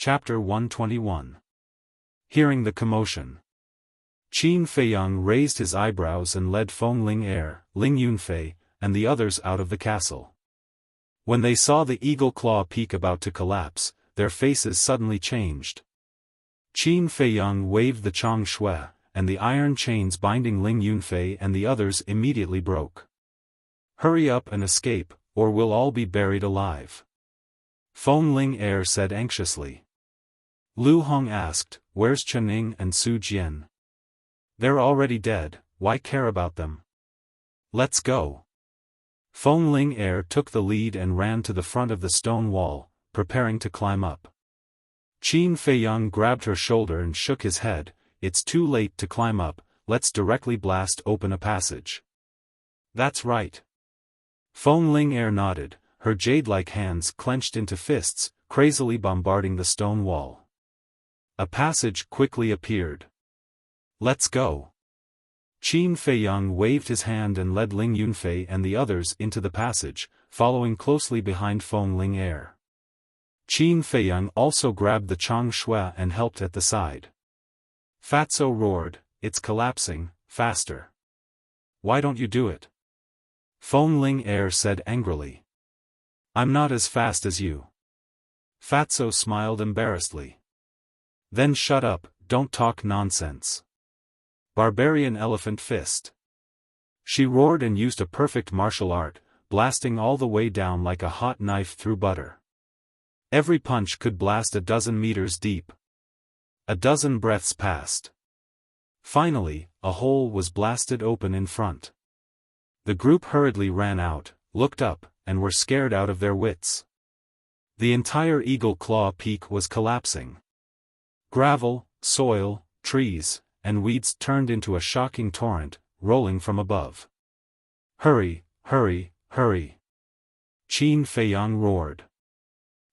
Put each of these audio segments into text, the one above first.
Chapter 121. Hearing the commotion. Qin Feiyang raised his eyebrows and led Feng Ling-er, Ling Yunfei, and the others out of the castle. When they saw the eagle claw peak about to collapse, their faces suddenly changed. Qin Feiyang waved the Chang Shui, and the iron chains binding Ling Yunfei and the others immediately broke. "Hurry up and escape, or we'll all be buried alive," Feng Ling-er said anxiously. Lu Hong asked, "Where's Chening and Su Jian?" "They're already dead, why care about them? Let's go." Feng Ling-er took the lead and ran to the front of the stone wall, preparing to climb up. Qin Feiyang grabbed her shoulder and shook his head. "It's too late to climb up, let's directly blast open a passage." "That's right." Feng Ling-er nodded, her jade-like hands clenched into fists, crazily bombarding the stone wall. A passage quickly appeared. "Let's go." Qin Feiyang waved his hand and led Ling Yunfei and the others into the passage, following closely behind Feng Ling-er. Qin Feiyang also grabbed the Chang Shui and helped at the side. Fatso roared, "It's collapsing, faster. Why don't you do it?" Feng Ling-er said angrily. "I'm not as fast as you." Fatso smiled embarrassedly. "Then shut up, don't talk nonsense." Barbarian Elephant Fist. She roared and used a perfect martial art, blasting all the way down like a hot knife through butter. Every punch could blast a dozen meters deep. A dozen breaths passed. Finally, a hole was blasted open in front. The group hurriedly ran out, looked up, and were scared out of their wits. The entire eagle claw peak was collapsing. Gravel, soil, trees, and weeds turned into a shocking torrent, rolling from above. "Hurry, hurry, hurry!" Qin Feiyang roared.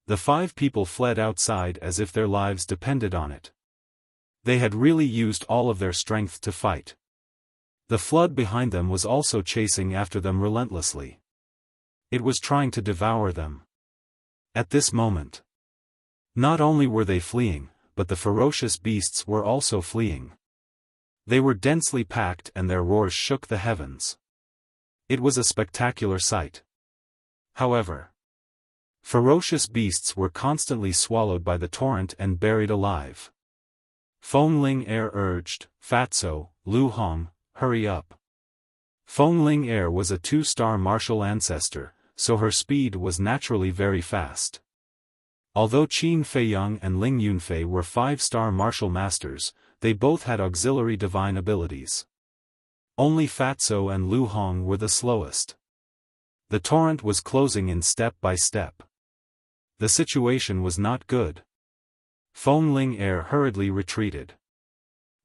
The 5 people fled outside as if their lives depended on it. They had really used all of their strength to fight. The flood behind them was also chasing after them relentlessly. It was trying to devour them. At this moment, not only were they fleeing, but the ferocious beasts were also fleeing. They were densely packed and their roars shook the heavens. It was a spectacular sight. However, ferocious beasts were constantly swallowed by the torrent and buried alive. Feng Ling-er urged, "Fatso, Lu Hong, hurry up." Feng Ling-er was a 2-star martial ancestor, so her speed was naturally very fast. Although Qin Feiyang and Ling Yunfei were 5-star martial masters, they both had auxiliary divine abilities. Only Fatso and Lu Hong were the slowest. The torrent was closing in step by step. The situation was not good. Feng Ling-er hurriedly retreated.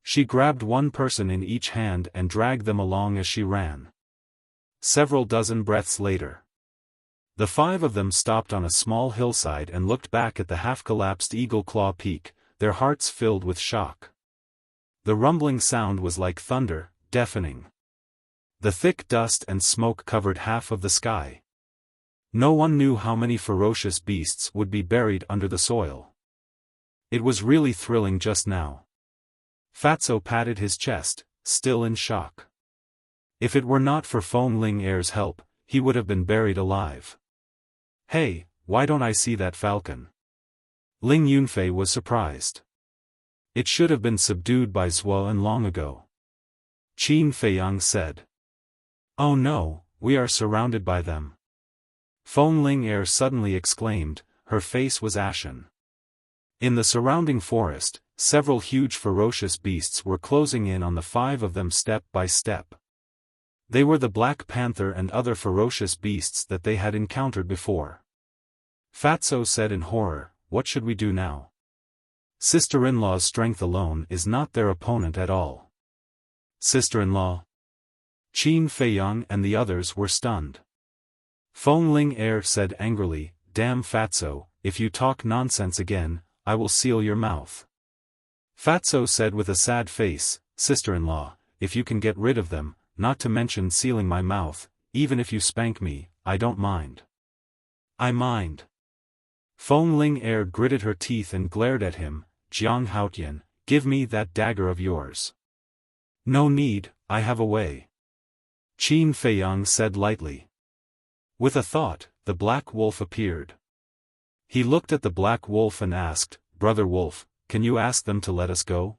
She grabbed one person in each hand and dragged them along as she ran. Several dozen breaths later, the 5 of them stopped on a small hillside and looked back at the half-collapsed eagle claw peak, their hearts filled with shock. The rumbling sound was like thunder, deafening. The thick dust and smoke covered half of the sky. No one knew how many ferocious beasts would be buried under the soil. It was really thrilling just now. Fatso patted his chest, still in shock. If it were not for Feng Ling-er's help, he would have been buried alive. "Hey, why don't I see that falcon?" Ling Yunfei was surprised. "It should have been subdued by Zuoan long ago," Qin Feiyang said. "Oh no, we are surrounded by them," Feng Ling-er suddenly exclaimed, her face was ashen. In the surrounding forest, several huge ferocious beasts were closing in on the 5 of them step by step. They were the Black Panther and other ferocious beasts that they had encountered before. Fatso said in horror, "What should we do now? Sister-in-law's strength alone is not their opponent at all." "Sister-in-law?" Qin Feiyang and the others were stunned. Feng Ling-er said angrily, "Damn Fatso, if you talk nonsense again, I will seal your mouth." Fatso said with a sad face, "Sister-in-law, if you can get rid of them, not to mention sealing my mouth, even if you spank me, I don't mind." "I mind." Feng Ling Er gritted her teeth and glared at him. Jiang Haotian, give me that dagger of yours. No need, I have a way. Qin Feiyang said lightly. With a thought, the black wolf appeared. He looked at the black wolf and asked, Brother Wolf, can you ask them to let us go?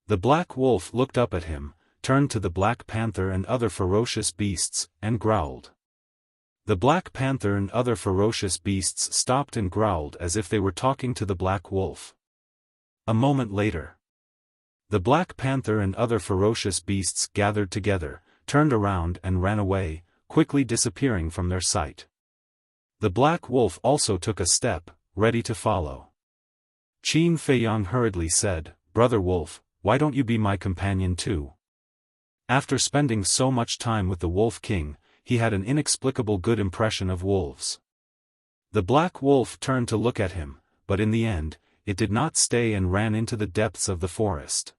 The black wolf looked up at him, turned to the black panther and other ferocious beasts, and growled. The black panther and other ferocious beasts stopped and growled as if they were talking to the black wolf. A moment later, the black panther and other ferocious beasts gathered together, turned around and ran away, quickly disappearing from their sight. The black wolf also took a step, ready to follow. Qin Feiyang hurriedly said, Brother Wolf, why don't you be my companion too? After spending so much time with the Wolf King, he had an inexplicable good impression of wolves. The black wolf turned to look at him, but in the end, it did not stay and ran into the depths of the forest.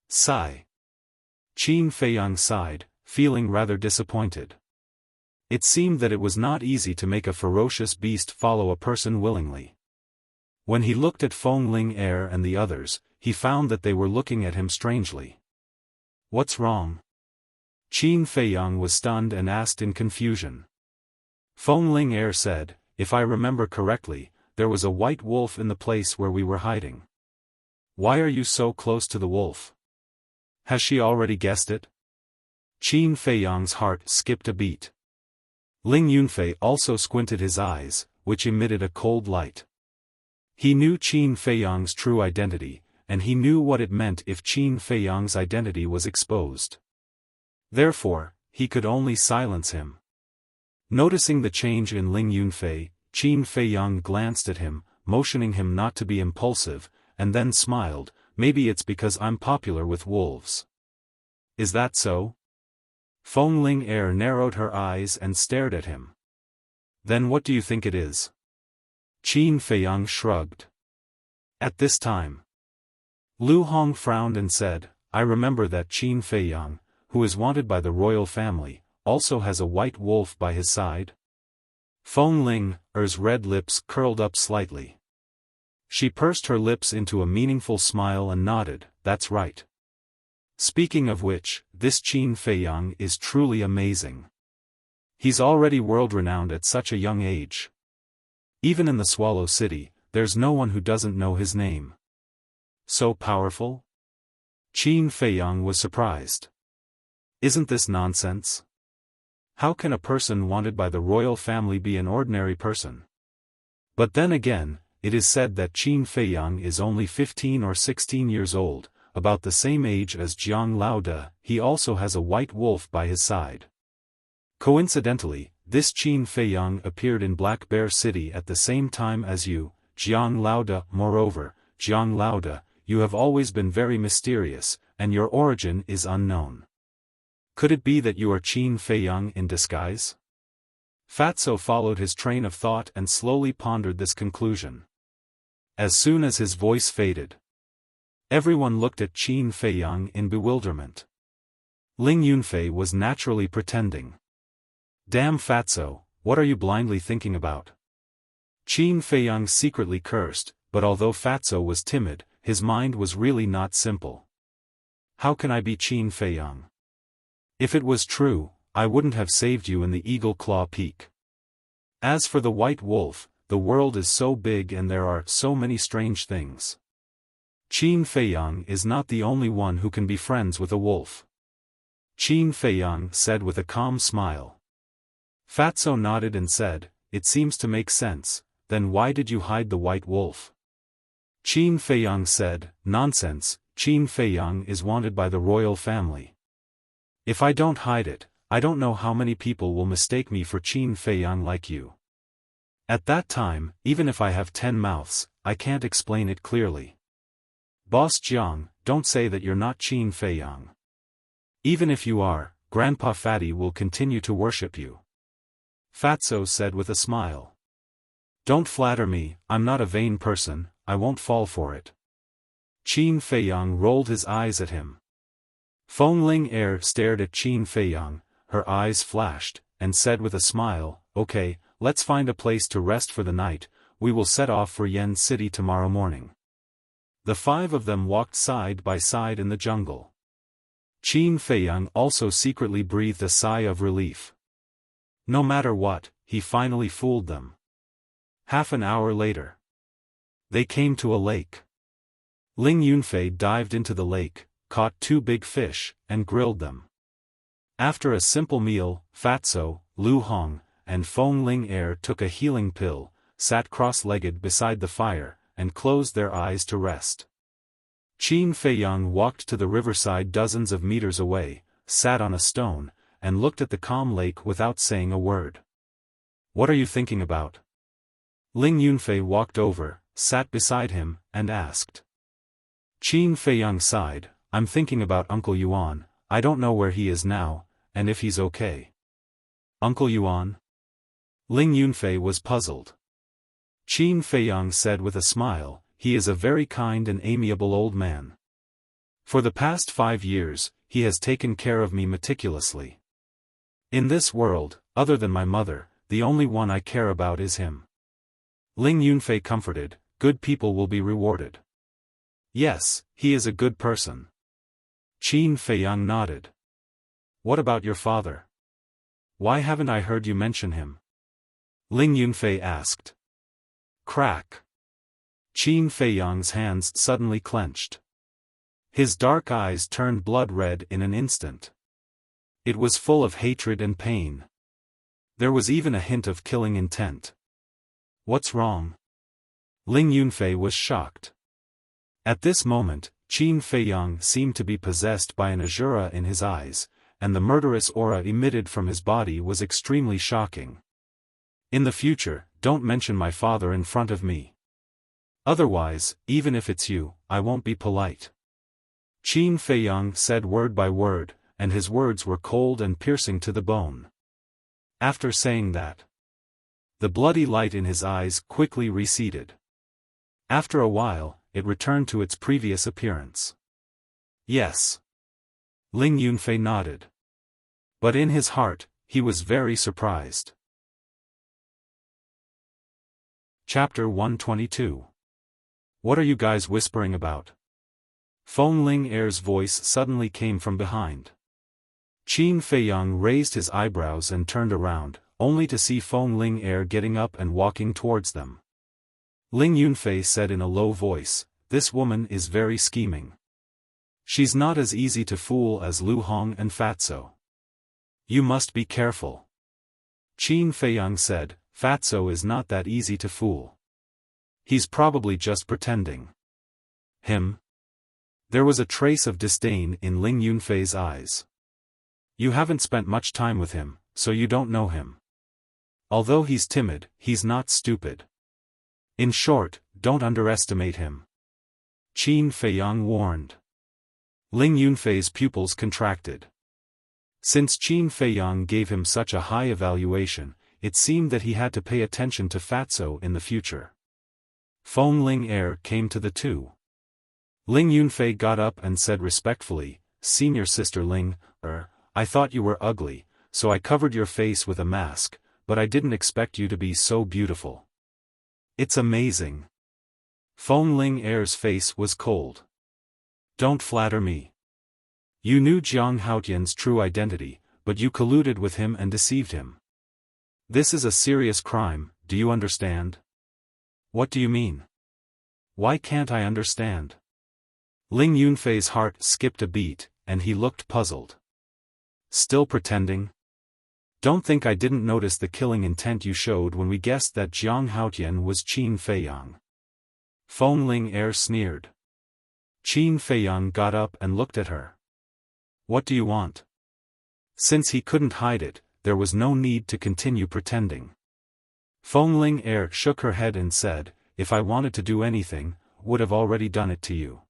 Sigh. Qin Feiyang sighed, feeling rather disappointed. It seemed that it was not easy to make a ferocious beast follow a person willingly. When he looked at Feng Ling Er and the others, he found that they were looking at him strangely. What's wrong? Qin Feiyang was stunned and asked in confusion. Feng Ling Er said, if I remember correctly, there was a white wolf in the place where we were hiding. Why are you so close to the wolf? Has she already guessed it? Qin Feiyang's heart skipped a beat. Ling Yunfei also squinted his eyes, which emitted a cold light. He knew Qin Feiyang's true identity, and he knew what it meant if Qin Feiyang's identity was exposed. Therefore, he could only silence him. Noticing the change in Ling Yunfei, Qin Feiyang glanced at him, motioning him not to be impulsive, and then smiled, maybe it's because I'm popular with wolves. Is that so? Feng Ling Er narrowed her eyes and stared at him. Then what do you think it is? Qin Feiyang shrugged. At this time, Lu Hong frowned and said, I remember that Qin Feiyang, who is wanted by the royal family, also has a white wolf by his side. Feng Ling Er's red lips curled up slightly. She pursed her lips into a meaningful smile and nodded, that's right. Speaking of which, this Qin Feiyang is truly amazing. He's already world-renowned at such a young age. Even in the Swallow City, there's no one who doesn't know his name. So powerful? Qin Feiyang was surprised. Isn't this nonsense? How can a person wanted by the royal family be an ordinary person? But then again, it is said that Qin Feiyang is only 15 or 16 years old, about the same age as Jiang Laoda. He also has a white wolf by his side. Coincidentally, this Qin Feiyang appeared in Black Bear City at the same time as you, Jiang Laoda. Moreover, Jiang Laoda, you have always been very mysterious, and your origin is unknown. Could it be that you are Qin Feiyang in disguise? Fatso followed his train of thought and slowly pondered this conclusion. As soon as his voice faded, everyone looked at Qin Feiyang in bewilderment. Ling Yunfei was naturally pretending. Damn Fatso, what are you blindly thinking about? Qin Feiyang secretly cursed, but although Fatso was timid, his mind was really not simple. How can I be Qin Feiyang? If it was true, I wouldn't have saved you in the Eagle Claw Peak. As for the white wolf, the world is so big and there are so many strange things. Qin Feiyang is not the only one who can be friends with a wolf. Qin Feiyang said with a calm smile. Fatso nodded and said, it seems to make sense, then why did you hide the white wolf? Qin Feiyang said, nonsense, Qin Feiyang is wanted by the royal family. If I don't hide it, I don't know how many people will mistake me for Qin Feiyang like you. At that time, even if I have 10 mouths, I can't explain it clearly. Boss Jiang, don't say that you're not Qin Feiyang. Even if you are, Grandpa Fatty will continue to worship you. Fatso said with a smile. Don't flatter me, I'm not a vain person, I won't fall for it. Qin Feiyang rolled his eyes at him. Feng Ling Er stared at Qin Feiyang, her eyes flashed, and said with a smile, okay, let's find a place to rest for the night, we will set off for Yen City tomorrow morning. The 5 of them walked side by side in the jungle. Qin Feiyang also secretly breathed a sigh of relief. No matter what, he finally fooled them. Half an hour later, they came to a lake. Ling Yunfei dived into the lake, caught 2 big fish, and grilled them. After a simple meal, Fatso, Lu Hong, and Feng Ling Er took a healing pill, sat cross-legged beside the fire, and closed their eyes to rest. Qin Feiyang walked to the riverside dozens of meters away, sat on a stone, and looked at the calm lake without saying a word. "What are you thinking about?" Ling Yunfei walked over, sat beside him, and asked. Qin Feiyang sighed, "I'm thinking about Uncle Yuan. I don't know where he is now, and if he's okay." "Uncle Yuan?" Ling Yunfei was puzzled. Qin Feiyang said with a smile, "He is a very kind and amiable old man. For the past 5 years, he has taken care of me meticulously. In this world, other than my mother, the only one I care about is him." Ling Yunfei comforted, "Good people will be rewarded." "Yes, he is a good person." Qin Feiyang nodded. "What about your father? Why haven't I heard you mention him?" Ling Yunfei asked. Crack. Qin Feiyang's hands suddenly clenched. His dark eyes turned blood red in an instant. It was full of hatred and pain. There was even a hint of killing intent. "What's wrong?" Ling Yunfei was shocked. At this moment, Qin Feiyang seemed to be possessed by an azura in his eyes, and the murderous aura emitted from his body was extremely shocking. "In the future, don't mention my father in front of me. Otherwise, even if it's you, I won't be polite." Qin Feiyang said word by word, and his words were cold and piercing to the bone. After saying that, the bloody light in his eyes quickly receded. After a while, it returned to its previous appearance. "Yes." Ling Yunfei nodded. But in his heart, he was very surprised. Chapter 122. What are you guys whispering about? Feng Ling Er's voice suddenly came from behind. Qin Feiyang raised his eyebrows and turned around, only to see Feng Ling Er getting up and walking towards them. Ling Yunfei said in a low voice, "This woman is very scheming. She's not as easy to fool as Lu Hong and Fatso. You must be careful." Qin Feiyang said, "Fatso is not that easy to fool. He's probably just pretending." "Him?" There was a trace of disdain in Ling Yunfei's eyes. "You haven't spent much time with him, so you don't know him. Although he's timid, he's not stupid. In short, don't underestimate him." Qin Feiyang warned. Ling Yunfei's pupils contracted. Since Qin Feiyang gave him such a high evaluation, it seemed that he had to pay attention to Fatso in the future. Feng Ling Er came to the two. Ling Yunfei got up and said respectfully, "Senior Sister Ling, I thought you were ugly, so I covered your face with a mask, but I didn't expect you to be so beautiful." "It's amazing." Feng Ling Er's face was cold. "Don't flatter me. You knew Jiang Haotian's true identity, but you colluded with him and deceived him. This is a serious crime, do you understand?" "What do you mean? Why can't I understand?" Ling Yunfei's heart skipped a beat, and he looked puzzled. "Still pretending? Don't think I didn't notice the killing intent you showed when we guessed that Jiang Haotian was Qin Feiyang." Feng Ling Er sneered. Qin Feiyang got up and looked at her. "What do you want?" Since he couldn't hide it, there was no need to continue pretending. Feng Ling Er shook her head and said, "If I wanted to do anything, would have already done it to you.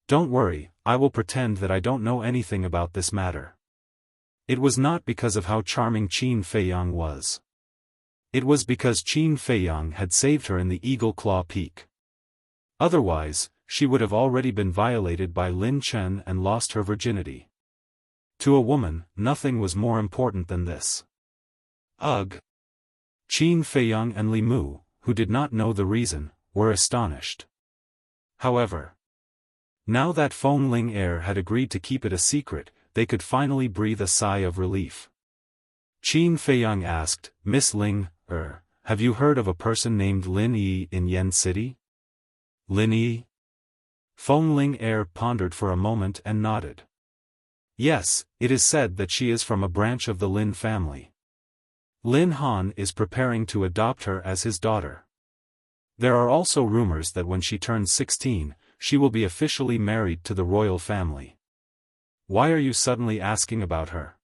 Don't worry, I will pretend that I don't know anything about this matter." It was not because of how charming Qin Feiyang was. It was because Qin Feiyang had saved her in the Eagle Claw Peak. Otherwise, she would have already been violated by Lin Chen and lost her virginity. To a woman, nothing was more important than this. Ugh! Qin Feiyang and Li Mu, who did not know the reason, were astonished. However, now that Feng Ling heir had agreed to keep it a secret, they could finally breathe a sigh of relief. Qin Feiyang asked, Miss Ling, have you heard of a person named Lin Yi in Yen City? Lin Yi? Feng Ling heir pondered for a moment and nodded. Yes, it is said that she is from a branch of the Lin family. Lin Han is preparing to adopt her as his daughter. There are also rumors that when she turns 16, she will be officially married to the royal family. Why are you suddenly asking about her?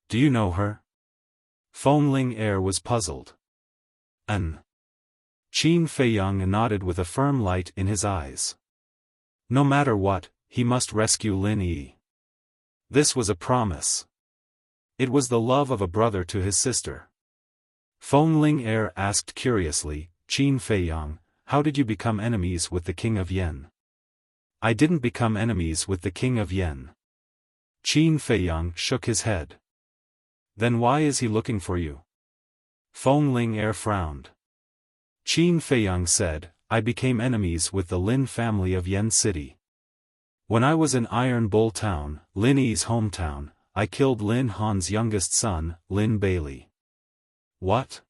Do you know her? Feng Ling heir was puzzled. Qin Feiyang nodded with a firm light in his eyes. No matter what, he must rescue Lin Yi. This was a promise. It was the love of a brother to his sister. Feng Ling heir asked curiously, Qin Feiyang, how did you become enemies with the king of Yen? I didn't become enemies with the king of Yen. Qin Feiyang shook his head. Then why is he looking for you? Feng Ling heir frowned. Qin Feiyang said, I became enemies with the Lin family of Yen City. When I was in Iron Bull Town, Lin Yi's hometown, I killed Lin Han's youngest son, Lin Bailey. What?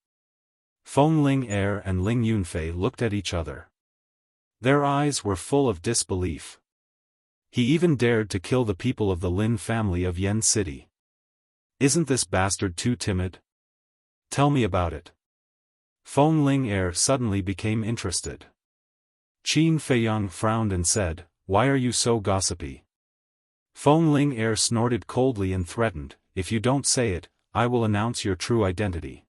Feng Ling heir and Ling Yunfei looked at each other. Their eyes were full of disbelief. He even dared to kill the people of the Lin family of Yen City. Isn't this bastard too timid? Tell me about it. Feng Ling heir suddenly became interested. Qin Feiyang frowned and said, Why are you so gossipy? Feng Ling heir snorted coldly and threatened, If you don't say it, I will announce your true identity.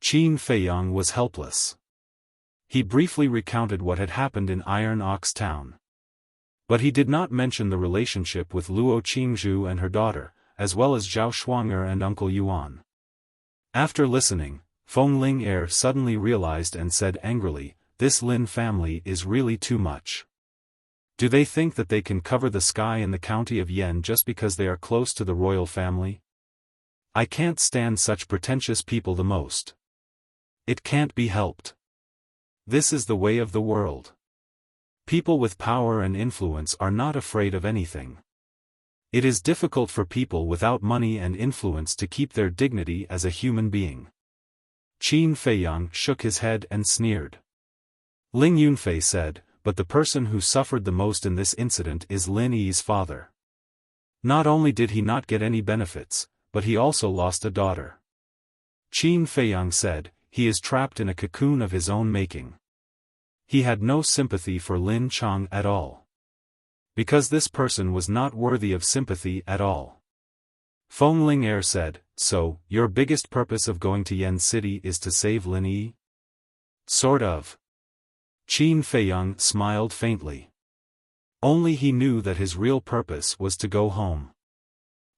Qin Feiyang was helpless. He briefly recounted what had happened in Iron Ox Town. But he did not mention the relationship with Luo Qingzhu and her daughter, as well as Zhao Shuang'er and Uncle Yuan. After listening, Feng Ling heir suddenly realized and said angrily, This Lin family is really too much. Do they think that they can cover the sky in the county of Yen just because they are close to the royal family? I can't stand such pretentious people the most. It can't be helped. This is the way of the world. People with power and influence are not afraid of anything. It is difficult for people without money and influence to keep their dignity as a human being. Qin Feiyang shook his head and sneered. Ling Yunfei said, But the person who suffered the most in this incident is Lin Yi's father. Not only did he not get any benefits, but he also lost a daughter. Qin Feiyang said, He is trapped in a cocoon of his own making. He had no sympathy for Lin Chang at all. Because this person was not worthy of sympathy at all. Feng Ling heir said, So, your biggest purpose of going to Yen City is to save Lin Yi? Sort of. Qin Feiyang smiled faintly. Only he knew that his real purpose was to go home.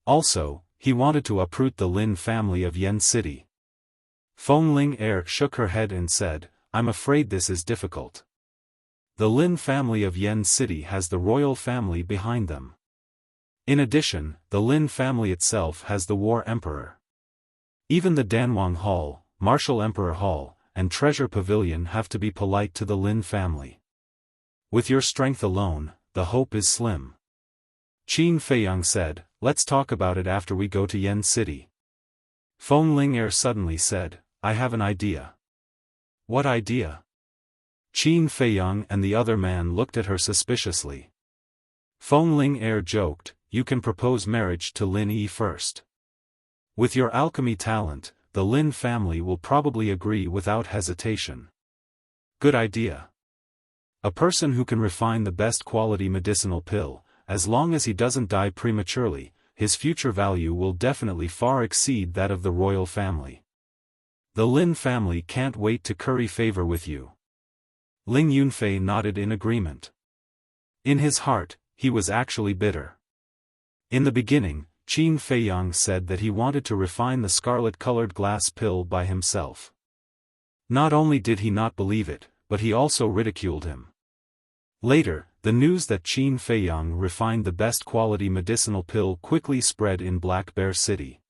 Also, he wanted to uproot the Lin family of Yen City. Feng Ling heir shook her head and said, I'm afraid this is difficult. The Lin family of Yen City has the royal family behind them. In addition, the Lin family itself has the War Emperor. Even the Danwang Hall, Martial Emperor Hall, and Treasure Pavilion have to be polite to the Lin family. With your strength alone, the hope is slim. Qin Feiyang said, Let's talk about it after we go to Yen City. Feng Ling heir suddenly said, I have an idea. What idea? Qin Feiyang and the other man looked at her suspiciously. Feng Ling heir joked, You can propose marriage to Lin Yi first. With your alchemy talent, the Lin family will probably agree without hesitation. Good idea. A person who can refine the best quality medicinal pill, as long as he doesn't die prematurely, his future value will definitely far exceed that of the royal family. The Lin family can't wait to curry favor with you. Ling Yunfei nodded in agreement. In his heart, he was actually bitter. In the beginning, Qin Feiyang said that he wanted to refine the scarlet-colored glass pill by himself. Not only did he not believe it, but he also ridiculed him. Later, the news that Qin Feiyang refined the best quality medicinal pill quickly spread in Black Bear City.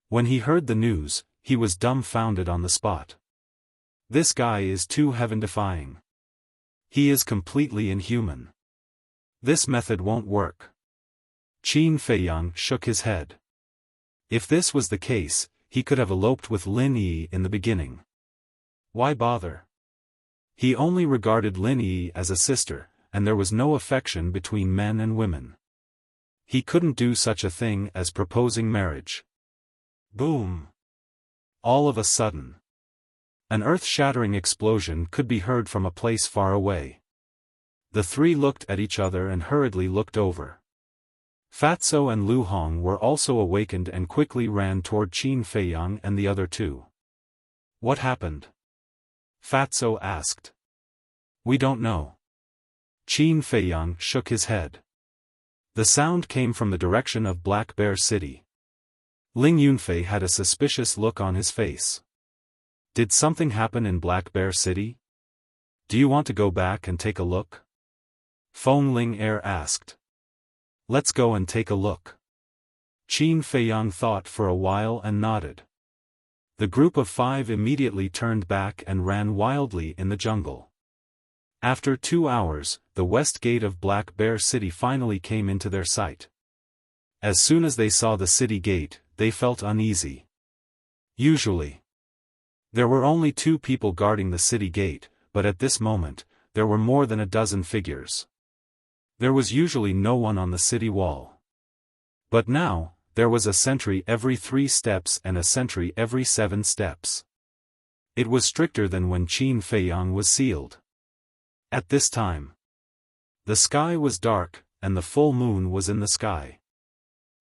When he heard the news, he was dumbfounded on the spot. This guy is too heaven-defying. He is completely inhuman. This method won't work. Qin Feiyang shook his head. If this was the case, he could have eloped with Lin Yi in the beginning. Why bother? He only regarded Lin Yi as a sister, and there was no affection between men and women. He couldn't do such a thing as proposing marriage. Boom! All of a sudden, an earth-shattering explosion could be heard from a place far away. The three looked at each other and hurriedly looked over. Fatso and Lu Hong were also awakened and quickly ran toward Qin Feiyang and the other two. What happened? Fatso asked. We don't know. Qin Feiyang shook his head. The sound came from the direction of Black Bear City. Ling Yunfei had a suspicious look on his face. Did something happen in Black Bear City? Do you want to go back and take a look? Feng Ling Er asked. Let's go and take a look. Qin Feiyang thought for a while and nodded. The group of 5 immediately turned back and ran wildly in the jungle. After 2 hours, the west gate of Black Bear City finally came into their sight. As soon as they saw the city gate, they felt uneasy. Usually, there were only 2 people guarding the city gate, but at this moment, there were more than a dozen figures. There was usually no one on the city wall. But now, there was a sentry every 3 steps and a sentry every 7 steps. It was stricter than when Qin Feiyang was sealed. At this time, the sky was dark, and the full moon was in the sky.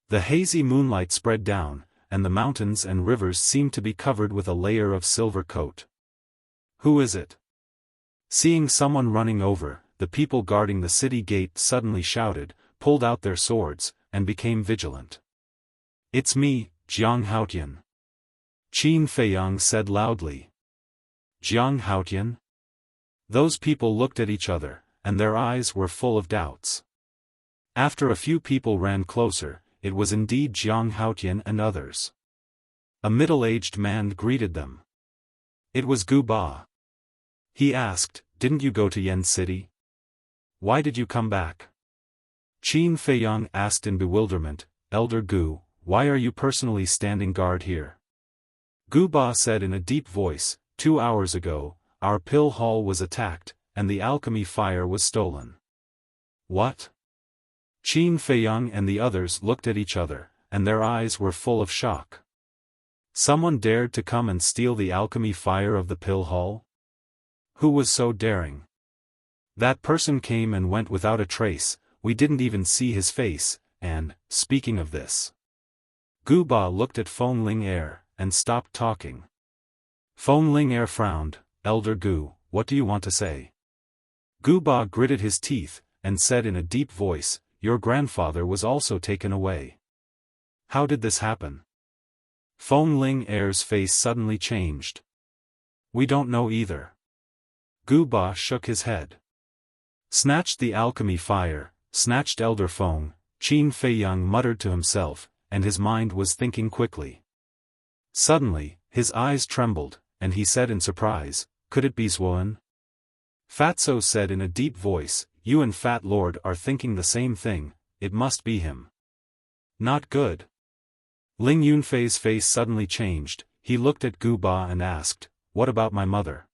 The hazy moonlight spread down, and the mountains and rivers seemed to be covered with a layer of silver coat. Who is it? Seeing someone running over, the people guarding the city gate suddenly shouted, pulled out their swords, and became vigilant. It's me, Jiang Haotian. Qin Feiyang said loudly. Jiang Haotian? Those people looked at each other, and their eyes were full of doubts. After a few people ran closer, it was indeed Jiang Haotian and others. A middle-aged man greeted them. It was Gu Ba. He asked, didn't you go to Yen City? Why did you come back? Qin Feiyang asked in bewilderment, Elder Gu, why are you personally standing guard here? Gu Ba said in a deep voice, 2 hours ago, our pill hall was attacked, and the alchemy fire was stolen. What? Qin Feiyang and the others looked at each other, and their eyes were full of shock. Someone dared to come and steal the alchemy fire of the pill hall? Who was so daring? That person came and went without a trace, we didn't even see his face, and, speaking of this. Gu Ba looked at Feng Ling Er, and stopped talking. Feng Ling Er frowned, Elder Gu, what do you want to say? Gu Ba gritted his teeth, and said in a deep voice, your grandfather was also taken away. How did this happen? Feng Ling Er's face suddenly changed. We don't know either. Gu Ba shook his head. Snatched the alchemy fire, snatched Elder Feng, Qin Feiyang muttered to himself, and his mind was thinking quickly. Suddenly, his eyes trembled, and he said in surprise, could it be Zuoan? Fatso said in a deep voice, you and Fat Lord are thinking the same thing, it must be him. Not good. Ling Yunfei's face suddenly changed, he looked at Gu Ba and asked, what about my mother?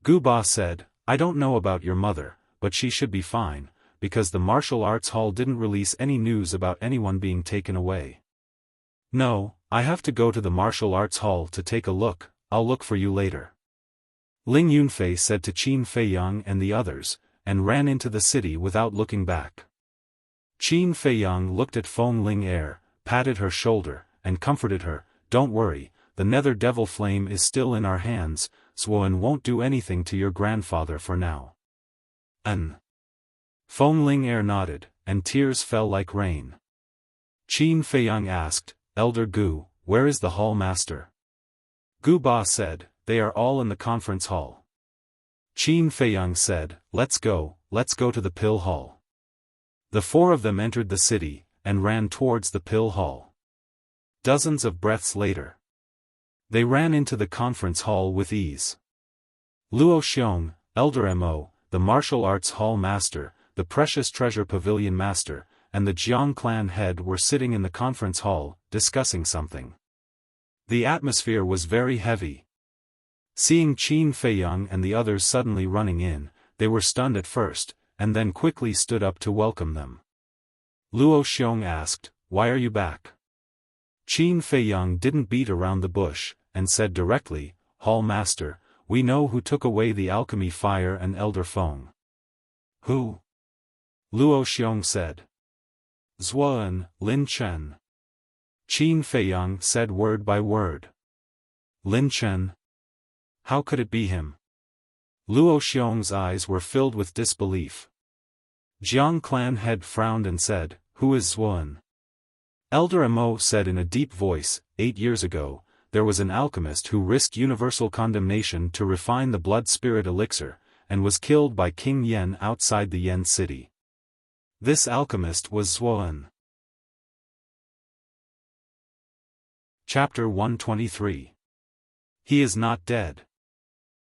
Gu Ba said, I don't know about your mother, but she should be fine, because the martial arts hall didn't release any news about anyone being taken away. No, I have to go to the martial arts hall to take a look, I'll look for you later. Ling Yunfei said to Qin Feiyang and the others, and ran into the city without looking back. Qin Feiyang looked at Feng Ling Er, patted her shoulder, and comforted her, don't worry, the nether devil flame is still in our hands, Zuoan won't do anything to your grandfather for now. Feng Ling Er nodded, and tears fell like rain. Qin Feiyang asked, Elder Gu, where is the hall master? Gu Ba said, they are all in the conference hall. Qin Feiyang said, let's go to the pill hall. The 4 of them entered the city, and ran towards the pill hall. Dozens of breaths later, they ran into the conference hall with ease. Luo Xiong, Elder Mo, the martial arts hall master, the precious treasure pavilion master, and the Jiang clan head were sitting in the conference hall, discussing something. The atmosphere was very heavy. Seeing Qin Feiyang and the others suddenly running in, they were stunned at first, and then quickly stood up to welcome them. Luo Xiong asked, "Why are you back?" Qin Feiyang didn't beat around the bush, and said directly, "Hall Master, we know who took away the alchemy fire and Elder Feng." "Who?" Luo Xiong said. "Zuan, Lin Chen." Qin Feiyang said word by word. "Lin Chen? How could it be him?" Luo Xiong's eyes were filled with disbelief. Jiang clan head frowned and said, "Who is Zuan?" Elder Mo said in a deep voice, 8 years ago, there was an alchemist who risked universal condemnation to refine the blood spirit elixir, and was killed by King Yen outside the Yen city. This alchemist was Zuan. Chapter 123. He is not dead.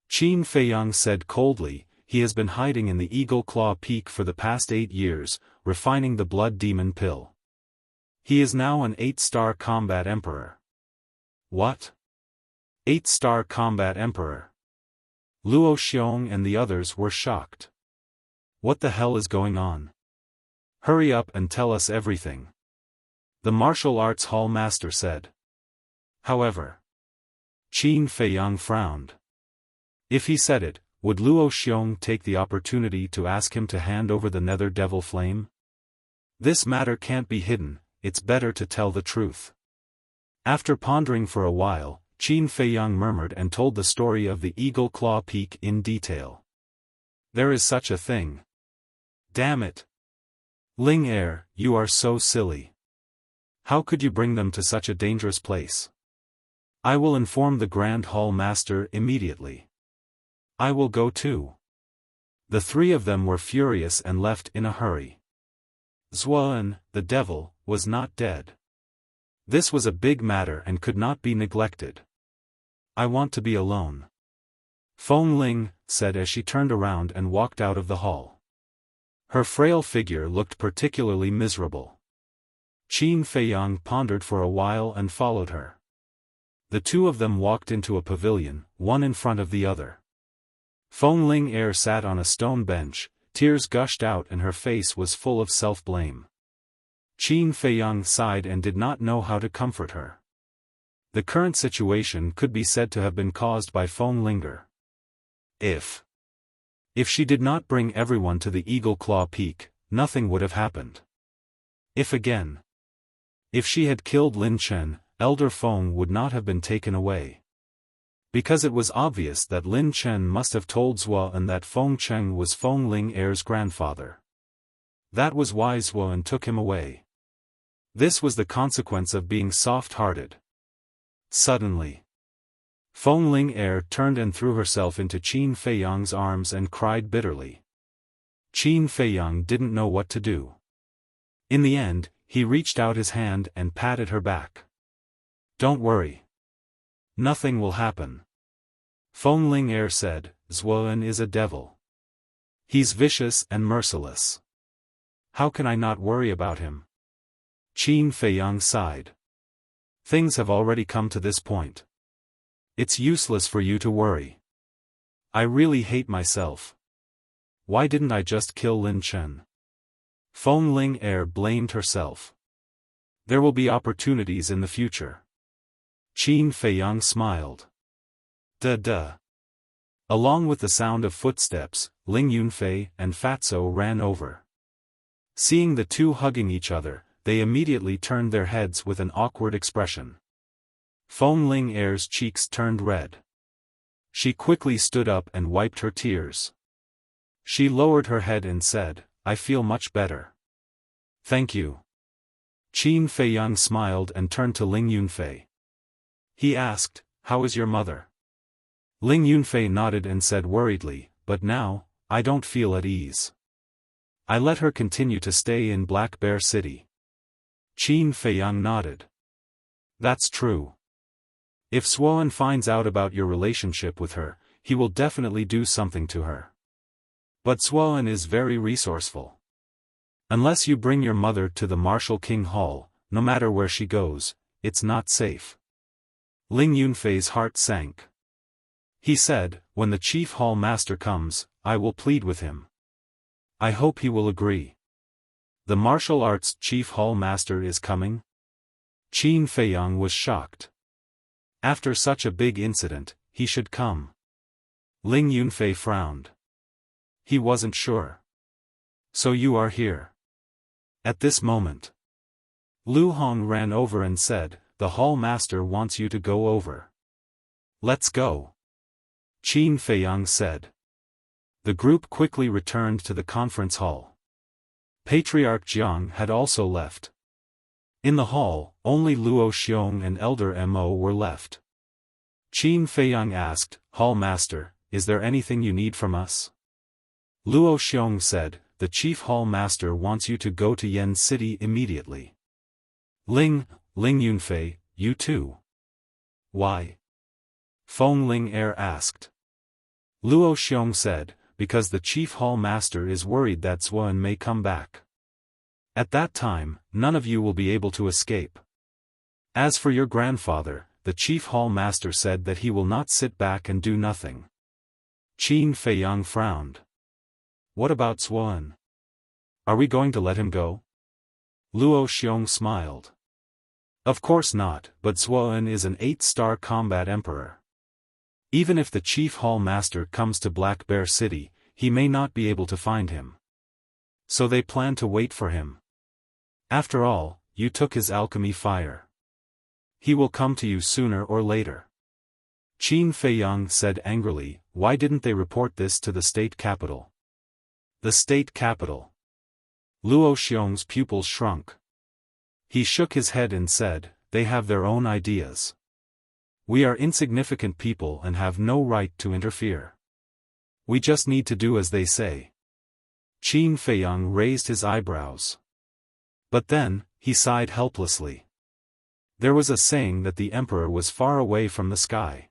Qin Feiyang said coldly, he has been hiding in the Eagle Claw Peak for the past 8 years, refining the blood demon pill. He is now an 8-star combat emperor. What? 8-star combat emperor? Luo Xiong and the others were shocked. What the hell is going on? Hurry up and tell us everything. The martial arts hall master said. However, Qin Feiyang frowned. If he said it, would Luo Xiong take the opportunity to ask him to hand over the nether devil flame? This matter can't be hidden, it's better to tell the truth. After pondering for a while, Qin Feiyang murmured and told the story of the Eagle Claw Peak in detail. There is such a thing. Damn it. Ling Er, you are so silly. How could you bring them to such a dangerous place? I will inform the Grand Hall Master immediately. I will go too. The 3 of them were furious and left in a hurry. Zuan, the devil, was not dead. This was a big matter and could not be neglected. I want to be alone. Feng Ling said as she turned around and walked out of the hall. Her frail figure looked particularly miserable. Qin Feiyang pondered for a while and followed her. The 2 of them walked into a pavilion, one in front of the other. Feng Ling sat on a stone bench, tears gushed out and her face was full of self-blame. Qin Feiyang sighed and did not know how to comfort her. The current situation could be said to have been caused by Feng Linger. If she did not bring everyone to the Eagle Claw Peak, nothing would have happened. If she had killed Lin Chen, Elder Feng would not have been taken away. Because it was obvious that Lin Chen must have told Zuan that Feng Cheng was Feng Ling Er's grandfather. That was why Zuan took him away. This was the consequence of being soft-hearted. Suddenly, Feng Ling Er turned and threw herself into Qin Feiyang's arms and cried bitterly. Qin Feiyang didn't know what to do. In the end, he reached out his hand and patted her back. Don't worry. Nothing will happen. Feng Ling said, Zuan is a devil. He's vicious and merciless. How can I not worry about him? Qin Feiyang sighed. Things have already come to this point. It's useless for you to worry. I really hate myself. Why didn't I just kill Lin Chen? Feng Ling blamed herself. There will be opportunities in the future. Qin Feiyang smiled. Duh. Along with the sound of footsteps, Ling Yunfei and Fatso ran over. Seeing the 2 hugging each other, they immediately turned their heads with an awkward expression. Feng Ling cheeks turned red. She quickly stood up and wiped her tears. She lowered her head and said, I feel much better. Thank you. Qin Feiyang smiled and turned to Ling Yunfei. He asked, how is your mother? Ling Yunfei nodded and said worriedly, but now, I don't feel at ease. I let her continue to stay in Black Bear City. Qin Feiyang nodded. That's true. If Zuan finds out about your relationship with her, he will definitely do something to her. But Xuan is very resourceful. Unless you bring your mother to the Martial King Hall, no matter where she goes, it's not safe. Ling Yunfei's heart sank. He said, when the Chief Hall Master comes, I will plead with him. I hope he will agree. The martial arts Chief Hall Master is coming? Qin Feiyang was shocked. After such a big incident, he should come. Ling Yunfei frowned. He wasn't sure. So you are here. At this moment, Lu Hong ran over and said, the Hall Master wants you to go over. Let's go. Qin Feiyang said. The group quickly returned to the conference hall. Patriarch Jiang had also left. In the hall, only Luo Xiong and Elder Mo were left. Qin Feiyang asked, Hall Master, is there anything you need from us? Luo Xiong said, the Chief Hall Master wants you to go to Yen City immediately. Ling Yunfei, you too. Why? Feng Ling Er asked. Luo Xiong said, because the Chief Hall Master is worried that Xuan may come back. At that time, none of you will be able to escape. As for your grandfather, the Chief Hall Master said that he will not sit back and do nothing. Qin Feiyang frowned. What about Xuan? Are we going to let him go? Luo Xiong smiled. Of course not, but Xuan is an 8-star combat emperor. Even if the Chief Hall Master comes to Black Bear City, he may not be able to find him. So they plan to wait for him. After all, you took his alchemy fire. He will come to you sooner or later. Qin Feiyang said angrily, why didn't they report this to the state capital? The state capital. Luo Xiong's pupils shrunk. He shook his head and said, they have their own ideas. We are insignificant people and have no right to interfere. We just need to do as they say. Qin Feiyang raised his eyebrows. But then, he sighed helplessly. There was a saying that the emperor was far away from the sky.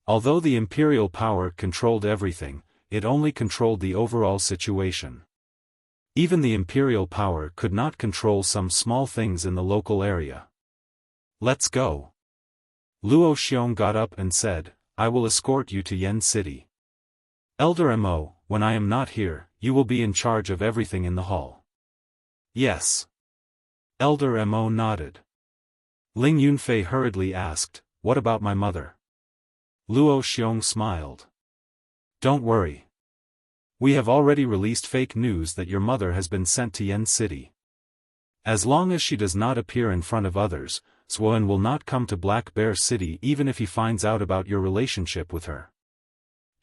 Although the imperial power controlled everything, it only controlled the overall situation. Even the imperial power could not control some small things in the local area. Let's go. Luo Xiong got up and said, I will escort you to Yen City. Elder Mo, when I am not here, you will be in charge of everything in the hall. Yes. Elder Mo nodded. Ling Yunfei hurriedly asked, what about my mother? Luo Xiong smiled. Don't worry. We have already released fake news that your mother has been sent to Yen City. As long as she does not appear in front of others, Xuan will not come to Black Bear City even if he finds out about your relationship with her.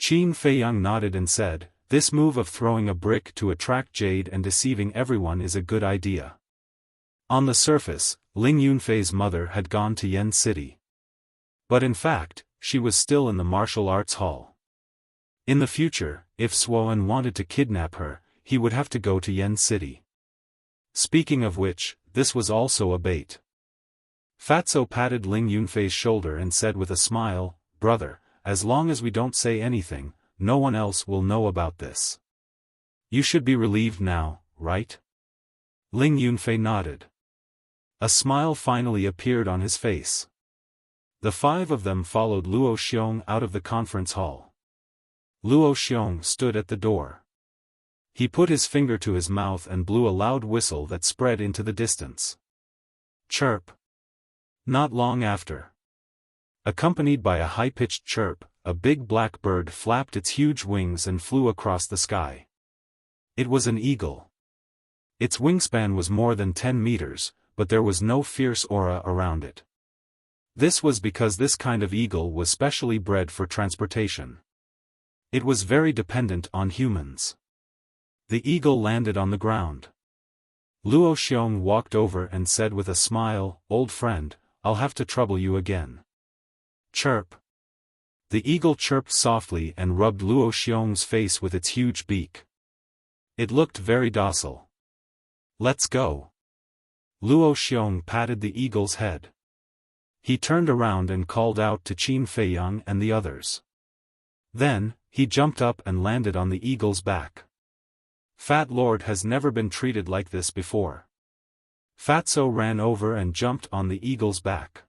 Qin Feiyang nodded and said, this move of throwing a brick to attract jade and deceiving everyone is a good idea. On the surface, Ling Yunfei's mother had gone to Yen City. But in fact, she was still in the martial arts hall. In the future, if Xuan wanted to kidnap her, he would have to go to Yen City. Speaking of which, this was also a bait. Fatso patted Ling Yunfei's shoulder and said with a smile, brother, as long as we don't say anything, no one else will know about this. You should be relieved now, right? Ling Yunfei nodded. A smile finally appeared on his face. The 5 of them followed Luo Xiong out of the conference hall. Luo Xiong stood at the door. He put his finger to his mouth and blew a loud whistle that spread into the distance. Chirp. Not long after. Accompanied by a high-pitched chirp, a big black bird flapped its huge wings and flew across the sky. It was an eagle. Its wingspan was more than 10 meters, but there was no fierce aura around it. This was because this kind of eagle was specially bred for transportation. It was very dependent on humans. The eagle landed on the ground. Luo Xiong walked over and said with a smile, old friend, I'll have to trouble you again. Chirp. The eagle chirped softly and rubbed Luo Xiong's face with its huge beak. It looked very docile. Let's go. Luo Xiong patted the eagle's head. He turned around and called out to Qin Feiyang and the others. Then, he jumped up and landed on the eagle's back. Fat Lord has never been treated like this before. Fatso ran over and jumped on the eagle's back.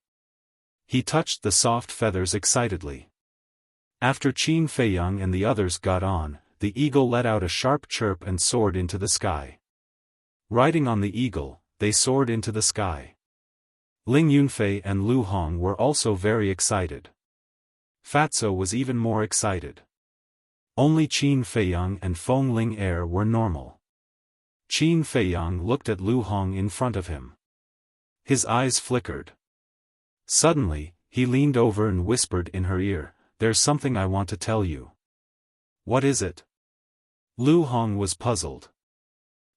He touched the soft feathers excitedly. After Qin Feiyang and the others got on, the eagle let out a sharp chirp and soared into the sky. Riding on the eagle, they soared into the sky. Ling Yunfei and Lu Hong were also very excited. Fatso was even more excited. Only Qin Feiyang and Feng Ling Er were normal. Qin Feiyang looked at Lu Hong in front of him. His eyes flickered. Suddenly, he leaned over and whispered in her ear, "There's something I want to tell you." "What is it?" Lu Hong was puzzled.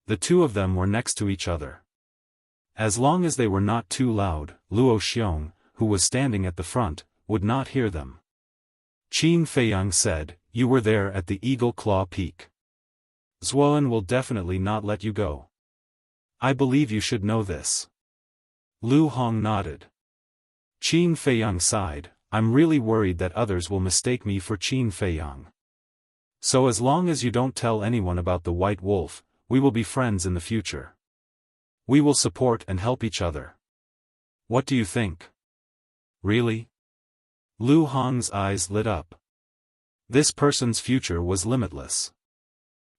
The two of them were next to each other. As long as they were not too loud, Luo Xiong, who was standing at the front, would not hear them. Qin Feiyang said, "You were there at the Eagle Claw Peak. Zuoan will definitely not let you go. I believe you should know this." Lu Hong nodded. Qin Feiyang sighed, "I'm really worried that others will mistake me for Qin Feiyang. So as long as you don't tell anyone about the White Wolf, we will be friends in the future. We will support and help each other. What do you think?" "Really?" Lu Hong's eyes lit up. This person's future was limitless.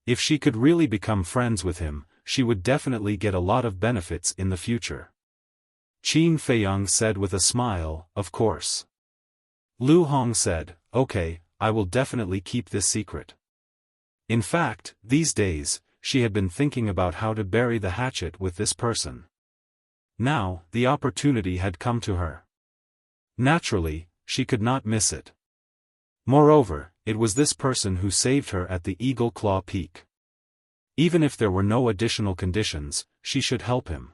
If she could really become friends with him, she would definitely get a lot of benefits in the future. Qin Feiyang said with a smile, "Of course." Lu Hong said, "Okay, I will definitely keep this secret." In fact, these days, she had been thinking about how to bury the hatchet with this person. Now, the opportunity had come to her. Naturally, she could not miss it. Moreover, it was this person who saved her at the Eagle Claw Peak. Even if there were no additional conditions, she should help him.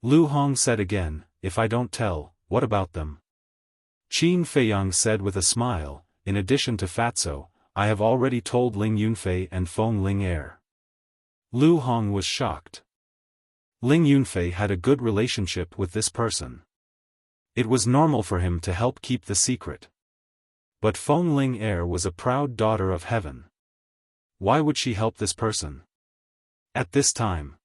Lu Hong said again, "If I don't tell, what about them?" Qin Feiyang said with a smile, "In addition to Fatso, I have already told Ling Yunfei and Feng Ling Er." Lu Hong was shocked. Ling Yunfei had a good relationship with this person. It was normal for him to help keep the secret. But Feng Ling Er was a proud daughter of heaven. Why would she help this person? At this time,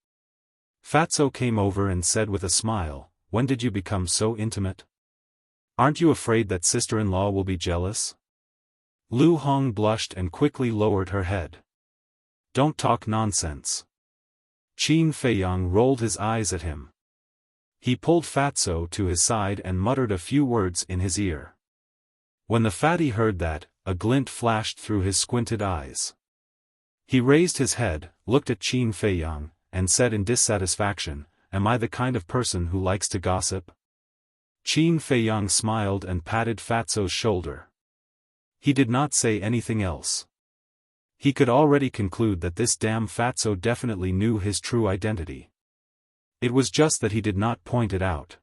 Fatso came over and said with a smile, "When did you become so intimate? Aren't you afraid that sister-in-law will be jealous?" Lu Hong blushed and quickly lowered her head. "Don't talk nonsense." Qin Feiyang rolled his eyes at him. He pulled Fatso to his side and muttered a few words in his ear. When the fatty heard that, a glint flashed through his squinted eyes. He raised his head, looked at Qin Feiyang, and said in dissatisfaction, "Am I the kind of person who likes to gossip?" Qin Feiyang smiled and patted Fatso's shoulder. He did not say anything else. He could already conclude that this damn Fatso definitely knew his true identity. It was just that he did not point it out.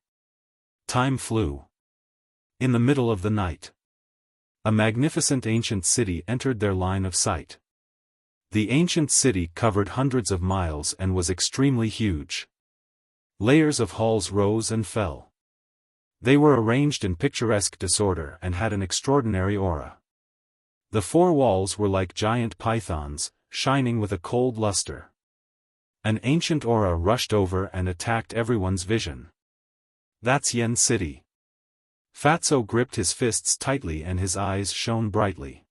Time flew. In the middle of the night, a magnificent ancient city entered their line of sight. The ancient city covered hundreds of miles and was extremely huge. Layers of halls rose and fell. They were arranged in picturesque disorder and had an extraordinary aura. The four walls were like giant pythons, shining with a cold luster. An ancient aura rushed over and attacked everyone's vision. "That's Yen City." Fatso gripped his fists tightly and his eyes shone brightly.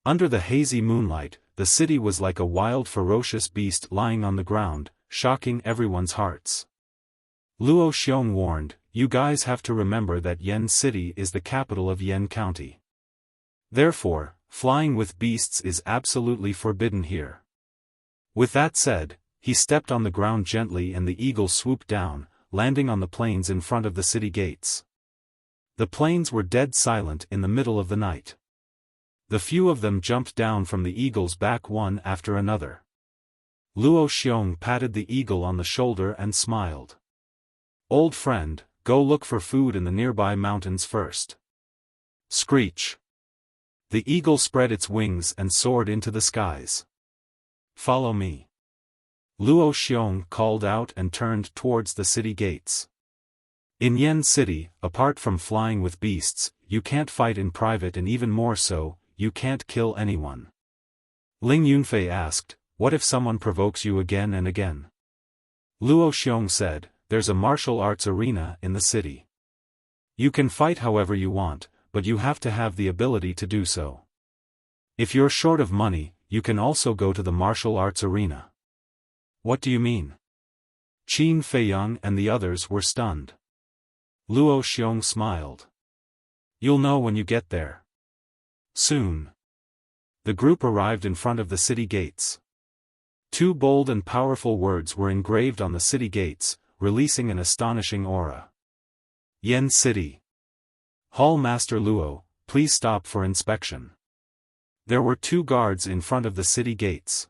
Under the hazy moonlight, the city was like a wild ferocious beast lying on the ground, shocking everyone's hearts. Luo Xiong warned, "You guys have to remember that Yen City is the capital of Yen County. Therefore, flying with beasts is absolutely forbidden here." With that said, he stepped on the ground gently and the eagle swooped down, landing on the plains in front of the city gates. The plains were dead silent in the middle of the night. The few of them jumped down from the eagle's back one after another. Luo Xiong patted the eagle on the shoulder and smiled. "Old friend, go look for food in the nearby mountains first." Screech. The eagle spread its wings and soared into the skies. "Follow me." Luo Xiong called out and turned towards the city gates. In Yen City, apart from flying with beasts, you can't fight in private, and even more so, you can't kill anyone. Ling Yunfei asked, what if someone provokes you again and again? Luo Xiong said, there's a martial arts arena in the city. You can fight however you want, but you have to have the ability to do so. If you're short of money, you can also go to the martial arts arena. What do you mean? Qin Feiyang and the others were stunned. Luo Xiong smiled. You'll know when you get there. Soon. The group arrived in front of the city gates. Two bold and powerful words were engraved on the city gates, releasing an astonishing aura. Yen City. Hall Master Luo, please stop for inspection. There were two guards in front of the city gates.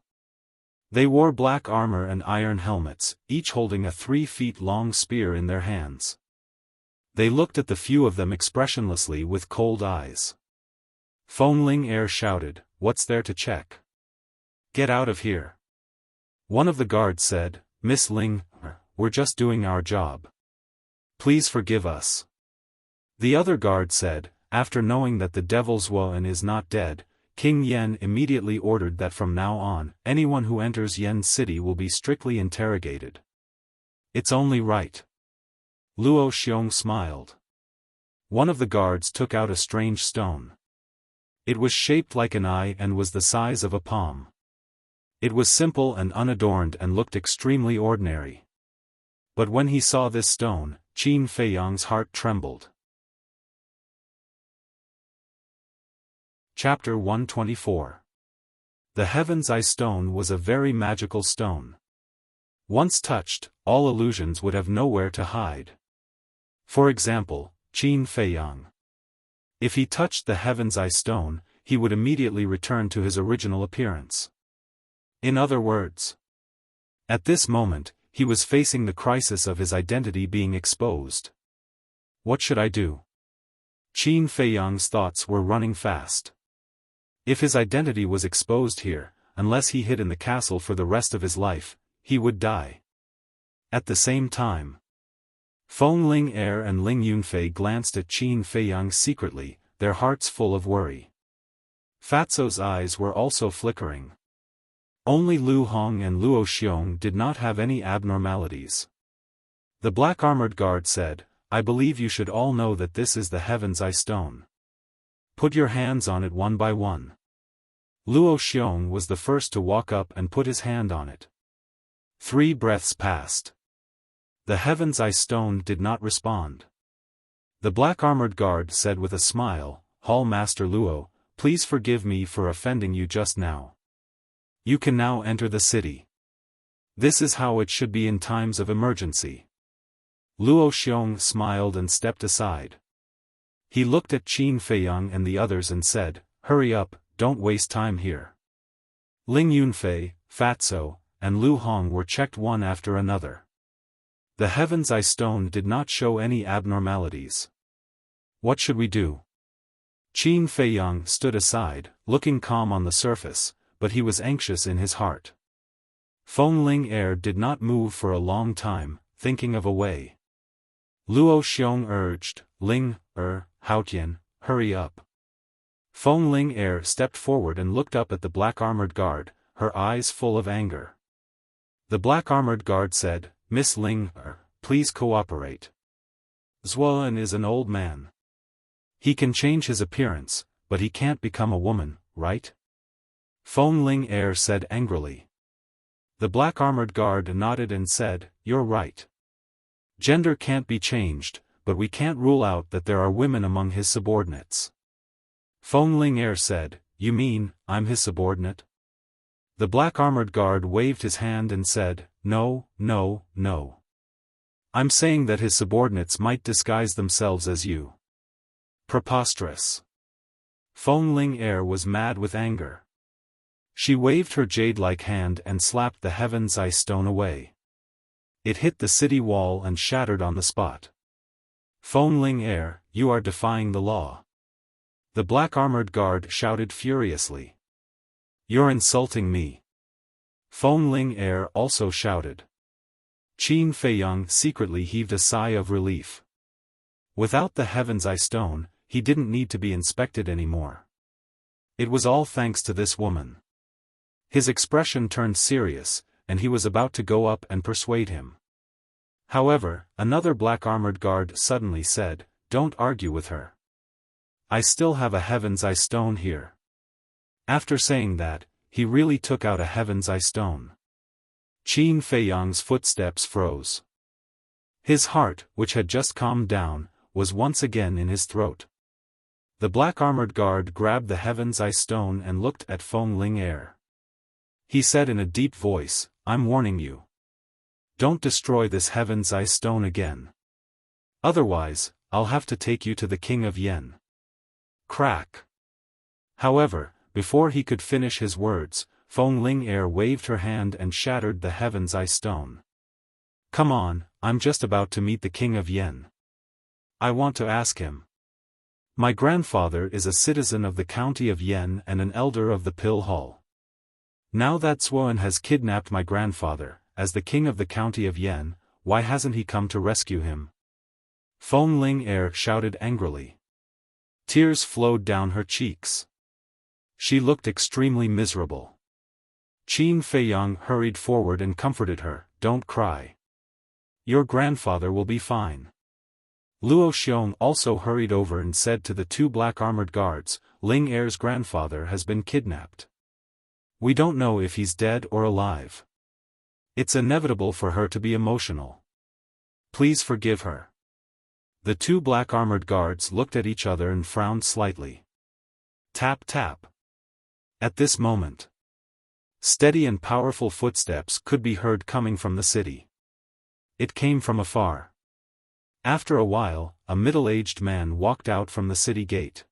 They wore black armor and iron helmets, each holding a 3-feet-long spear in their hands. They looked at the few of them expressionlessly with cold eyes. Feng Ling Er shouted, what's there to check? Get out of here. One of the guards said, Miss Ling, we're just doing our job. Please forgive us. The other guard said, after knowing that the devil's Wuan is not dead, King Yen immediately ordered that from now on, anyone who enters Yen City will be strictly interrogated. It's only right. Luo Xiong smiled. One of the guards took out a strange stone. It was shaped like an eye and was the size of a palm. It was simple and unadorned and looked extremely ordinary. But when he saw this stone, Qin Feiyang's heart trembled. Chapter 124. The Heaven's Eye Stone was a very magical stone. Once touched, all illusions would have nowhere to hide. For example, Qin Feiyang. If he touched the Heaven's Eye Stone, he would immediately return to his original appearance. In other words, at this moment, he was facing the crisis of his identity being exposed. What should I do? Qin Feiyang's thoughts were running fast. If his identity was exposed here, unless he hid in the castle for the rest of his life, he would die. At the same time, Feng Ling Er and Ling Yunfei glanced at Qin Feiyang secretly, their hearts full of worry. Fatso's eyes were also flickering. Only Lu Hong and Luo Xiong did not have any abnormalities. The black-armored guard said, I believe you should all know that this is the Heaven's Eye Stone. Put your hands on it one by one. Luo Xiong was the first to walk up and put his hand on it. 3 breaths passed. The Heaven's Eye Stone did not respond. The black-armored guard said with a smile, Hall Master Luo, please forgive me for offending you just now. You can now enter the city. This is how it should be in times of emergency. Luo Xiong smiled and stepped aside. He looked at Qin Feiyang and the others and said, hurry up, don't waste time here. Ling Yunfei, Fatso, and Lu Hong were checked one after another. The Heaven's Eye Stone did not show any abnormalities. What should we do? Qin Feiyang stood aside, looking calm on the surface, but he was anxious in his heart. Feng Ling Er did not move for a long time, thinking of a way. Luo Xiong urged, Ling Haotian, hurry up. Feng Ling Er stepped forward and looked up at the black-armored guard, her eyes full of anger. The black-armored guard said, Miss Ling please cooperate. Zuan is an old man. He can change his appearance, but he can't become a woman, right? Feng Ling Er said angrily. The black-armored guard nodded and said, you're right. Gender can't be changed, but we can't rule out that there are women among his subordinates. Feng Ling Er said, you mean, I'm his subordinate? The black-armored guard waved his hand and said, no, no, no. I'm saying that his subordinates might disguise themselves as you. Preposterous. Feng Ling Er was mad with anger. She waved her jade-like hand and slapped the Heaven's Eye Stone away. It hit the city wall and shattered on the spot. Feng Ling Er, you are defying the law. The black-armored guard shouted furiously. You're insulting me. Feng Ling Er also shouted. Qin Feiyang secretly heaved a sigh of relief. Without the Heaven's Eye Stone, he didn't need to be inspected anymore. It was all thanks to this woman. His expression turned serious, and he was about to go up and persuade him. However, another black-armored guard suddenly said, "Don't argue with her. I still have a Heaven's Eye stone here." After saying that, he really took out a Heaven's Eye stone. Qin Feiyang's footsteps froze. His heart, which had just calmed down, was once again in his throat. The black-armored guard grabbed the Heaven's Eye stone and looked at Feng Ling. He said in a deep voice, "I'm warning you. Don't destroy this Heaven's Eye stone again. Otherwise, I'll have to take you to the King of Yen." Crack. However, before he could finish his words, Feng Ling waved her hand and shattered the Heaven's Eye stone. "Come on, I'm just about to meet the King of Yen. I want to ask him. My grandfather is a citizen of the county of Yen and an elder of the Pill Hall. Now that Zuoan has kidnapped my grandfather, as the king of the county of Yen, why hasn't he come to rescue him?" Feng Ling shouted angrily. Tears flowed down her cheeks. She looked extremely miserable. Qin Feiyang hurried forward and comforted her, "Don't cry. Your grandfather will be fine." Luo Xiong also hurried over and said to the two black-armored guards, "Ling Er's grandfather has been kidnapped. We don't know if he's dead or alive. It's inevitable for her to be emotional. Please forgive her." The two black-armored guards looked at each other and frowned slightly. Tap tap. At this moment, steady and powerful footsteps could be heard coming from the city. It came from afar. After a while, a middle-aged man walked out from the city gate.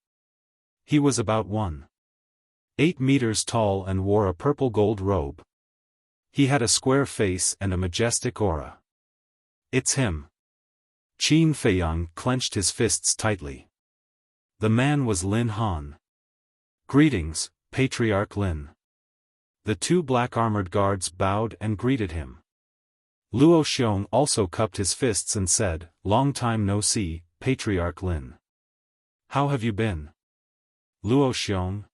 He was about 1.8 meters tall and wore a purple-gold robe. He had a square face and a majestic aura. "It's him." Qin Feiyang clenched his fists tightly. The man was Lin Han. "Greetings, Patriarch Lin." The two black-armored guards bowed and greeted him. Luo Xiong also cupped his fists and said, "Long time no see, Patriarch Lin. How have you been?" "Luo Xiong?"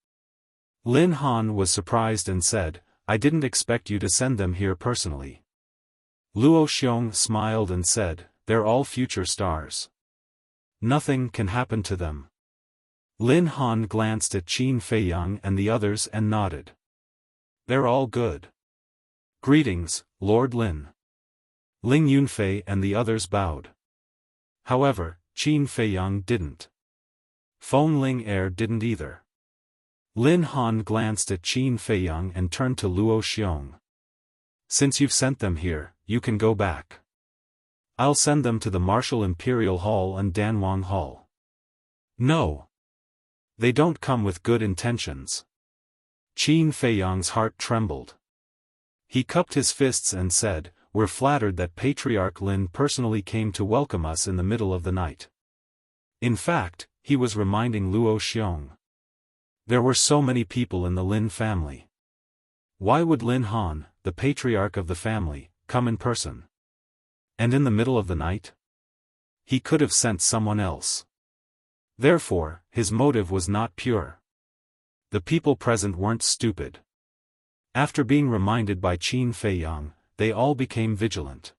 Lin Han was surprised and said, "I didn't expect you to send them here personally." Luo Xiong smiled and said, "They're all future stars. Nothing can happen to them." Lin Han glanced at Qin Feiyang and the others and nodded. "They're all good. Greetings, Lord Lin." Ling Yunfei and the others bowed. However, Qin Feiyang didn't. Feng Ling didn't either. Lin Han glanced at Qin Feiyang and turned to Luo Xiong. "Since you've sent them here, you can go back. I'll send them to the Martial Imperial Hall and Danwang Hall." "No. They don't come with good intentions." Qin Feiyang's heart trembled. He cupped his fists and said, "We're flattered that Patriarch Lin personally came to welcome us in the middle of the night." In fact, he was reminding Luo Xiong. There were so many people in the Lin family. Why would Lin Han, the patriarch of the family, come in person? And in the middle of the night? He could have sent someone else. Therefore, his motive was not pure. The people present weren't stupid. After being reminded by Qin Feiyang, they all became vigilant.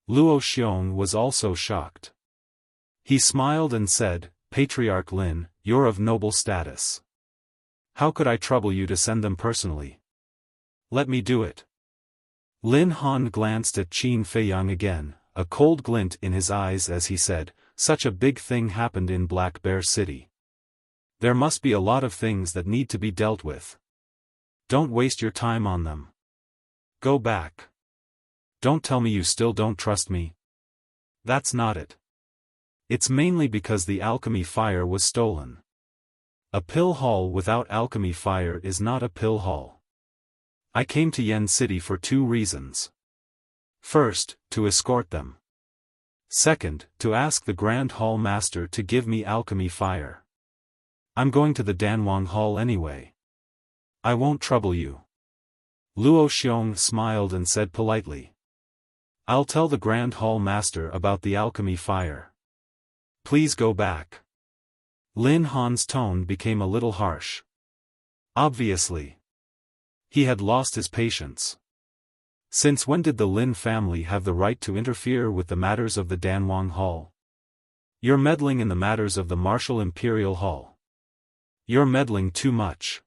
Luo Xiong was also shocked. He smiled and said, "Patriarch Lin, you're of noble status. How could I trouble you to send them personally? Let me do it." Lin Han glanced at Qin Feiyang again, a cold glint in his eyes as he said, "Such a big thing happened in Black Bear City. There must be a lot of things that need to be dealt with. Don't waste your time on them. Go back. Don't tell me you still don't trust me. That's not it. It's mainly because the alchemy fire was stolen. A pill hall without alchemy fire is not a pill hall. I came to Yen City for 2 reasons. First, to escort them. Second, to ask the Grand Hall Master to give me alchemy fire. I'm going to the Danwang Hall anyway. I won't trouble you." Luo Xiong smiled and said politely, "I'll tell the Grand Hall Master about the alchemy fire. Please go back." Lin Han's tone became a little harsh. Obviously. He had lost his patience. Since when did the Lin family have the right to interfere with the matters of the Danwang Hall? You're meddling in the matters of the Martial Imperial Hall. You're meddling too much.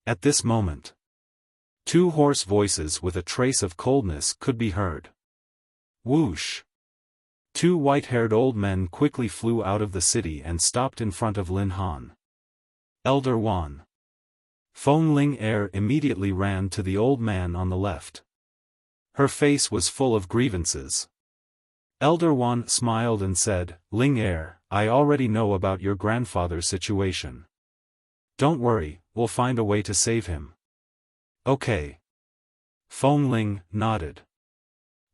At this moment, two hoarse voices with a trace of coldness could be heard. Whoosh! Two white-haired old men quickly flew out of the city and stopped in front of Lin Han. Elder Wan. Feng Ling Er immediately ran to the old man on the left. Her face was full of grievances. Elder Wan smiled and said, Ling Er, I already know about your grandfather's situation. Don't worry, we'll find a way to save him. Okay. Feng Ling nodded.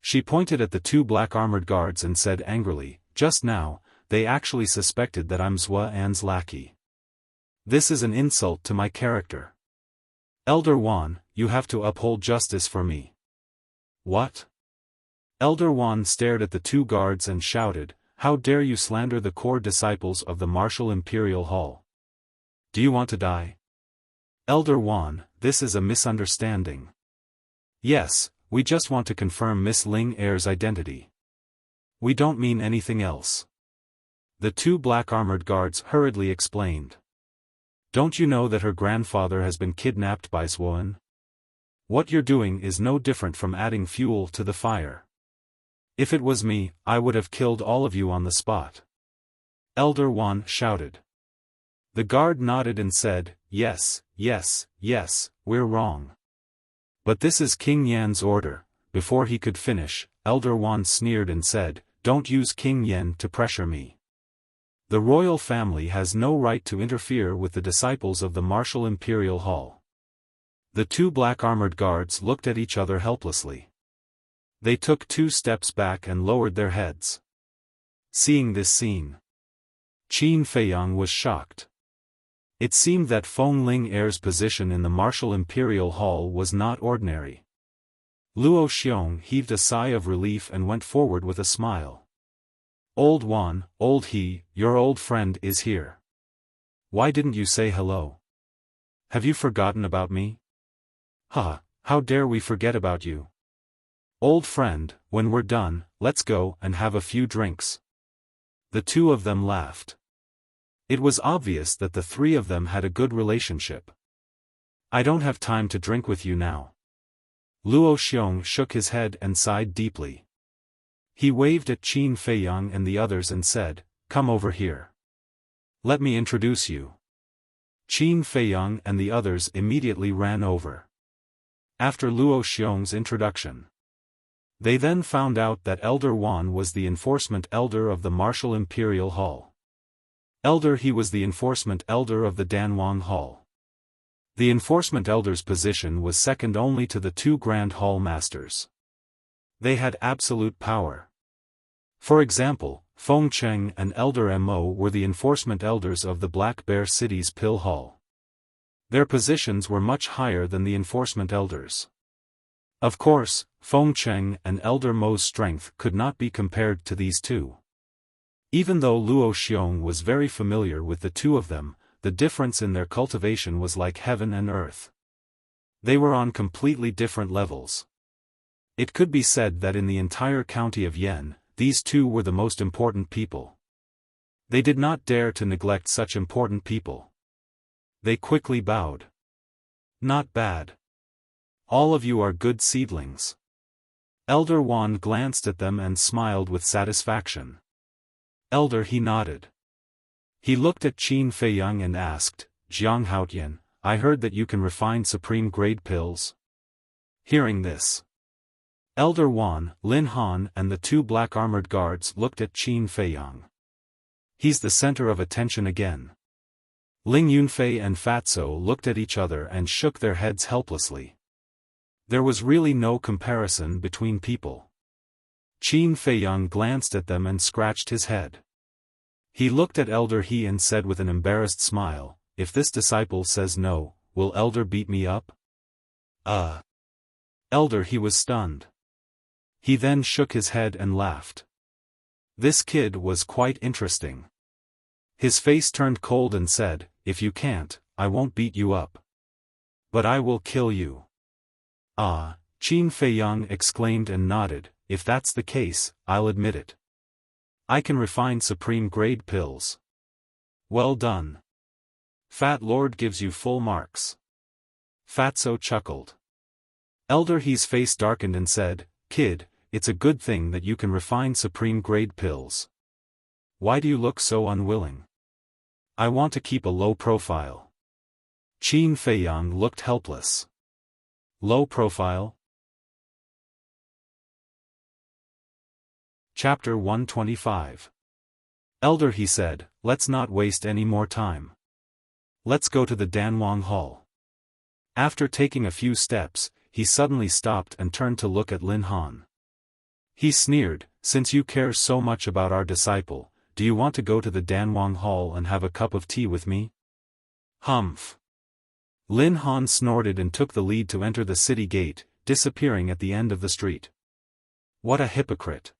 She pointed at the two black armored guards and said angrily, just now, they actually suspected that I'm Zhua An's lackey. This is an insult to my character. Elder Wan, you have to uphold justice for me. What? Elder Wan stared at the two guards and shouted, how dare you slander the core disciples of the Martial Imperial Hall? Do you want to die? Elder Wan, this is a misunderstanding. Yes, we just want to confirm Miss Ling Er's identity. We don't mean anything else. The two black armored guards hurriedly explained. Don't you know that her grandfather has been kidnapped by Xuan? What you're doing is no different from adding fuel to the fire. If it was me, I would have killed all of you on the spot. Elder Wan shouted. The guard nodded and said, yes, yes, yes, we're wrong. But this is King Yan's order. Before he could finish, Elder Wan sneered and said, don't use King Yan to pressure me. The royal family has no right to interfere with the disciples of the Martial Imperial Hall. The two black armored guards looked at each other helplessly. They took 2 steps back and lowered their heads. Seeing this scene, Qin Feiyang was shocked. It seemed that Feng Ling Er's position in the Martial Imperial Hall was not ordinary. Luo Xiong heaved a sigh of relief and went forward with a smile. Old Wan, old He, your old friend is here. Why didn't you say hello? Have you forgotten about me? How dare we forget about you? Old friend, when we're done, let's go and have a few drinks. The two of them laughed. It was obvious that the three of them had a good relationship. I don't have time to drink with you now. Luo Xiong shook his head and sighed deeply. He waved at Qin Feiyang and the others and said, come over here. Let me introduce you. Qin Feiyang and the others immediately ran over. After Luo Xiong's introduction, they then found out that Elder Wan was the enforcement elder of the Martial Imperial Hall. Elder He was the enforcement elder of the Danwang Hall. The enforcement elder's position was second only to the 2 Grand Hall Masters. They had absolute power. For example, Feng Cheng and Elder Mo were the enforcement elders of the Black Bear City's Pill Hall. Their positions were much higher than the enforcement elders. Of course, Feng Cheng and Elder Mo's strength could not be compared to these two. Even though Luo Xiong was very familiar with the two of them, the difference in their cultivation was like heaven and earth. They were on completely different levels. It could be said that in the entire county of Yan, these two were the most important people. They did not dare to neglect such important people. They quickly bowed. Not bad. All of you are good seedlings. Elder Wan glanced at them and smiled with satisfaction. Elder He nodded. He looked at Qin Feiyang and asked, Jiang Haotian, I heard that you can refine supreme-grade pills. Hearing this, Elder Wan, Lin Han and the 2 black armored guards looked at Qin Feiyang. He's the center of attention again. Ling Yunfei and Fatso looked at each other and shook their heads helplessly. There was really no comparison between people. Qin Feiyang glanced at them and scratched his head. He looked at Elder He and said with an embarrassed smile, if this disciple says no, will Elder beat me up? Elder He was stunned. He then shook his head and laughed. This kid was quite interesting. His face turned cold and said, if you can't, I won't beat you up. But I will kill you. Ah, Qin Feiyang exclaimed and nodded, if that's the case, I'll admit it. I can refine supreme-grade pills. Well done. Fat Lord gives you full marks. Fatso chuckled. Elder He's face darkened and said, Kid, it's a good thing that you can refine supreme-grade pills. Why do you look so unwilling? I want to keep a low profile. Qin Feiyang looked helpless. Low profile? Chapter 125. Elder He said, let's not waste any more time. Let's go to the Danwang Hall. After taking a few steps, he suddenly stopped and turned to look at Lin Han. He sneered, since you care so much about our disciple, do you want to go to the Danwang Hall and have a cup of tea with me? Humph. Lin Han snorted and took the lead to enter the city gate, disappearing at the end of the street. What a hypocrite.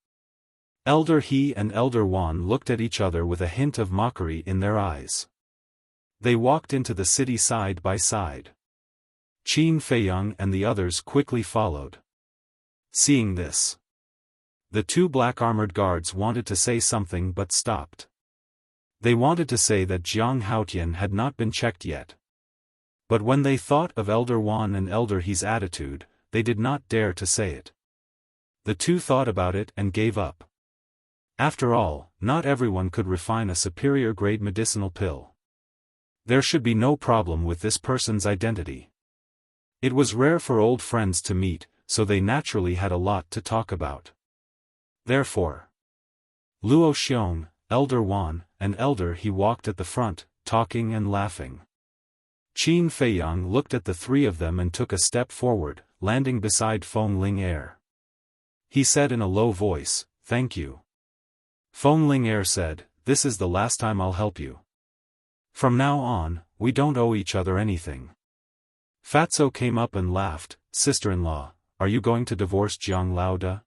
Elder He and Elder Wan looked at each other with a hint of mockery in their eyes. They walked into the city side by side. Qin Feiyang and the others quickly followed. Seeing this, the two black-armored guards wanted to say something but stopped. They wanted to say that Jiang Haotian had not been checked yet. But when they thought of Elder Wan and Elder He's attitude, they did not dare to say it. The two thought about it and gave up. After all, not everyone could refine a superior-grade medicinal pill. There should be no problem with this person's identity. It was rare for old friends to meet, so they naturally had a lot to talk about. Therefore, Luo Xiong, Elder Wan, and Elder He walked at the front, talking and laughing. Qin Feiyang looked at the three of them and took a step forward, landing beside Feng Ling Er. He said in a low voice, "Thank you." Feng Ling Er said, "This is the last time I'll help you. From now on, we don't owe each other anything." Fatso came up and laughed, "Sister-in-law, are you going to divorce Jiang Laoda?"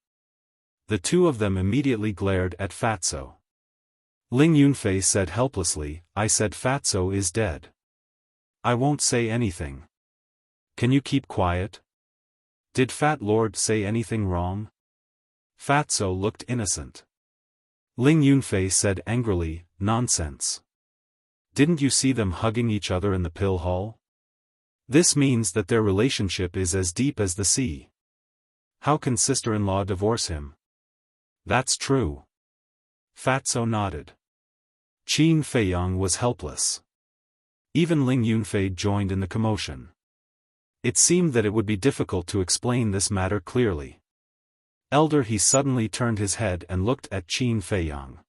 The two of them immediately glared at Fatso. Ling Yunfei said helplessly, "I said Fatso is dead. I won't say anything. Can you keep quiet? Did Fat Lord say anything wrong?" Fatso looked innocent. Ling Yunfei said angrily, "Nonsense. Didn't you see them hugging each other in the pill hall? This means that their relationship is as deep as the sea. How can sister-in-law divorce him?" "That's true." Fatso nodded. Qin Feiyang was helpless. Even Ling Yunfei joined in the commotion. It seemed that it would be difficult to explain this matter clearly. Elder He suddenly turned his head and looked at Qin Feiyang.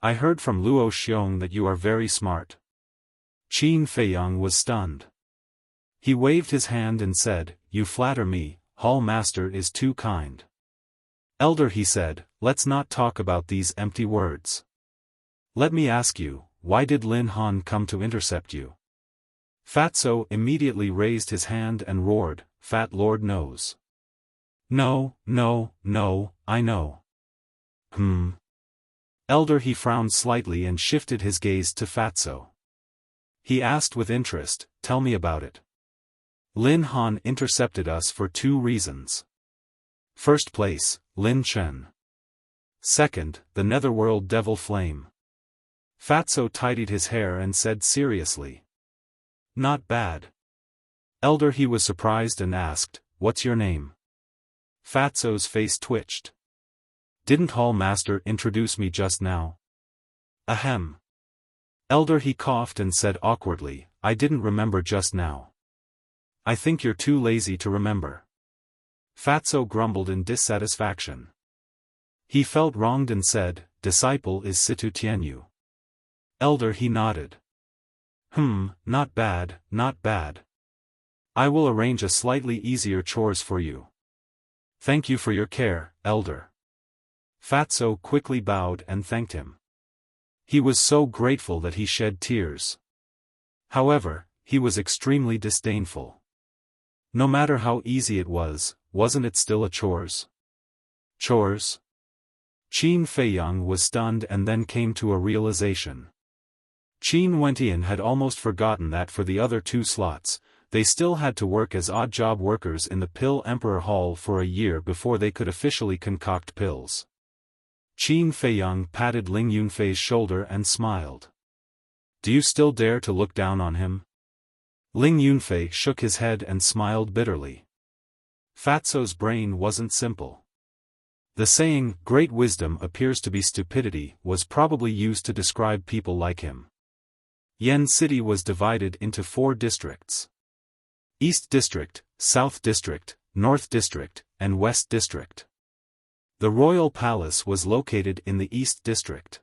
"I heard from Luo Xiong that you are very smart." Qin Feiyang was stunned. He waved his hand and said, "You flatter me, Hall Master is too kind." Elder He said, "Let's not talk about these empty words. Let me ask you, why did Lin Han come to intercept you?" Fatso immediately raised his hand and roared, "Fat Lord knows." No, I know." Elder He frowned slightly and shifted his gaze to Fatso. He asked with interest, "Tell me about it." "Lin Han intercepted us for two reasons. First place, Lin Chen. Second, the Netherworld Devil Flame." Fatso tidied his hair and said seriously, "Not bad." Elder He was surprised and asked, "What's your name?" Fatso's face twitched. "Didn't Hall Master introduce me just now?" "Ahem." Elder He coughed and said awkwardly, "I didn't remember just now." "I think you're too lazy to remember." Fatso grumbled in dissatisfaction. He felt wronged and said, "Disciple is Situ Tianyu." Elder He nodded. Not bad, not bad. I will arrange a slightly easier chores for you. Thank you for your care, Elder." Fatso quickly bowed and thanked him. He was so grateful that he shed tears. However, he was extremely disdainful. No matter how easy it was, wasn't it still a chores? Chores? Qin Feiyang was stunned and then came to a realization. Qin Wentian had almost forgotten that for the other two slots, they still had to work as odd-job workers in the Pill Emperor Hall for a year before they could officially concoct pills. Qin Feiyang patted Ling Yunfei's shoulder and smiled. "Do you still dare to look down on him?" Ling Yunfei shook his head and smiled bitterly. Fatso's brain wasn't simple. The saying, "great wisdom appears to be stupidity," was probably used to describe people like him. Yen City was divided into 4 districts: East District, South District, North District, and West District. The Royal Palace was located in the East District.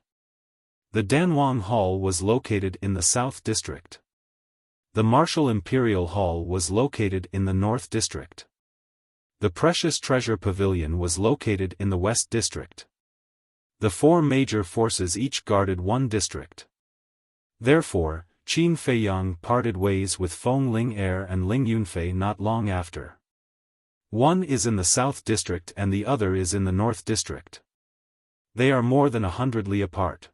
The Danwang Hall was located in the South District. The Martial Imperial Hall was located in the North District. The Precious Treasure Pavilion was located in the West District. The 4 major forces each guarded 1 district. Therefore, Qin Feiyang parted ways with Feng Ling-er and Ling Yunfei not long after. One is in the South District and the other is in the North District. They are more than 100 li apart.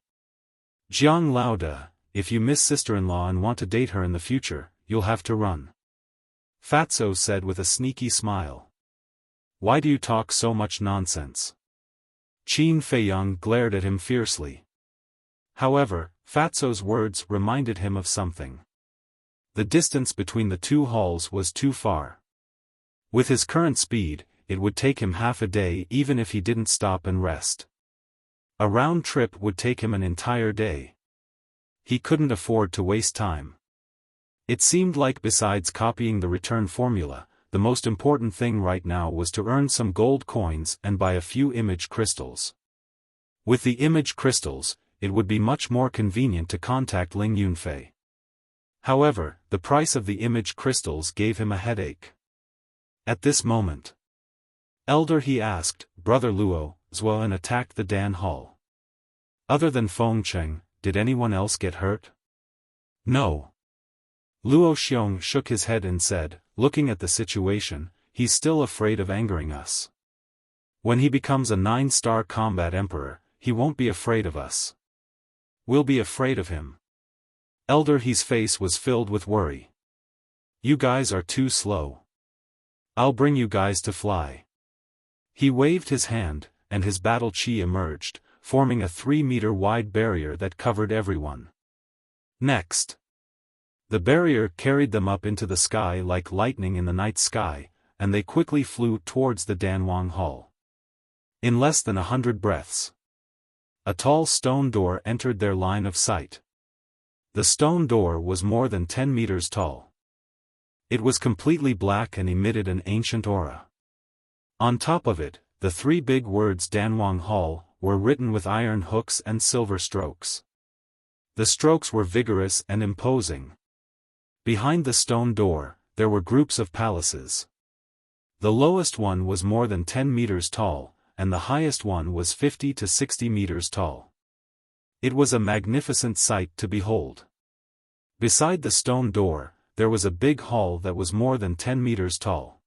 Jiang Laoda, if you miss sister-in-law and want to date her in the future, you'll have to run. Fatso said with a sneaky smile. Why do you talk so much nonsense? Qin Feiyang glared at him fiercely. However, Fatso's words reminded him of something. The distance between the 2 halls was too far. With his current speed, it would take him half a day even if he didn't stop and rest. A round trip would take him an entire day. He couldn't afford to waste time. It seemed like besides copying the return formula, the most important thing right now was to earn some gold coins and buy a few image crystals. With the image crystals, it would be much more convenient to contact Ling Yunfei. However, the price of the image crystals gave him a headache. At this moment, Elder He asked, Brother Luo, Zuan attacked the Dan Hall. Other than Feng Cheng, did anyone else get hurt? No. Luo Xiong shook his head and said, looking at the situation, he's still afraid of angering us. When he becomes a 9-star combat emperor, he won't be afraid of us. We'll be afraid of him. Elder He's face was filled with worry. You guys are too slow. I'll bring you guys to fly. He waved his hand, and his battle chi emerged, forming a 3-meter-wide barrier that covered everyone. Next, the barrier carried them up into the sky like lightning in the night sky, and they quickly flew towards the Danwang Hall. In less than 100 breaths, a tall stone door entered their line of sight. The stone door was more than 10 meters tall. It was completely black and emitted an ancient aura. On top of it, the 3 big words Danwang Hall were written with iron hooks and silver strokes. The strokes were vigorous and imposing. Behind the stone door, there were groups of palaces. The lowest one was more than 10 meters tall, and the highest one was 50 to 60 meters tall. It was a magnificent sight to behold. Beside the stone door, there was a big hall that was more than 10 meters tall.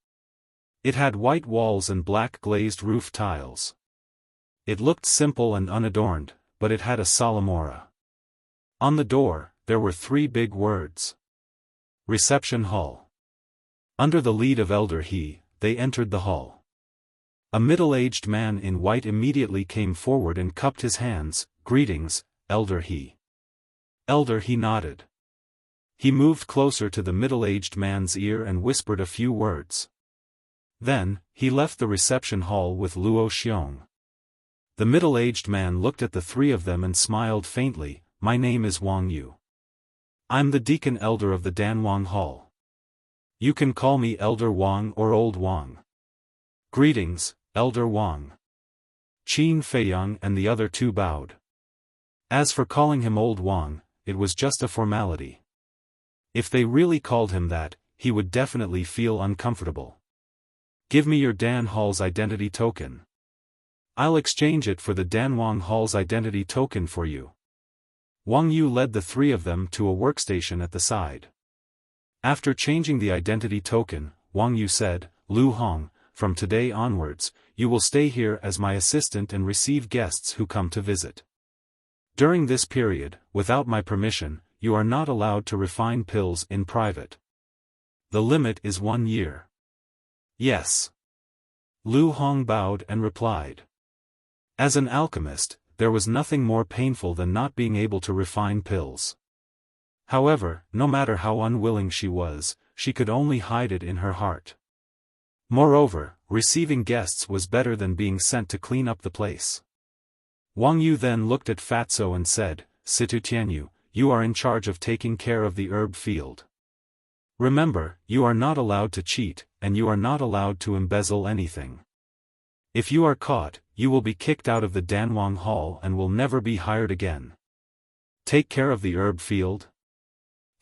It had white walls and black glazed roof tiles. It looked simple and unadorned, but it had a solemn aura. On the door, there were 3 big words. Reception Hall. Under the lead of Elder He, they entered the hall. A middle-aged man in white immediately came forward and cupped his hands. Greetings, Elder He. Elder He nodded. He moved closer to the middle-aged man's ear and whispered a few words. Then, he left the reception hall with Luo Xiong. The middle-aged man looked at the 3 of them and smiled faintly. My name is Wang Yu. I'm the deacon elder of the Danwang Hall. You can call me Elder Wang or Old Wang. Greetings, Elder Wang. Qin Feiyang and the other 2 bowed. As for calling him Old Wang, it was just a formality. If they really called him that, he would definitely feel uncomfortable. Give me your Dan Hall's identity token. I'll exchange it for the Danwang Hall's identity token for you. Wang Yu led the 3 of them to a workstation at the side. After changing the identity token, Wang Yu said, Lu Hong, from today onwards, you will stay here as my assistant and receive guests who come to visit. During this period, without my permission, you are not allowed to refine pills in private. The limit is 1 year. Yes. Lu Hong bowed and replied. As an alchemist, there was nothing more painful than not being able to refine pills. However, no matter how unwilling she was, she could only hide it in her heart. Moreover, receiving guests was better than being sent to clean up the place. Wang Yu then looked at Fatso and said, Situ Tianyu, you are in charge of taking care of the herb field. Remember, you are not allowed to cheat, and you are not allowed to embezzle anything. If you are caught, you will be kicked out of the Danwang Hall and will never be hired again. Take care of the herb field?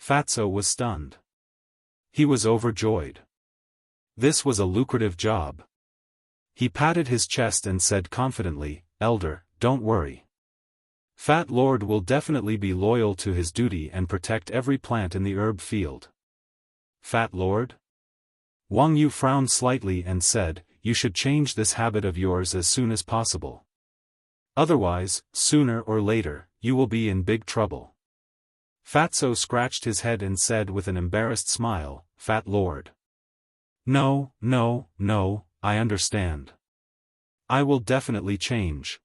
Fatso was stunned. He was overjoyed. This was a lucrative job. He patted his chest and said confidently, Elder, don't worry. Fat Lord will definitely be loyal to his duty and protect every plant in the herb field. Fat Lord? Wang Yu frowned slightly and said, you should change this habit of yours as soon as possible. Otherwise, sooner or later, you will be in big trouble. Fatso scratched his head and said with an embarrassed smile, Fat Lord. No, I understand. I will definitely change.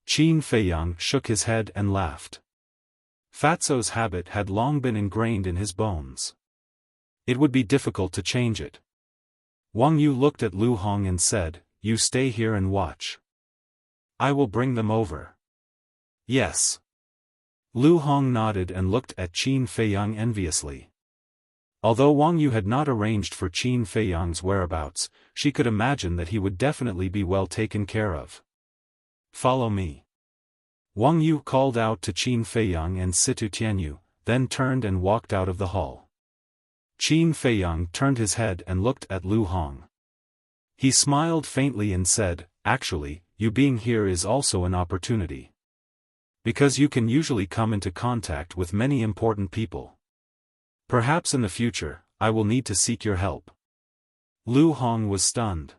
Qin Feiyang shook his head and laughed. Fatso's habit had long been ingrained in his bones. It would be difficult to change it. Wang Yu looked at Lu Hong and said, you stay here and watch. I will bring them over. Yes. Lu Hong nodded and looked at Qin Feiyang enviously. Although Wang Yu had not arranged for Qin Feiyang's whereabouts, she could imagine that he would definitely be well taken care of. Follow me. Wang Yu called out to Qin Feiyang and Situ Tianyu, then turned and walked out of the hall. Qin Feiyang turned his head and looked at Lu Hong. He smiled faintly and said, actually, you being here is also an opportunity. Because you can usually come into contact with many important people. Perhaps in the future, I will need to seek your help. Lu Hong was stunned.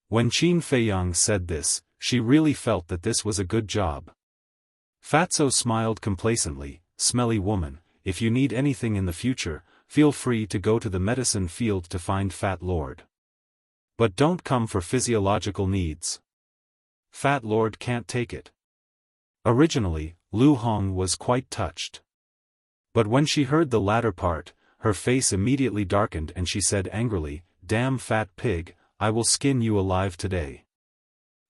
When Qin Feiyang said this, she really felt that this was a good job. Fatso smiled complacently, smelly woman, if you need anything in the future, feel free to go to the medicine field to find Fat Lord. But don't come for physiological needs. Fat Lord can't take it. Originally, Lu Hong was quite touched. But when she heard the latter part, her face immediately darkened and she said angrily, damn fat pig, I will skin you alive today.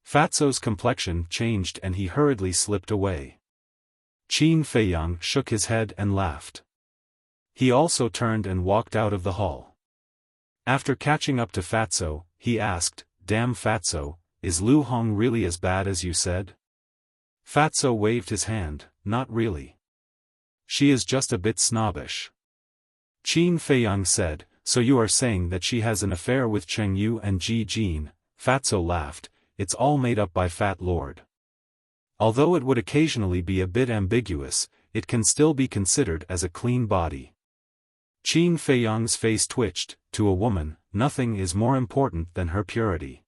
Fatso's complexion changed and he hurriedly slipped away. Qin Feiyang shook his head and laughed. He also turned and walked out of the hall. After catching up to Fatso, he asked, damn Fatso, is Lu Hong really as bad as you said? Fatso waved his hand, not really. She is just a bit snobbish. Qin Feiyang said, so you are saying that she has an affair with Cheng Yu and Ji Jin? Fatso laughed, it's all made up by Fat Lord. Although it would occasionally be a bit ambiguous, it can still be considered as a clean body. Qin Feiyang's face twitched. To a woman, nothing is more important than her purity.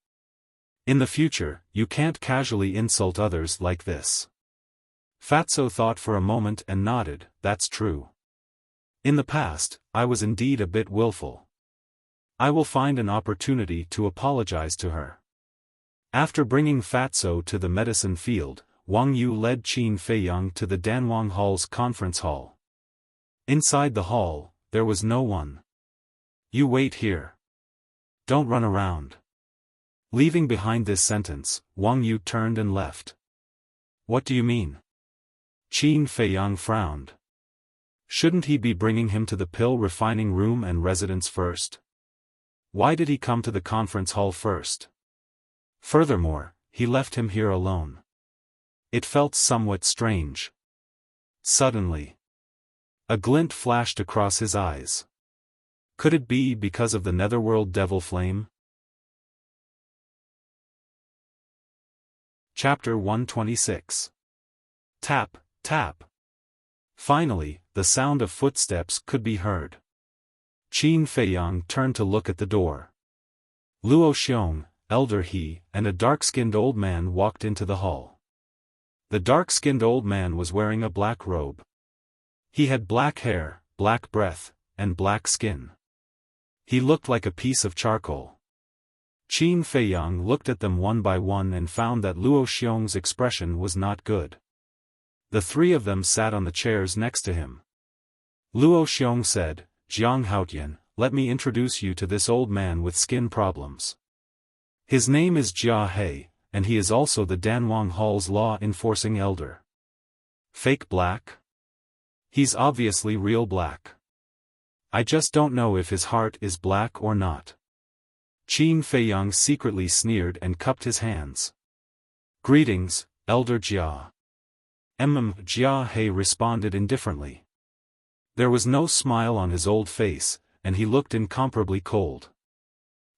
In the future, you can't casually insult others like this. Fatso thought for a moment and nodded, that's true. In the past, I was indeed a bit willful. I will find an opportunity to apologize to her. After bringing Fatso to the medicine field, Wang Yu led Qin Feiyang to the Danwang Hall's conference hall. Inside the hall, there was no one. You wait here. Don't run around. Leaving behind this sentence, Wang Yu turned and left. What do you mean? Qin Feiyang frowned. Shouldn't he be bringing him to the pill refining room and residence first? Why did he come to the conference hall first? Furthermore, he left him here alone. It felt somewhat strange. Suddenly, a glint flashed across his eyes. Could it be because of the netherworld devil flame? Chapter 126. Tap, tap. Finally, the sound of footsteps could be heard. Qin Feiyang turned to look at the door. Luo Xiong, elder he, and a dark-skinned old man walked into the hall. The dark-skinned old man was wearing a black robe. He had black hair, black breath, and black skin. He looked like a piece of charcoal. Qin Feiyang looked at them one by one and found that Luo Xiong's expression was not good. The three of them sat on the chairs next to him. Luo Xiong said, "Jiang Haotian, let me introduce you to this old man with skin problems. His name is Jia He, and he is also the Danwang Hall's law-enforcing elder." Fake black? He's obviously real black. I just don't know if his heart is black or not. Qin Feiyang secretly sneered and cupped his hands. "Greetings, Elder Jia." Jia He responded indifferently. There was no smile on his old face, and he looked incomparably cold.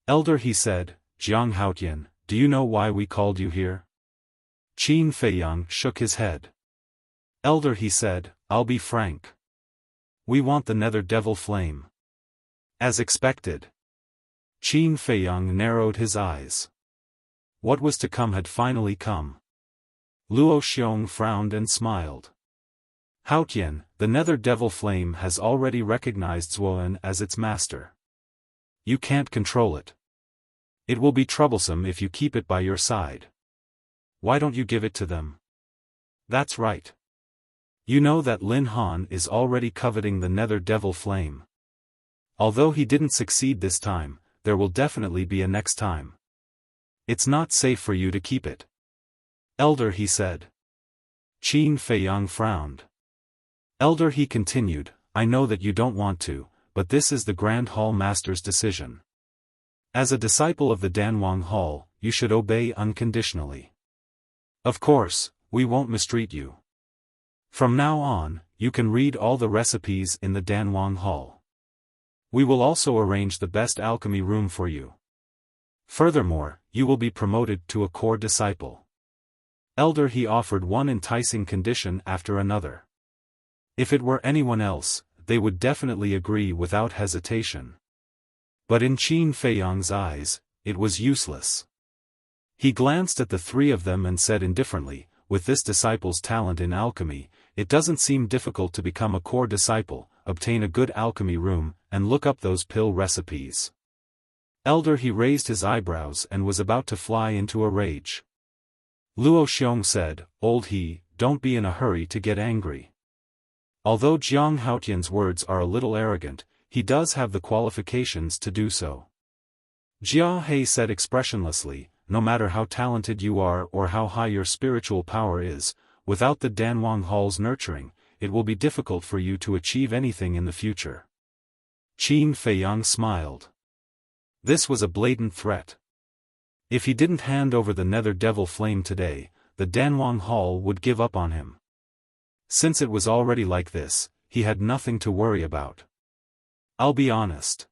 "Elder," he said, "Jiang Haotian, do you know why we called you here?" Qin Feiyang shook his head. "Elder," he said, "I'll be frank. We want the Nether Devil Flame." As expected. Qin Feiyang narrowed his eyes. What was to come had finally come. Luo Xiong frowned and smiled. "Haotian, the Nether Devil Flame has already recognized Zuoan as its master. You can't control it. It will be troublesome if you keep it by your side. Why don't you give it to them?" "That's right. You know that Lin Han is already coveting the Nether Devil Flame. Although he didn't succeed this time, there will definitely be a next time. It's not safe for you to keep it." "Elder," he said. Qin Feiyang frowned. "Elder," he continued, "I know that you don't want to, but this is the Grand Hall Master's decision. As a disciple of the Danwang Hall, you should obey unconditionally. Of course, we won't mistreat you. From now on, you can read all the recipes in the Danwang Hall. We will also arrange the best alchemy room for you. Furthermore, you will be promoted to a core disciple." Elder, he offered one enticing condition after another. If it were anyone else, they would definitely agree without hesitation. But in Qin Feiyang's eyes, it was useless. He glanced at the three of them and said indifferently, "With this disciple's talent in alchemy, it doesn't seem difficult to become a core disciple, obtain a good alchemy room, and look up those pill recipes." Elder, he raised his eyebrows and was about to fly into a rage. Luo Xiong said, "Old he, don't be in a hurry to get angry. Although Jiang Haotian's words are a little arrogant, he does have the qualifications to do so." Jia He said expressionlessly, "No matter how talented you are or how high your spiritual power is, without the Danwang Hall's nurturing, it will be difficult for you to achieve anything in the future." Qin Feiyang smiled. This was a blatant threat. If he didn't hand over the Nether Devil Flame today, the Danwang Hall would give up on him. Since it was already like this, he had nothing to worry about. "I'll be honest.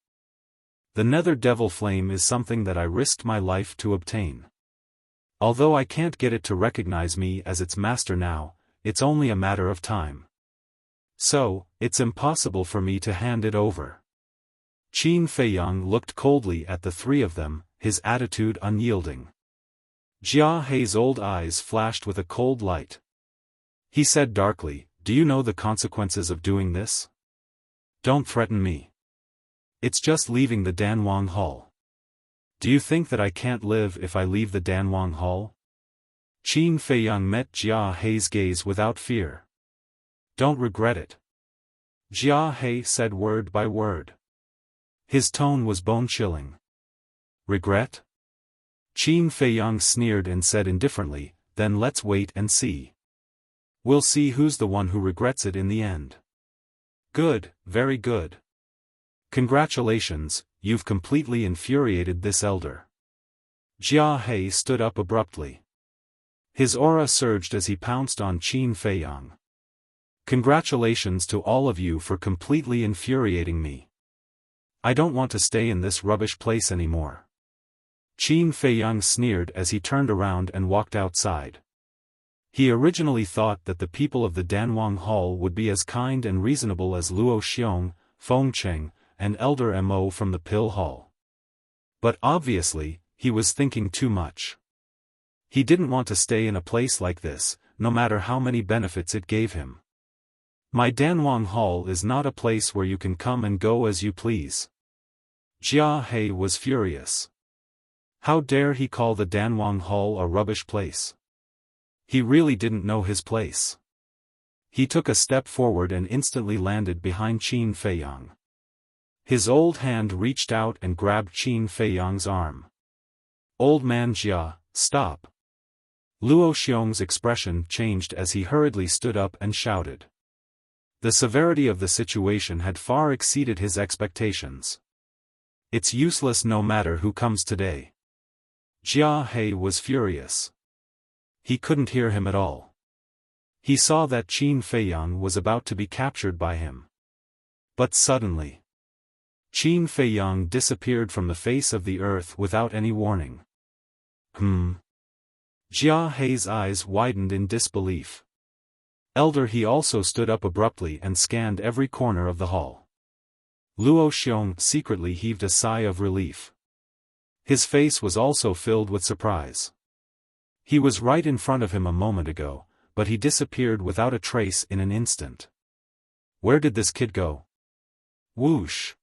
The Nether Devil Flame is something that I risked my life to obtain. Although I can't get it to recognize me as its master now, it's only a matter of time. So, it's impossible for me to hand it over." Qin Feiyang looked coldly at the three of them, his attitude unyielding. Jia He's old eyes flashed with a cold light. He said darkly, "Do you know the consequences of doing this? Don't threaten me. It's just leaving the Danwang Hall. Do you think that I can't live if I leave the Danwang Hall?" Qin Feiyang met Jia He's gaze without fear. "Don't regret it." Jia He said word by word. His tone was bone-chilling. "Regret?" Qin Feiyang sneered and said indifferently, "Then let's wait and see. We'll see who's the one who regrets it in the end." "Good, very good. Congratulations, you've completely infuriated this elder." Jia He stood up abruptly. His aura surged as he pounced on Qin Feiyang. "Congratulations to all of you for completely infuriating me. I don't want to stay in this rubbish place anymore." Qin Feiyang sneered as he turned around and walked outside. He originally thought that the people of the Danwang Hall would be as kind and reasonable as Luo Xiong, Feng Cheng, and Elder Mo from the Pill Hall. But obviously, he was thinking too much. He didn't want to stay in a place like this, no matter how many benefits it gave him. "My Danwang Hall is not a place where you can come and go as you please. Jia He was furious. How dare he call the Danwang Hall a rubbish place? He really didn't know his place. He took a step forward and instantly landed behind Qin Feiyang. His old hand reached out and grabbed Qin Feiyang's arm. "Old man Jia, stop." Luo Xiong's expression changed as he hurriedly stood up and shouted. The severity of the situation had far exceeded his expectations. "It's useless no matter who comes today." Jia He was furious. He couldn't hear him at all. He saw that Qin Feiyang was about to be captured by him. But suddenly, Qin Feiyang disappeared from the face of the earth without any warning. Jia He's eyes widened in disbelief. Elder He also stood up abruptly and scanned every corner of the hall. Luo Xiong secretly heaved a sigh of relief. His face was also filled with surprise. He was right in front of him a moment ago, but he disappeared without a trace in an instant. Where did this kid go? Whoosh!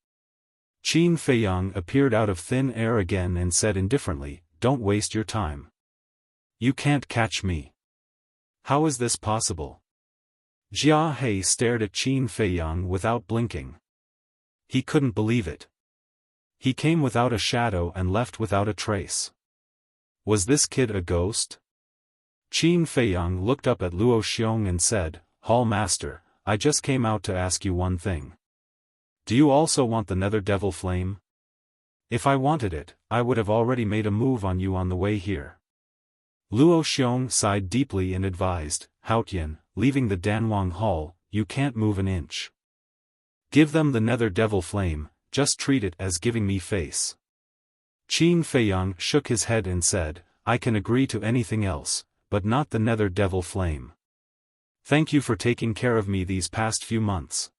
Qin Feiyang appeared out of thin air again and said indifferently, "Don't waste your time. You can't catch me." "How is this possible?" Jia He stared at Qin Feiyang without blinking. He couldn't believe it. He came without a shadow and left without a trace. Was this kid a ghost? Qin Feiyang looked up at Luo Xiong and said, "Hall Master, I just came out to ask you one thing. Do you also want the Nether Devil Flame? If I wanted it, I would have already made a move on you on the way here." Luo Xiong sighed deeply and advised, "Haotian, leaving the Danwang Hall, you can't move an inch. Give them the Nether Devil Flame, just treat it as giving me face." Qin Feiyang shook his head and said, "I can agree to anything else, but not the Nether Devil Flame. Thank you for taking care of me these past few months.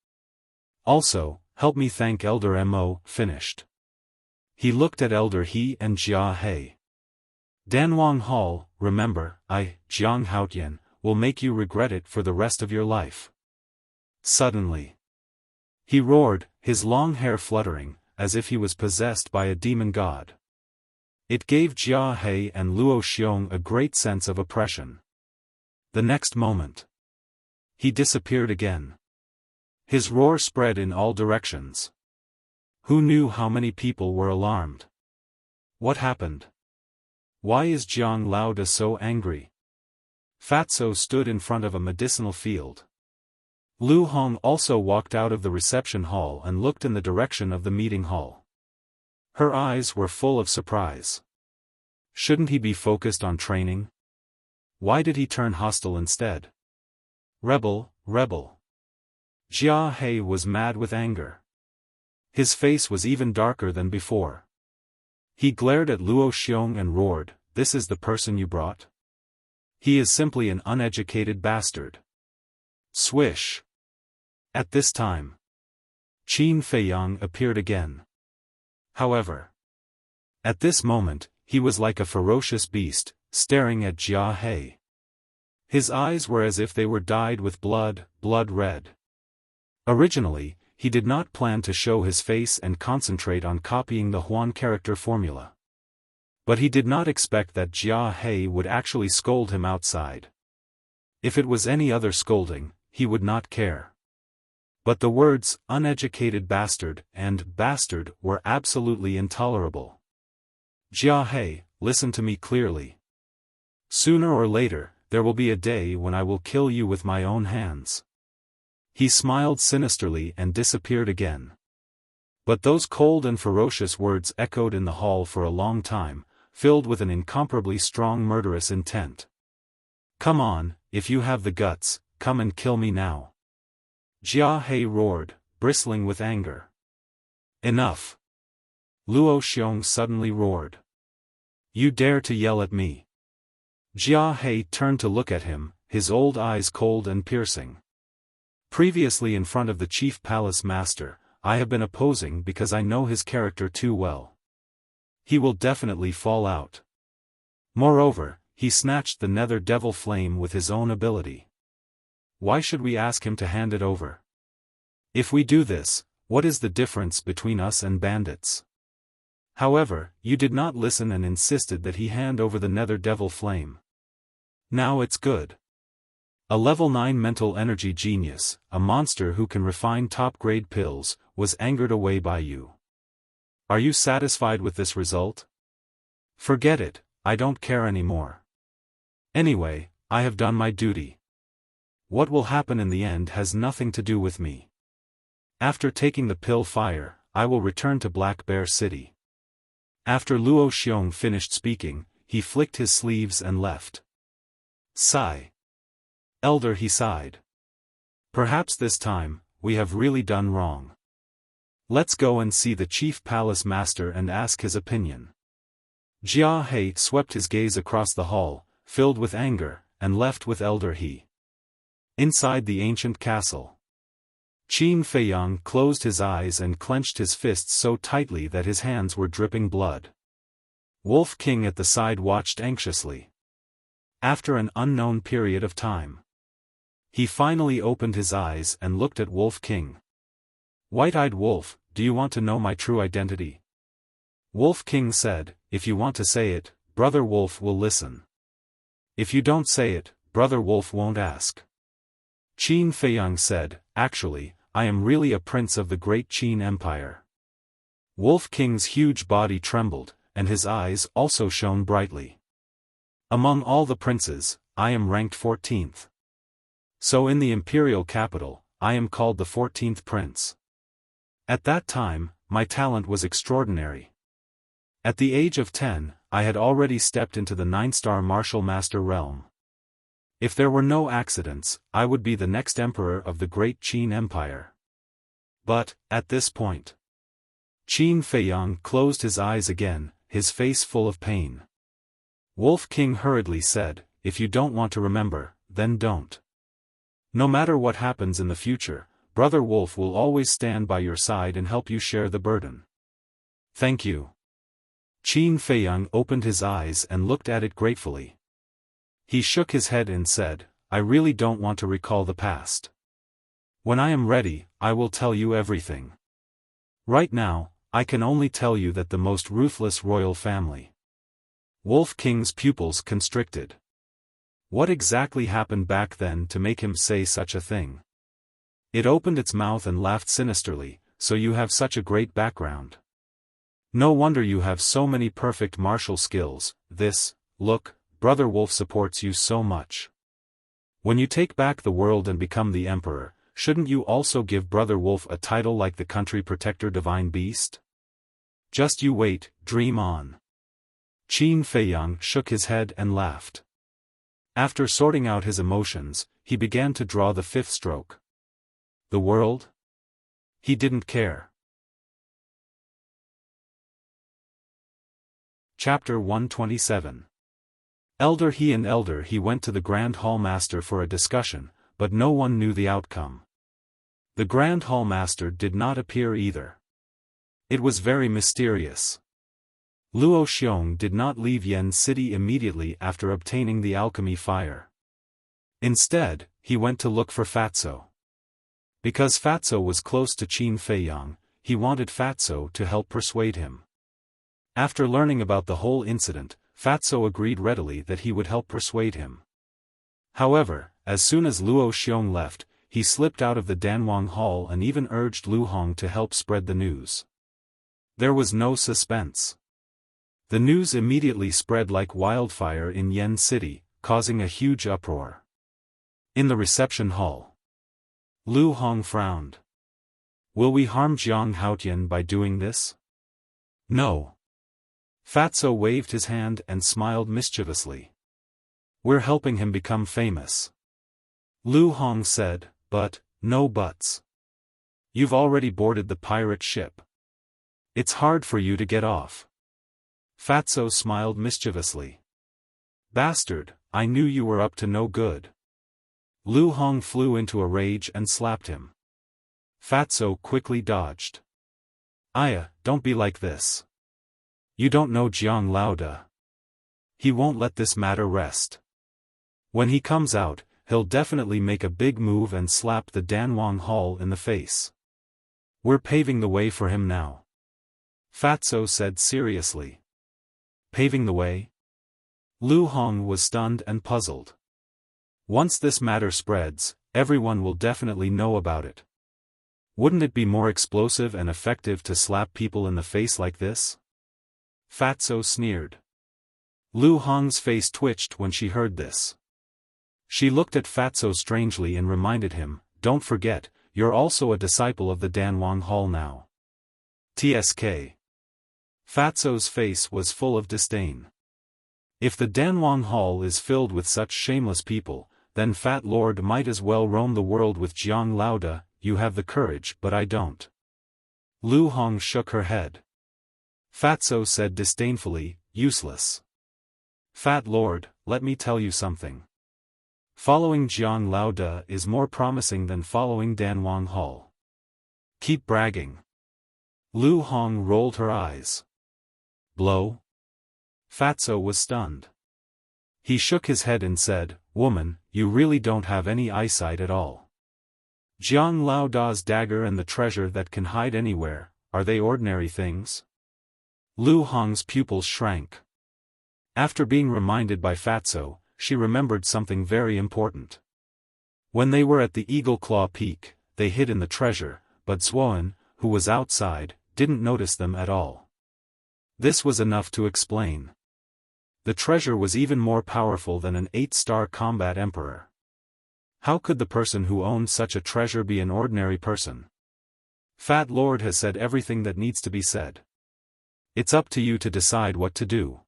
Also, help me thank Elder Mo." Finished. He looked at Elder He and Jia He. "Danwang Hall, remember, Jiang Haotian, will make you regret it for the rest of your life." Suddenly, he roared, his long hair fluttering, as if he was possessed by a demon god. It gave Jia He and Luo Xiong a great sense of oppression. The next moment, he disappeared again. His roar spread in all directions. Who knew how many people were alarmed? What happened? Why is Jiang Laoda so angry? Fatso stood in front of a medicinal field. Lu Hong also walked out of the reception hall and looked in the direction of the meeting hall. Her eyes were full of surprise. Shouldn't he be focused on training? Why did he turn hostile instead? Rebel, rebel. Jia He was mad with anger. His face was even darker than before. He glared at Luo Xiong and roared, "This is the person you brought? He is simply an uneducated bastard." Swish! At this time, Qin Feiyang appeared again. However, at this moment, he was like a ferocious beast, staring at Jia He. His eyes were as if they were dyed with blood red. Originally, he did not plan to show his face and concentrate on copying the Huan character formula. But he did not expect that Jia He would actually scold him outside. If it was any other scolding, he would not care. But the words, uneducated bastard, and bastard, were absolutely intolerable. Jia He, listen to me clearly. Sooner or later, there will be a day when I will kill you with my own hands. He smiled sinisterly and disappeared again. But those cold and ferocious words echoed in the hall for a long time, filled with an incomparably strong murderous intent. "Come on, if you have the guts, come and kill me now." Jia He roared, bristling with anger. "Enough!" Luo Xiong suddenly roared. "You dare to yell at me?" Jia He turned to look at him, his old eyes cold and piercing. "Previously in front of the Chief Palace Master, I have been opposing because I know his character too well. He will definitely fall out. Moreover, he snatched the Nether Devil Flame with his own ability. Why should we ask him to hand it over? If we do this, what is the difference between us and bandits? However, you did not listen and insisted that he hand over the nether devil flame. Now it's good. A level 9 mental energy genius, a monster who can refine top-grade pills, was angered away by you. Are you satisfied with this result? Forget it, I don't care anymore. Anyway, I have done my duty. What will happen in the end has nothing to do with me. After taking the pill fire, I will return to Black Bear City. After Luo Xiong finished speaking, he flicked his sleeves and left. Sigh. Elder, he sighed. Perhaps this time, we have really done wrong. Let's go and see the Chief Palace Master and ask his opinion. Jia He swept his gaze across the hall, filled with anger, and left with Elder He. Inside the ancient castle, Qin Feiyang closed his eyes and clenched his fists so tightly that his hands were dripping blood. Wolf King at the side watched anxiously. After an unknown period of time, he finally opened his eyes and looked at Wolf King. White-eyed Wolf, do you want to know my true identity? Wolf King said, if you want to say it, Brother Wolf will listen. If you don't say it, Brother Wolf won't ask. Qin Feiyang said, actually, I am really a prince of the great Qin Empire. Wolf King's huge body trembled, and his eyes also shone brightly. Among all the princes, I am ranked 14th. So in the imperial capital, I am called the 14th prince. At that time, my talent was extraordinary. At the age of 10, I had already stepped into the 9-star martial master realm. If there were no accidents, I would be the next emperor of the great Qin Empire. But, at this point, Qin Feiyang closed his eyes again, his face full of pain. Wolf King hurriedly said, if you don't want to remember, then don't. No matter what happens in the future, Brother Wolf will always stand by your side and help you share the burden. Thank you. Qin Feiyang opened his eyes and looked at it gratefully. He shook his head and said, I really don't want to recall the past. When I am ready, I will tell you everything. Right now, I can only tell you that the most ruthless royal family. Wolf King's pupils constricted. What exactly happened back then to make him say such a thing? It opened its mouth and laughed sinisterly, so you have such a great background. No wonder you have so many perfect martial skills, look, Brother Wolf supports you so much. When you take back the world and become the emperor, shouldn't you also give Brother Wolf a title like the country protector divine beast? Just you wait, dream on. Qin Feiyang shook his head and laughed. After sorting out his emotions, he began to draw the 5th stroke. The world? He didn't care. Chapter 127. Elder He and Elder He went to the Grand Hall Master for a discussion, but no one knew the outcome. The Grand Hall Master did not appear either. It was very mysterious. Luo Xiong did not leave Yen City immediately after obtaining the alchemy fire. Instead, he went to look for Fatso. Because Fatso was close to Qin Feiyang, he wanted Fatso to help persuade him. After learning about the whole incident, Fatso agreed readily that he would help persuade him. However, as soon as Luo Xiong left, he slipped out of the Danwang Hall and even urged Lu Hong to help spread the news. There was no suspense. The news immediately spread like wildfire in Yen City, causing a huge uproar. In the reception hall, Lu Hong frowned. Will we harm Jiang Haotian by doing this? No. Fatso waved his hand and smiled mischievously. We're helping him become famous. Lu Hong said, but, no buts. You've already boarded the pirate ship. It's hard for you to get off. Fatso smiled mischievously. Bastard, I knew you were up to no good. Lu Hong flew into a rage and slapped him. Fatso quickly dodged. Aya, don't be like this. You don't know Jiang Laoda. He won't let this matter rest. When he comes out, he'll definitely make a big move and slap the Danwang Hall in the face. We're paving the way for him now. Fatso said seriously. Paving the way? Lu Hong was stunned and puzzled. Once this matter spreads, everyone will definitely know about it. Wouldn't it be more explosive and effective to slap people in the face like this? Fatso sneered. Lu Hong's face twitched when she heard this. She looked at Fatso strangely and reminded him, "Don't forget, you're also a disciple of the Danwang Hall now." TSK. Fatso's face was full of disdain. If the Danwang Hall is filled with such shameless people, then Fat Lord might as well roam the world with Jiang Laoda. You have the courage but I don't. Lu Hong shook her head. Fatso said disdainfully, "Useless. Fat Lord, let me tell you something. Following Jiang Laoda is more promising than following Danwang Hall. Keep bragging." Lu Hong rolled her eyes. Blow? Fatso was stunned. He shook his head and said, "Woman, you really don't have any eyesight at all. Jiang Laoda's dagger and the treasure that can hide anywhere, are they ordinary things?" Lu Hong's pupils shrank. After being reminded by Fatso, she remembered something very important. When they were at the Eagle Claw Peak, they hid in the treasure, but Zuoan, who was outside, didn't notice them at all. This was enough to explain. The treasure was even more powerful than an 8-star combat emperor. How could the person who owned such a treasure be an ordinary person? Fat Lord has said everything that needs to be said. It's up to you to decide what to do.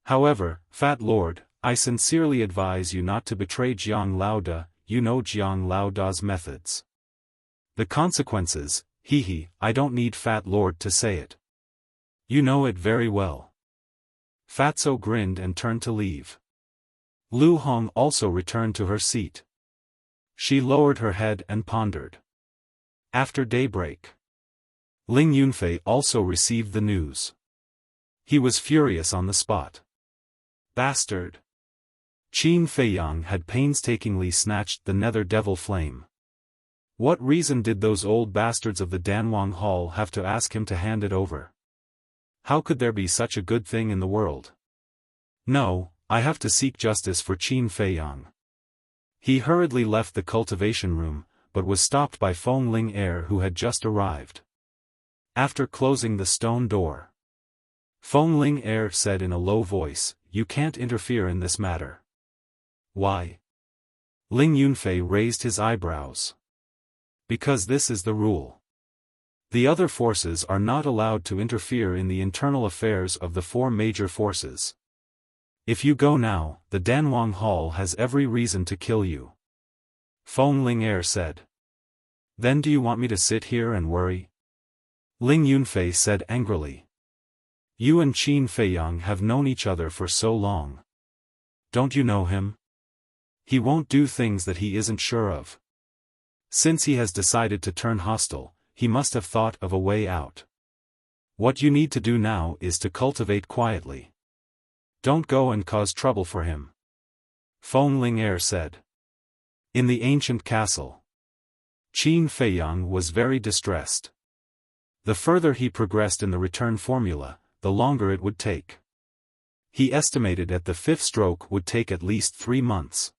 However, Fat Lord, I sincerely advise you not to betray Jiang Laoda. You know Jiang Laoda's methods. The consequences, I don't need Fat Lord to say it. You know it very well. Fatso grinned and turned to leave. Lu Hong also returned to her seat. She lowered her head and pondered. After daybreak, Ling Yunfei also received the news. He was furious on the spot. Bastard! Qin Feiyang had painstakingly snatched the nether devil flame. What reason did those old bastards of the Danwang Hall have to ask him to hand it over? How could there be such a good thing in the world? No, I have to seek justice for Qin Feiyang. He hurriedly left the cultivation room, but was stopped by Feng Ling Er who had just arrived. After closing the stone door, Feng Ling Er said in a low voice, "You can't interfere in this matter." Why? Ling Yunfei raised his eyebrows. Because this is the rule. The other forces are not allowed to interfere in the internal affairs of the 4 major forces. If you go now, the Danwang Hall has every reason to kill you. Feng Ling Er said. Then do you want me to sit here and worry? Ling Yunfei said angrily. You and Qin Feiyang have known each other for so long. Don't you know him? He won't do things that he isn't sure of. Since he has decided to turn hostile, he must have thought of a way out. What you need to do now is to cultivate quietly. Don't go and cause trouble for him. Feng Ling Er said. In the ancient castle, Qin Feiyang was very distressed. The further he progressed in the return formula, the longer it would take. He estimated that the 5th stroke would take at least 3 months.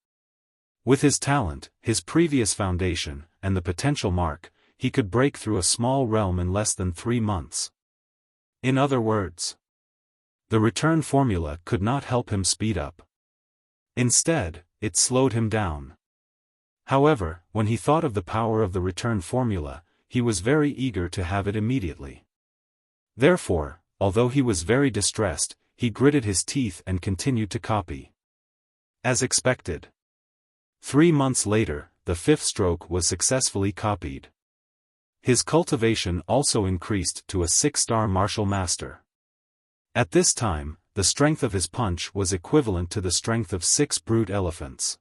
With his talent, his previous foundation, and the potential mark, he could break through a small realm in less than 3 months. In other words, the return formula could not help him speed up. Instead, it slowed him down. However, when he thought of the power of the return formula, he was very eager to have it immediately. Therefore, although he was very distressed, he gritted his teeth and continued to copy. As expected. 3 months later, the 5th stroke was successfully copied. His cultivation also increased to a 6-star martial master. At this time, the strength of his punch was equivalent to the strength of 6 brute elephants.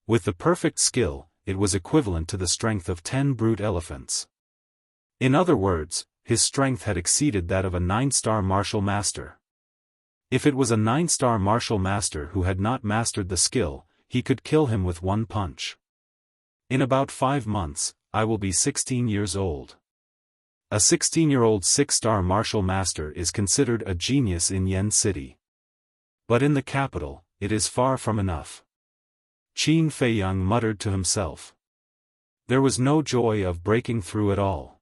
With the perfect skill, it was equivalent to the strength of 10 brute elephants. In other words, his strength had exceeded that of a 9-star martial master. If it was a 9-star martial master who had not mastered the skill, he could kill him with 1 punch. In about 5 months, I will be 16 years old. A 16-year-old 6-star martial master is considered a genius in Yen City. But in the capital, it is far from enough. Qin Feiyang muttered to himself. There was no joy of breaking through at all.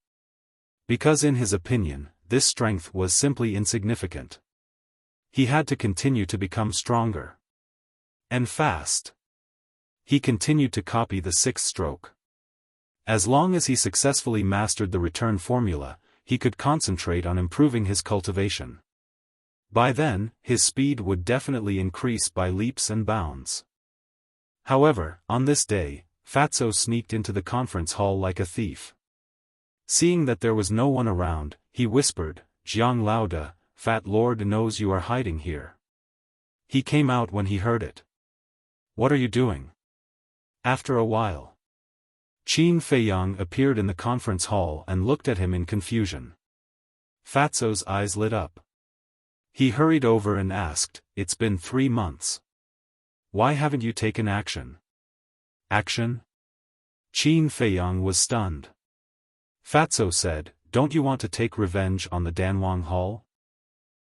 Because in his opinion, this strength was simply insignificant. He had to continue to become stronger. And fast. He continued to copy the 6th stroke. As long as he successfully mastered the return formula, he could concentrate on improving his cultivation. By then, his speed would definitely increase by leaps and bounds. However, on this day, Fatso sneaked into the conference hall like a thief. Seeing that there was no one around, he whispered, "Jiang Laoda, Fat Lord knows you are hiding here." He came out when he heard it. "What are you doing?" After a while, Qin Feiyang appeared in the conference hall and looked at him in confusion. Fatso's eyes lit up. He hurried over and asked, "It's been 3 months. Why haven't you taken action?" "Action?" Qin Feiyang was stunned. Fatso said, "Don't you want to take revenge on the Danwang Hall?"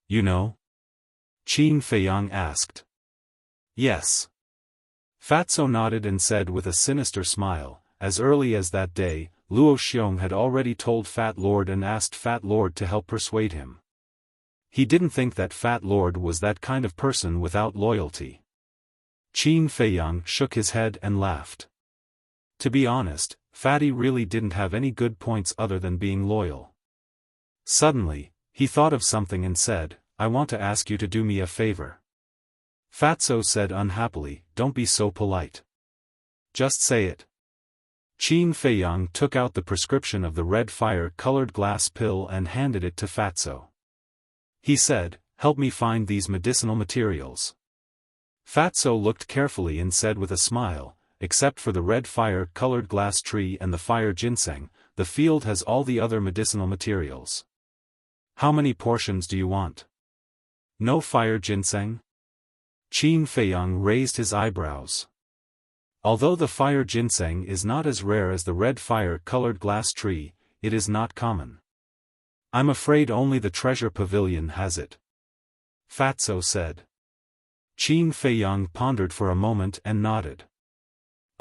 "You know?" Qin Feiyang asked. "Yes." Fatso nodded and said with a sinister smile, as early as that day, Luo Xiong had already told Fat Lord and asked Fat Lord to help persuade him. He didn't think that Fat Lord was that kind of person without loyalty. Qin Feiyang shook his head and laughed. To be honest, Fatty really didn't have any good points other than being loyal. Suddenly, he thought of something and said, "I want to ask you to do me a favor." Fatso said unhappily, "Don't be so polite. Just say it." Qin Feiyang took out the prescription of the red fire-colored glass pill and handed it to Fatso. He said, "Help me find these medicinal materials." Fatso looked carefully and said with a smile, "Except for the red fire-colored glass tree and the fire ginseng, the field has all the other medicinal materials. How many portions do you want?" "No fire ginseng?" Qin Feiyang raised his eyebrows. Although the fire ginseng is not as rare as the red fire-colored glass tree, it is not common. "I'm afraid only the treasure pavilion has it," Fatso said. Qin Feiyang pondered for a moment and nodded.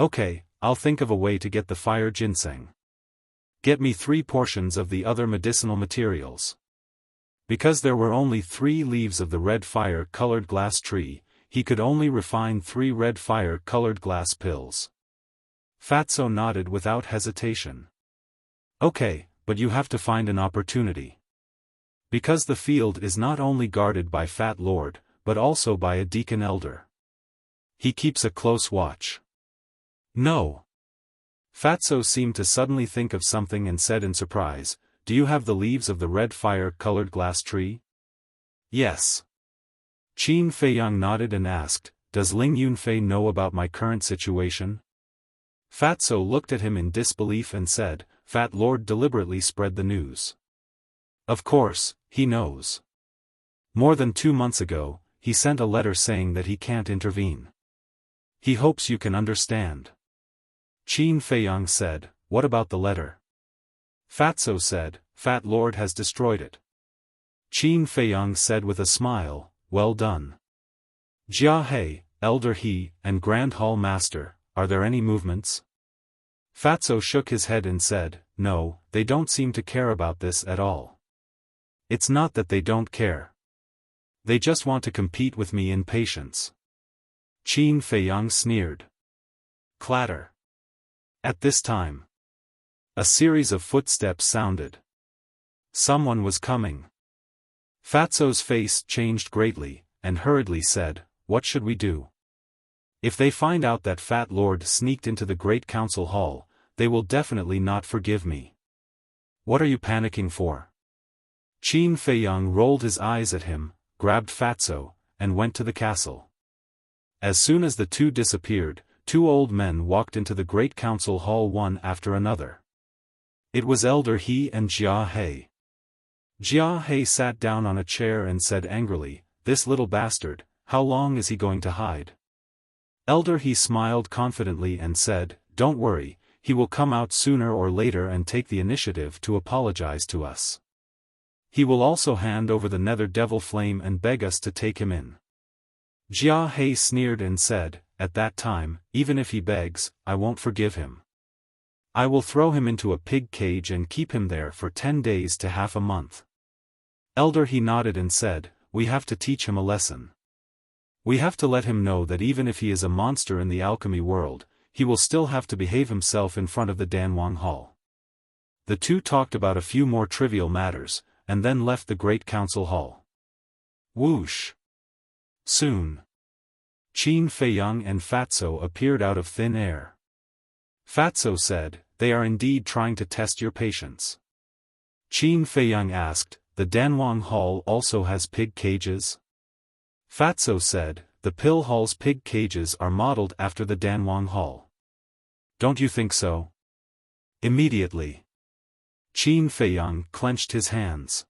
"Okay, I'll think of a way to get the fire ginseng. Get me 3 portions of the other medicinal materials." Because there were only 3 leaves of the red fire-colored glass tree, he could only refine 3 red fire-colored glass pills. Fatso nodded without hesitation. "Okay, but you have to find an opportunity. Because the field is not only guarded by Fat Lord, but also by a deacon elder. He keeps a close watch." "No." Fatso seemed to suddenly think of something and said in surprise, "Do you have the leaves of the red fire-colored glass tree?" "Yes." Qin Feiyang nodded and asked, "Does Ling Yunfei know about my current situation?" Fatso looked at him in disbelief and said, "Fat Lord deliberately spread the news." "Of course, he knows. More than 2 months ago, he sent a letter saying that he can't intervene. He hopes you can understand." Qin Feiyang said, "What about the letter?" Fatso said, "Fat Lord has destroyed it." Qin Feiyang said with a smile, "Well done. Jia He, Elder He, and Grand Hall Master, are there any movements?" Fatso shook his head and said, "No, they don't seem to care about this at all. It's not that they don't care. They just want to compete with me in patience." Qin Feiyang sneered. Clatter. At this time, a series of footsteps sounded. Someone was coming. Fatso's face changed greatly, and hurriedly said, "What should we do? If they find out that Fat Lord sneaked into the Great Council Hall, they will definitely not forgive me. What are you panicking for?" Qin Feiyang rolled his eyes at him, grabbed Fatso, and went to the castle. As soon as the two disappeared, 2 old men walked into the Great Council Hall one after another. It was Elder He and Jia He. Jia He sat down on a chair and said angrily, "This little bastard, how long is he going to hide?" Elder He smiled confidently and said, "Don't worry, he will come out sooner or later and take the initiative to apologize to us. He will also hand over the nether devil flame and beg us to take him in. Jia He sneered and said, at that time, even if he begs, I won't forgive him. I will throw him into a pig cage and keep him there for 10 days to half a month. Elder He nodded and said, we have to teach him a lesson. We have to let him know that even if he is a monster in the alchemy world, he will still have to behave himself in front of the Danwang Hall. The two talked about a few more trivial matters, and then left the Great Council Hall. Whoosh! Soon, Qin Feiyang and Fatso appeared out of thin air. Fatso said, they are indeed trying to test your patience. Qin Feiyang asked, the Danwang Hall also has pig cages? Fatso said, the Pill Hall's pig cages are modeled after the Danwang Hall. Don't you think so? Immediately, Qin Feiyang clenched his hands.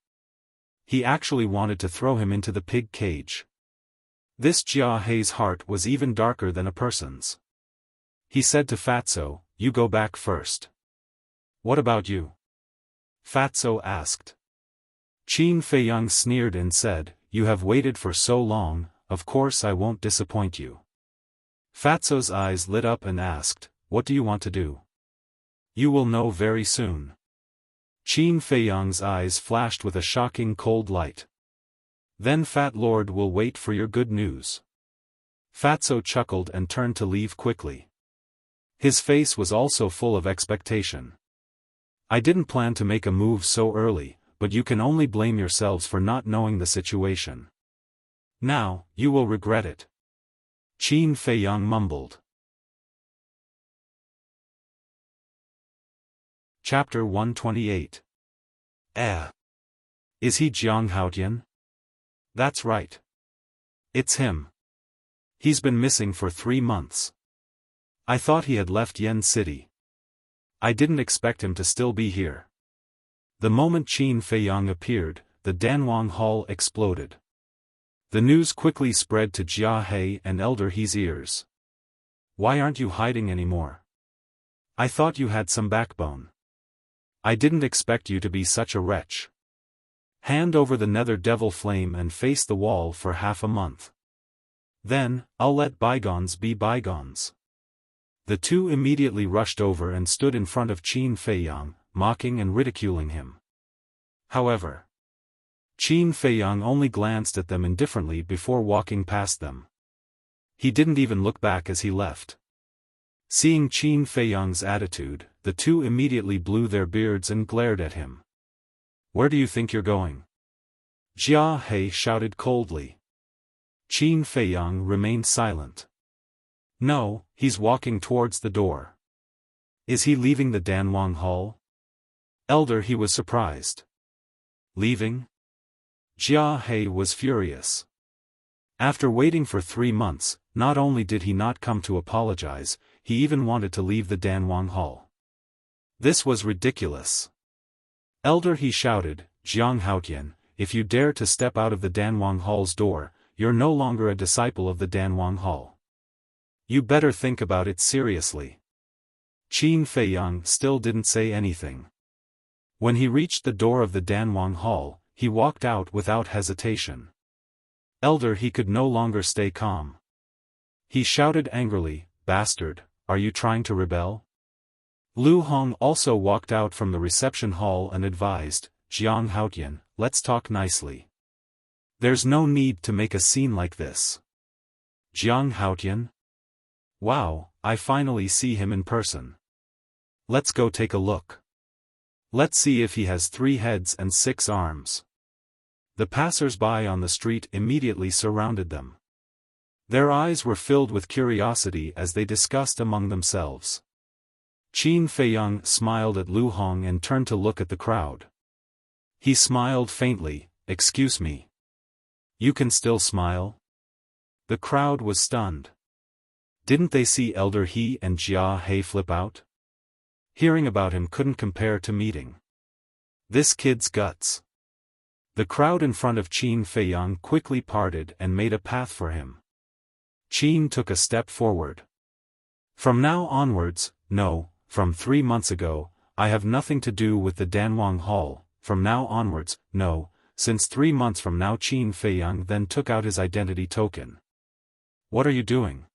He actually wanted to throw him into the pig cage. This Jia He's heart was even darker than a person's. He said to Fatso, you go back first. What about you? Fatso asked. Qin Feiyang sneered and said, you have waited for so long, of course I won't disappoint you. Fatso's eyes lit up and asked, what do you want to do? You will know very soon. Qin Feiyang's eyes flashed with a shocking cold light. Then Fat Lord will wait for your good news. Fatso chuckled and turned to leave quickly. His face was also full of expectation. I didn't plan to make a move so early, but you can only blame yourselves for not knowing the situation. Now, you will regret it. Qin Feiyang mumbled. Chapter 128. Is he Jiang Haotian? That's right. It's him. He's been missing for 3 months. I thought he had left Yen City. I didn't expect him to still be here. The moment Qin Feiyang appeared, the Danwang Hall exploded. The news quickly spread to Jia He and Elder He's ears. Why aren't you hiding anymore? I thought you had some backbone. I didn't expect you to be such a wretch. Hand over the nether devil flame and face the wall for half a month. Then, I'll let bygones be bygones. The two immediately rushed over and stood in front of Qin Feiyang, mocking and ridiculing him. However, Qin Feiyang only glanced at them indifferently before walking past them. He didn't even look back as he left. Seeing Qin Feiyang's attitude, the two immediately blew their beards and glared at him. Where do you think you're going? Jia He shouted coldly. Qin Feiyang remained silent. No, he's walking towards the door. Is he leaving the Danwang Hall? Elder He was surprised. Leaving? Jia He was furious. After waiting for 3 months, not only did he not come to apologize, he even wanted to leave the Danwang Hall. This was ridiculous. Elder He shouted, Jiang Haotian, if you dare to step out of the Danwang Hall's door, you're no longer a disciple of the Danwang Hall. You better think about it seriously. Qin Feiyang still didn't say anything. When he reached the door of the Danwang Hall, he walked out without hesitation. Elder He could no longer stay calm. He shouted angrily, bastard, are you trying to rebel? Lu Hong also walked out from the reception hall and advised, Jiang Haotian, let's talk nicely. There's no need to make a scene like this. Jiang Haotian? Wow, I finally see him in person. Let's go take a look. Let's see if he has 3 heads and 6 arms. The passers-by on the street immediately surrounded them. Their eyes were filled with curiosity as they discussed among themselves. Qin Feiyang smiled at Lu Hong and turned to look at the crowd. He smiled faintly, excuse me. You can still smile? The crowd was stunned. Didn't they see Elder He and Jia He flip out? Hearing about him couldn't compare to meeting. This kid's guts. The crowd in front of Qin Feiyang quickly parted and made a path for him. Qin took a step forward. From now onwards, no, from 3 months ago, I have nothing to do with the Danwang Hall, from now onwards, no, since 3 months from now. Qin Feiyang then took out his identity token. What are you doing?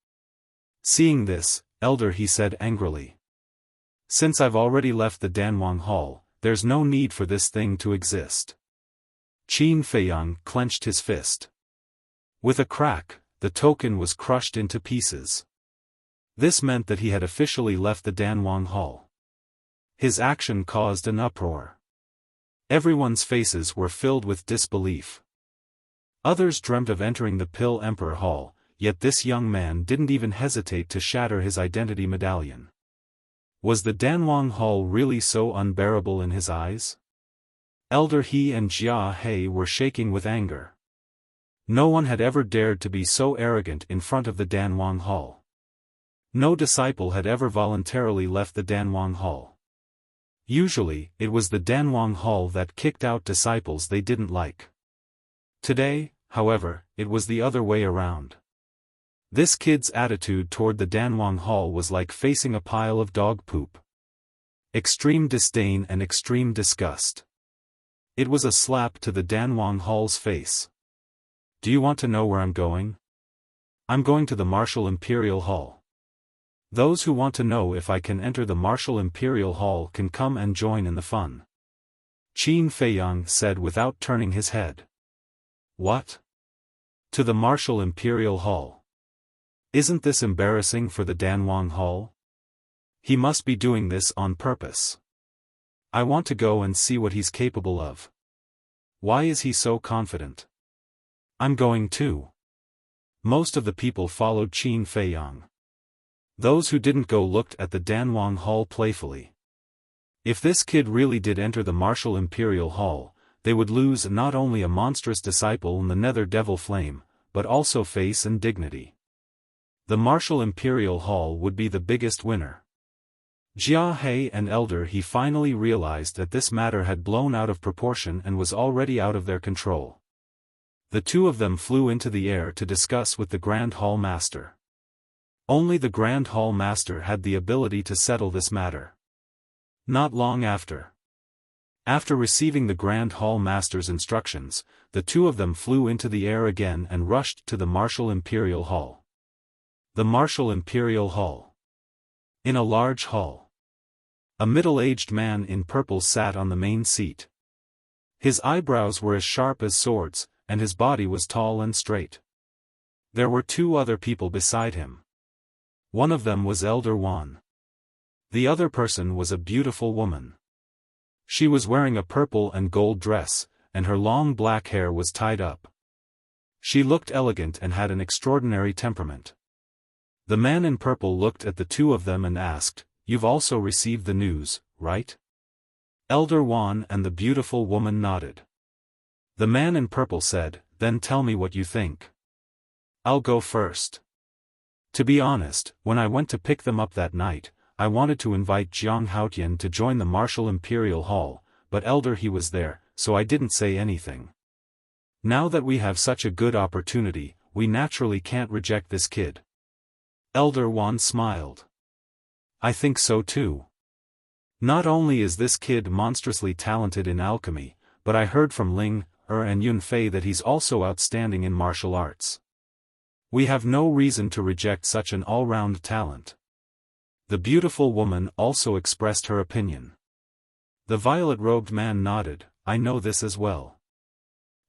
Seeing this, Elder, he said angrily. Since I've already left the Danwang Hall, there's no need for this thing to exist. Qin Feiyang clenched his fist. With a crack, the token was crushed into pieces. This meant that he had officially left the Danwang Hall. His action caused an uproar. Everyone's faces were filled with disbelief. Others dreamt of entering the Pill Emperor Hall, yet this young man didn't even hesitate to shatter his identity medallion. Was the Danwang Hall really so unbearable in his eyes? Elder He and Jia He were shaking with anger. No one had ever dared to be so arrogant in front of the Danwang Hall. No disciple had ever voluntarily left the Danwang Hall. Usually, it was the Danwang Hall that kicked out disciples they didn't like. Today, however, it was the other way around. This kid's attitude toward the Danwang Hall was like facing a pile of dog poop. Extreme disdain and extreme disgust. It was a slap to the Danwang Hall's face. Do you want to know where I'm going? I'm going to the Martial Imperial Hall. Those who want to know if I can enter the Martial Imperial Hall can come and join in the fun. Qin Feiyang said without turning his head. What? To the Martial Imperial Hall? Isn't this embarrassing for the Danwang Hall? He must be doing this on purpose. I want to go and see what he's capable of. Why is he so confident? I'm going too. Most of the people followed Qin Feiyang. Those who didn't go looked at the Danwang Hall playfully. If this kid really did enter the Martial Imperial Hall, they would lose not only a monstrous disciple in the Nether Devil Flame, but also face and dignity. The Martial Imperial Hall would be the biggest winner. Jia He and Elder He finally realized that this matter had blown out of proportion and was already out of their control. The two of them flew into the air to discuss with the Grand Hall Master. Only the Grand Hall Master had the ability to settle this matter. Not long after. After receiving the Grand Hall Master's instructions, the two of them flew into the air again and rushed to the Martial Imperial Hall. The Martial Imperial Hall. In a large hall. A middle-aged man in purple sat on the main seat. His eyebrows were as sharp as swords, and his body was tall and straight. There were two other people beside him. One of them was Elder Wan. The other person was a beautiful woman. She was wearing a purple and gold dress, and her long black hair was tied up. She looked elegant and had an extraordinary temperament. The man in purple looked at the two of them and asked, "You've also received the news, right?" Elder Wan and the beautiful woman nodded. The man in purple said, "Then tell me what you think." "I'll go first. To be honest, when I went to pick them up that night, I wanted to invite Jiang Haotian to join the Martial Imperial Hall, but Elder He was there, so I didn't say anything. Now that we have such a good opportunity, we naturally can't reject this kid." Elder Wan smiled. "I think so too. Not only is this kid monstrously talented in alchemy, but I heard from Ling, and Yunfei that he's also outstanding in martial arts. We have no reason to reject such an all-round talent." The beautiful woman also expressed her opinion. The violet-robed man nodded, "I know this as well.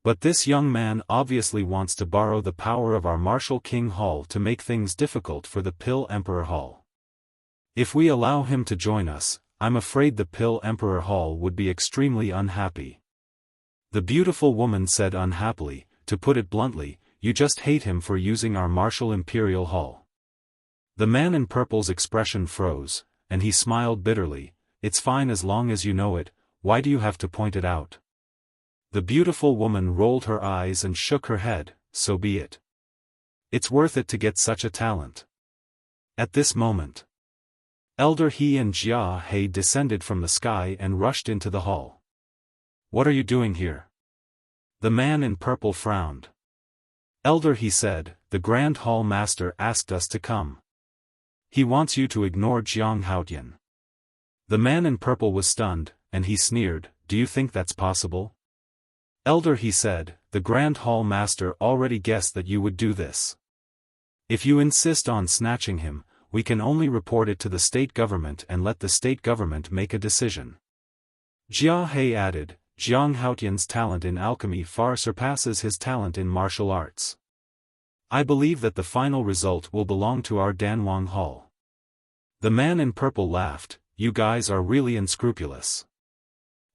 But this young man obviously wants to borrow the power of our Martial King Hall to make things difficult for the Pill Emperor Hall. If we allow him to join us, I'm afraid the Pill Emperor Hall would be extremely unhappy." The beautiful woman said unhappily, "To put it bluntly, you just hate him for using our Martial Imperial Hall." The man in purple's expression froze, and he smiled bitterly. "It's fine as long as you know it, why do you have to point it out?" The beautiful woman rolled her eyes and shook her head, "So be it. It's worth it to get such a talent." At this moment, Elder He and Jia He descended from the sky and rushed into the hall. "What are you doing here?" The man in purple frowned. "Elder He said, the Grand Hall Master asked us to come. He wants you to ignore Jiang Haotian." The man in purple was stunned, and he sneered, "Do you think that's possible?" "Elder," he said, "the Grand Hall Master already guessed that you would do this. If you insist on snatching him, we can only report it to the state government and let the state government make a decision." Jia He added, "Jiang Haotian's talent in alchemy far surpasses his talent in martial arts. I believe that the final result will belong to our Danwang Hall." The man in purple laughed, "You guys are really unscrupulous.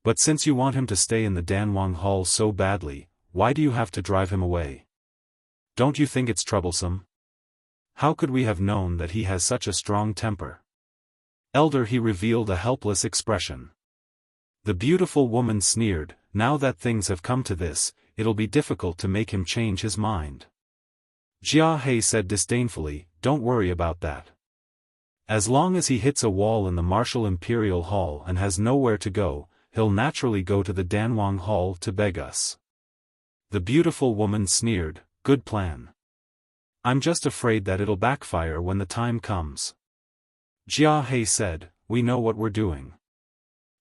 But since you want him to stay in the Danwang Hall so badly, why do you have to drive him away? Don't you think it's troublesome? How could we have known that he has such a strong temper?" "Elder," he revealed a helpless expression. The beautiful woman sneered, "Now that things have come to this, it'll be difficult to make him change his mind." Jia He said disdainfully, "Don't worry about that. As long as he hits a wall in the Martial Imperial Hall and has nowhere to go, he'll naturally go to the Danwang Hall to beg us." The beautiful woman sneered, "Good plan. I'm just afraid that it'll backfire when the time comes." Jia He said, "We know what we're doing.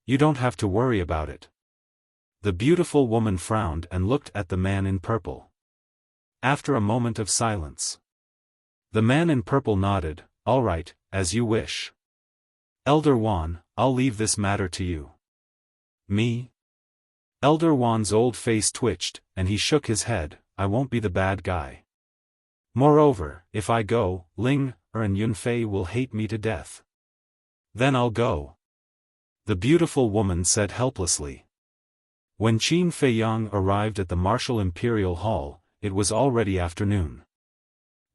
You don't have to worry about it." The beautiful woman frowned and looked at the man in purple. After a moment of silence, the man in purple nodded, "All right, as you wish. Elder Wan, I'll leave this matter to you." "Me?" Elder Wan's old face twitched, and he shook his head, "I won't be the bad guy. Moreover, if I go, Ling and Yunfei will hate me to death." "Then I'll go," the beautiful woman said helplessly. When Qin Feiyang arrived at the Martial Imperial Hall, it was already afternoon.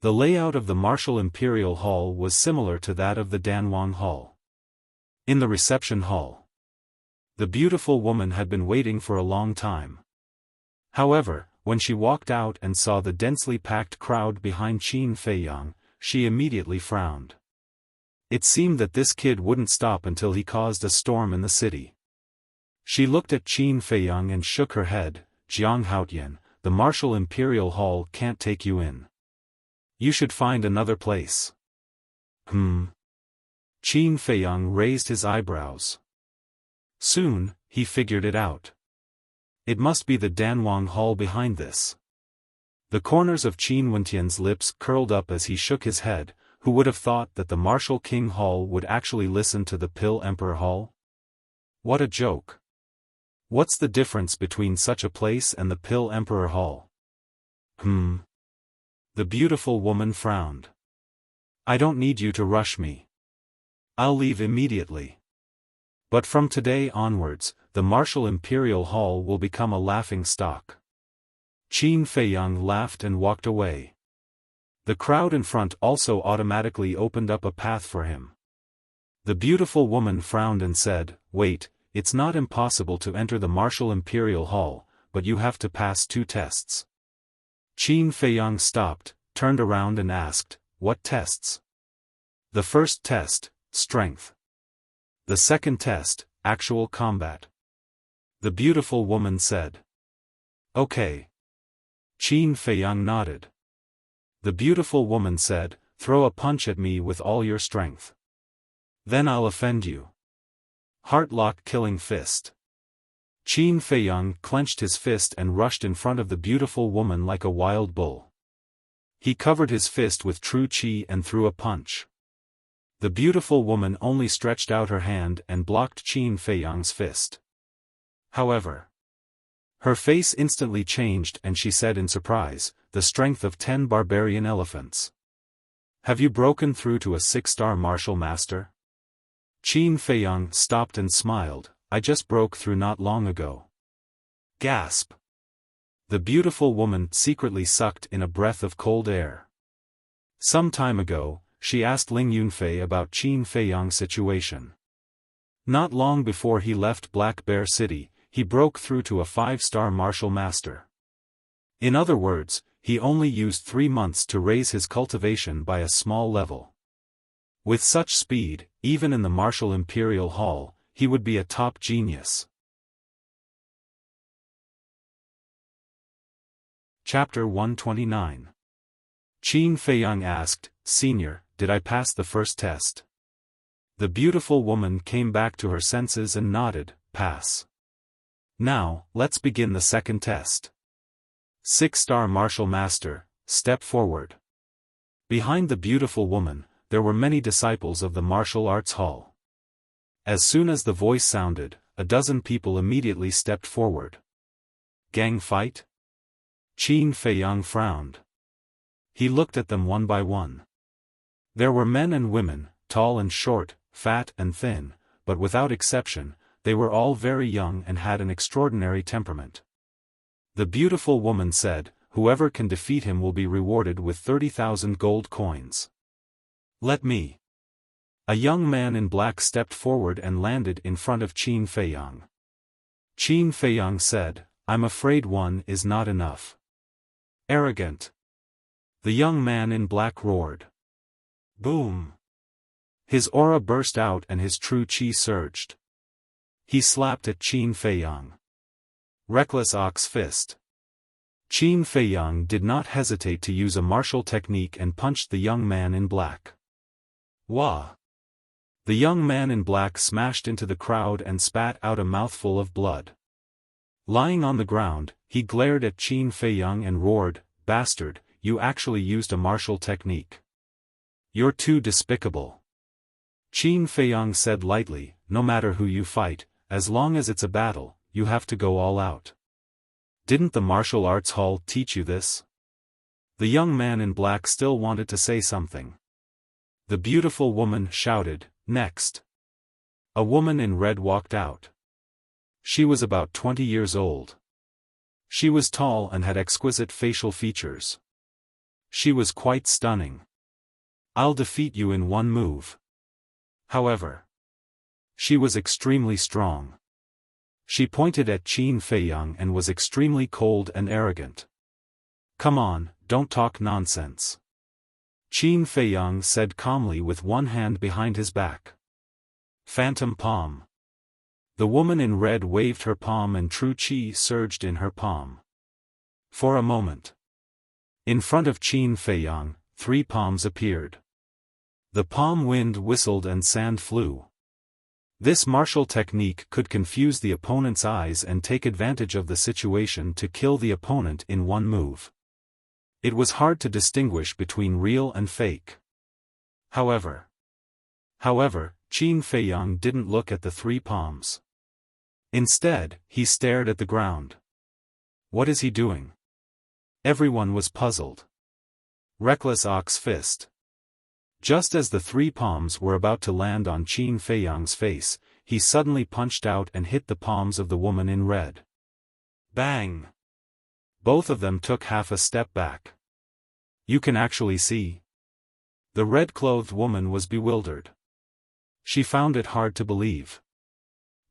The layout of the Martial Imperial Hall was similar to that of the Danwang Hall. In the reception hall, the beautiful woman had been waiting for a long time. However, when she walked out and saw the densely packed crowd behind Qin Feiyang, she immediately frowned. It seemed that this kid wouldn't stop until he caused a storm in the city. She looked at Qin Feiyang and shook her head, "Jiang Haotian, the Martial Imperial Hall can't take you in. You should find another place." Qin Feiyang raised his eyebrows. Soon, he figured it out. It must be the Danwang Hall behind this. The corners of Qin Wentian's lips curled up as he shook his head. Who would have thought that the Martial King Hall would actually listen to the Pill Emperor Hall? What a joke. What's the difference between such a place and the Pill Emperor Hall? The beautiful woman frowned. "I don't need you to rush me. I'll leave immediately. But from today onwards, the Martial Imperial Hall will become a laughing stock." Qin Feiyang laughed and walked away. The crowd in front also automatically opened up a path for him. The beautiful woman frowned and said, "Wait, it's not impossible to enter the Martial Imperial Hall, but you have to pass 2 tests." Qin Feiyang stopped, turned around and asked, "What tests?" "The first test, strength. The second test, actual combat," the beautiful woman said. "Okay." Qin Feiyang nodded. The beautiful woman said, "Throw a punch at me with all your strength. Then I'll offend you." Heartlock killing fist. Qin Feiyang clenched his fist and rushed in front of the beautiful woman like a wild bull. He covered his fist with true qi and threw a punch. The beautiful woman only stretched out her hand and blocked Qin Feiyang's fist. However, her face instantly changed and she said in surprise, "The strength of 10 barbarian elephants. Have you broken through to a 6-star martial master?" Qin Feiyang stopped and smiled, "I just broke through not long ago." Gasp. The beautiful woman secretly sucked in a breath of cold air. Some time ago, she asked Ling Yunfei about Qin Feiyang's situation. Not long before he left Black Bear City, he broke through to a 5-star martial master. In other words, he only used 3 months to raise his cultivation by a small level. With such speed, even in the Martial Imperial Hall, he would be a top genius. Chapter 129. Qin Feiyang asked, "Senior, did I pass the first test?" The beautiful woman came back to her senses and nodded, pass. Now, let's begin the second test. 6-star martial master, step forward. Behind the beautiful woman, there were many disciples of the martial arts hall. As soon as the voice sounded, a dozen people immediately stepped forward. Gang fight? Qin Feiyang frowned. He looked at them one by one. There were men and women, tall and short, fat and thin, but without exception, they were all very young and had an extraordinary temperament. The beautiful woman said, "Whoever can defeat him will be rewarded with 30,000 gold coins." "Let me." A young man in black stepped forward and landed in front of Qin Feiyang. Qin Feiyang said, "I'm afraid one is not enough." "Arrogant." The young man in black roared. Boom. His aura burst out and his true qi surged. He slapped at Qin Feiyang. Reckless ox fist. Qin Feiyang did not hesitate to use a martial technique and punched the young man in black. Wah! The young man in black smashed into the crowd and spat out a mouthful of blood. Lying on the ground, he glared at Qin Feiyang and roared, "Bastard, you actually used a martial technique. You're too despicable." Qin Feiyang said lightly, "No matter who you fight, as long as it's a battle, you have to go all out. Didn't the martial arts hall teach you this?" The young man in black still wanted to say something. The beautiful woman shouted, "Next." A woman in red walked out. She was about 20 years old. She was tall and had exquisite facial features. She was quite stunning. "I'll defeat you in one move." However, she was extremely strong. She pointed at Qin Feiyang and was extremely cold and arrogant. "Come on, don't talk nonsense." Qin Feiyang said calmly with one hand behind his back. Phantom palm. The woman in red waved her palm and true qi surged in her palm. For a moment. In front of Qin Feiyang, 3 palms appeared. The palm wind whistled and sand flew. This martial technique could confuse the opponent's eyes and take advantage of the situation to kill the opponent in one move. It was hard to distinguish between real and fake. However, Qin Feiyang didn't look at the 3 palms. Instead, he stared at the ground. What is he doing? Everyone was puzzled. Reckless ox fist. Just as the 3 palms were about to land on Qin Feiyang's face, he suddenly punched out and hit the palms of the woman in red. Bang! Both of them took half a step back. "You can actually see?" The red-clothed woman was bewildered. She found it hard to believe.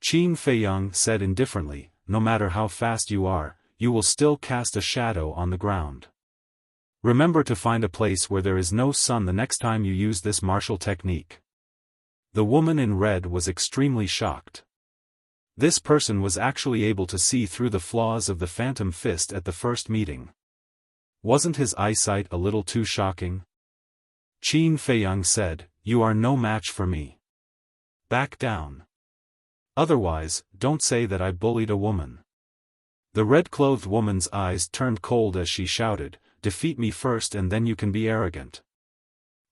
Qin Feiyang said indifferently, "No matter how fast you are, you will still cast a shadow on the ground. Remember to find a place where there is no sun the next time you use this martial technique." The woman in red was extremely shocked. This person was actually able to see through the flaws of the phantom fist at the first meeting. Wasn't his eyesight a little too shocking? Qin Feiyang said, "You are no match for me. Back down. Otherwise, don't say that I bullied a woman." The red-clothed woman's eyes turned cold as she shouted, "Defeat me first and then you can be arrogant."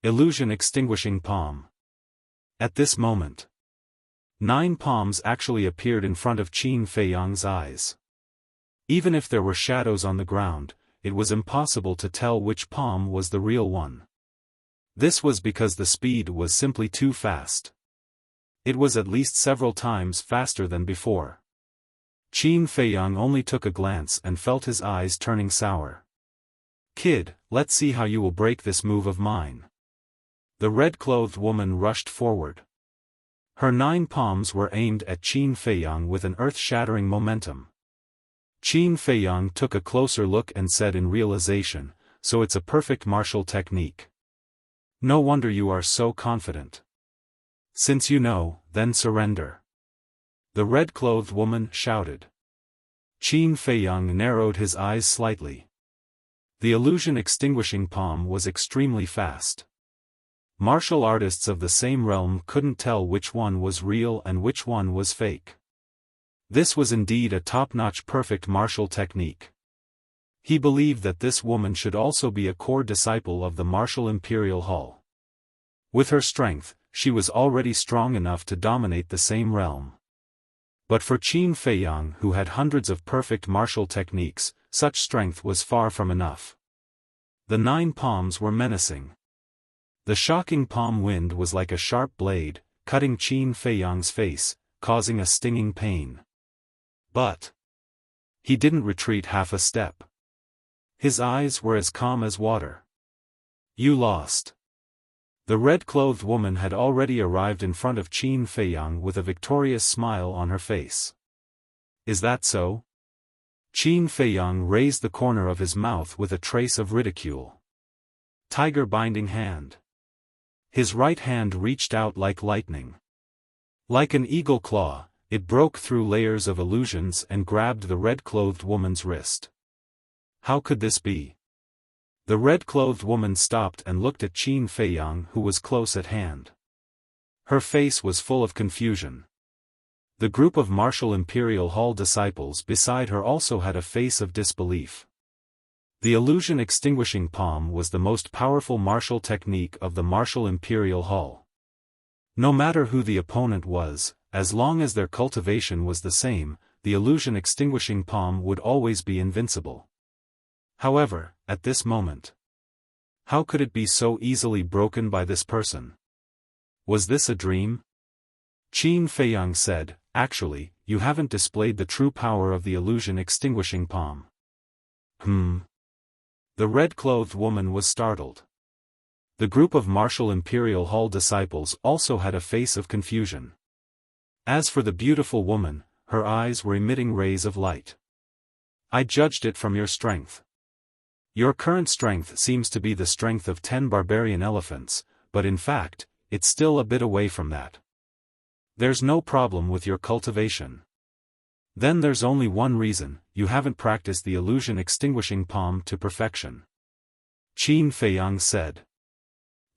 Illusion extinguishing palm. At this moment, 9 palms actually appeared in front of Qin Feiyang's eyes. Even if there were shadows on the ground, it was impossible to tell which palm was the real one. This was because the speed was simply too fast. It was at least several times faster than before. Qin Feiyang only took a glance and felt his eyes turning sour. "Kid, let's see how you will break this move of mine." The red-clothed woman rushed forward. Her 9 palms were aimed at Qin Feiyang with an earth-shattering momentum. Qin Feiyang took a closer look and said in realization, "So it's a perfect martial technique. No wonder you are so confident. Since you know, then surrender." The red-clothed woman shouted. Qin Feiyang narrowed his eyes slightly. The illusion extinguishing palm was extremely fast. Martial artists of the same realm couldn't tell which one was real and which one was fake. This was indeed a top-notch perfect martial technique. He believed that this woman should also be a core disciple of the martial Imperial Hall. With her strength, she was already strong enough to dominate the same realm. But for Qin Feiyang, who had hundreds of perfect martial techniques, such strength was far from enough. The 9 palms were menacing. The shocking palm wind was like a sharp blade, cutting Qin Feiyang's face, causing a stinging pain. But he didn't retreat half a step. His eyes were as calm as water. You lost. The red-clothed woman had already arrived in front of Qin Feiyang with a victorious smile on her face. Is that so? Qin Feiyang raised the corner of his mouth with a trace of ridicule. Tiger binding hand. His right hand reached out like lightning. Like an eagle claw, it broke through layers of illusions and grabbed the red-clothed woman's wrist. How could this be? The red-clothed woman stopped and looked at Qin Feiyang, who was close at hand. Her face was full of confusion. The group of martial Imperial Hall disciples beside her also had a face of disbelief. The illusion extinguishing palm was the most powerful martial technique of the martial Imperial Hall. No matter who the opponent was, as long as their cultivation was the same, the illusion extinguishing palm would always be invincible. However, at this moment, how could it be so easily broken by this person? Was this a dream? Qin Feiyang said, actually, you haven't displayed the true power of the illusion extinguishing palm. The red-clothed woman was startled. The group of martial Imperial Hall disciples also had a face of confusion. As for the beautiful woman, her eyes were emitting rays of light. I judged it from your strength. Your current strength seems to be the strength of 10 barbarian elephants, but in fact, it's still a bit away from that. There's no problem with your cultivation. Then there's only one reason: you haven't practiced the illusion extinguishing palm to perfection. Qin Feiyang said.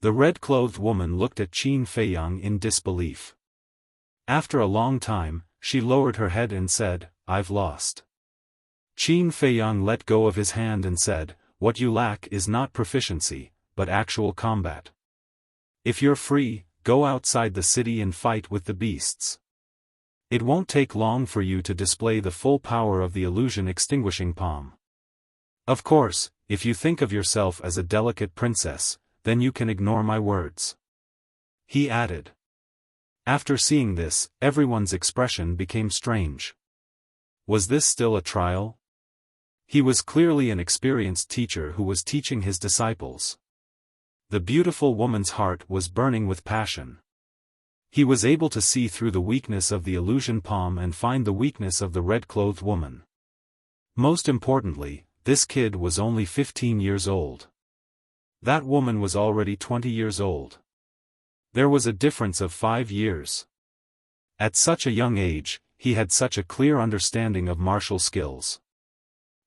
The red-clothed woman looked at Qin Feiyang in disbelief. After a long time, she lowered her head and said, I've lost. Qin Feiyang let go of his hand and said, what you lack is not proficiency, but actual combat. If you're free, go outside the city and fight with the beasts. It won't take long for you to display the full power of the illusion extinguishing palm. Of course, if you think of yourself as a delicate princess, then you can ignore my words. He added. After seeing this, everyone's expression became strange. Was this still a trial? He was clearly an experienced teacher who was teaching his disciples. The beautiful woman's heart was burning with passion. He was able to see through the weakness of the illusion palm and find the weakness of the red-clothed woman. Most importantly, this kid was only 15 years old. That woman was already 20 years old. There was a difference of 5 years. At such a young age, he had such a clear understanding of martial skills.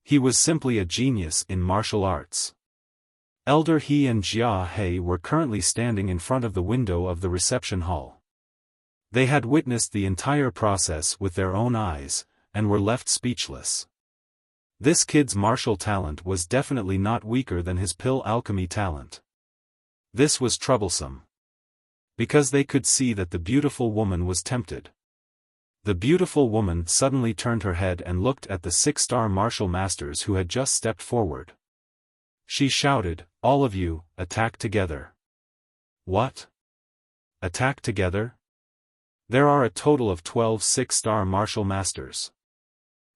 He was simply a genius in martial arts. Elder He and Jia He were currently standing in front of the window of the reception hall. They had witnessed the entire process with their own eyes, and were left speechless. This kid's martial talent was definitely not weaker than his pill alchemy talent. This was troublesome. Because they could see that the beautiful woman was tempted. The beautiful woman suddenly turned her head and looked at the 6-star martial masters who had just stepped forward. She shouted, all of you, attack together. What? Attack together? There are a total of 12 6-star martial masters.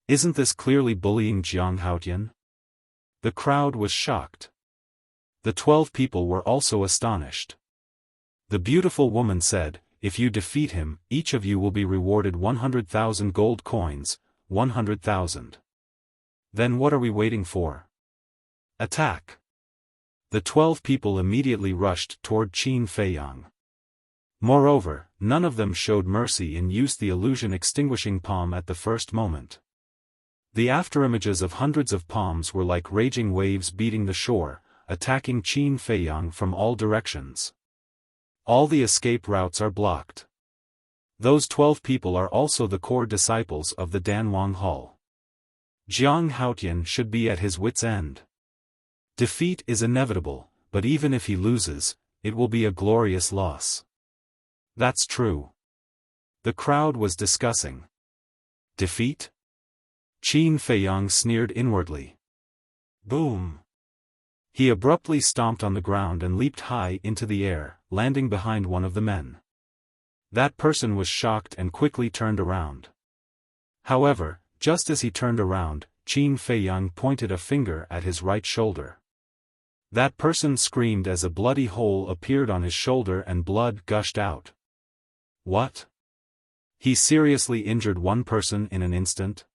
Isn't this clearly bullying Jiang Haotian? The crowd was shocked. The 12 people were also astonished. The beautiful woman said, if you defeat him, each of you will be rewarded 100,000 gold coins, 100,000. Then what are we waiting for? Attack! The 12 people immediately rushed toward Qin Feiyang. Moreover, none of them showed mercy and used the illusion extinguishing palm at the first moment. The afterimages of hundreds of palms were like raging waves beating the shore, attacking Qin Feiyang from all directions. All the escape routes are blocked. Those 12 people are also the core disciples of the Danwang Hall. Jiang Haotian should be at his wits' end. Defeat is inevitable, but even if he loses, it will be a glorious loss. That's true. The crowd was discussing. Defeat? Qin Feiyang sneered inwardly. Boom! He abruptly stomped on the ground and leaped high into the air, landing behind one of the men. That person was shocked and quickly turned around. However, just as he turned around, Qin Feiyang pointed a finger at his right shoulder. That person screamed as a bloody hole appeared on his shoulder and blood gushed out. What? He seriously injured one person in an instant?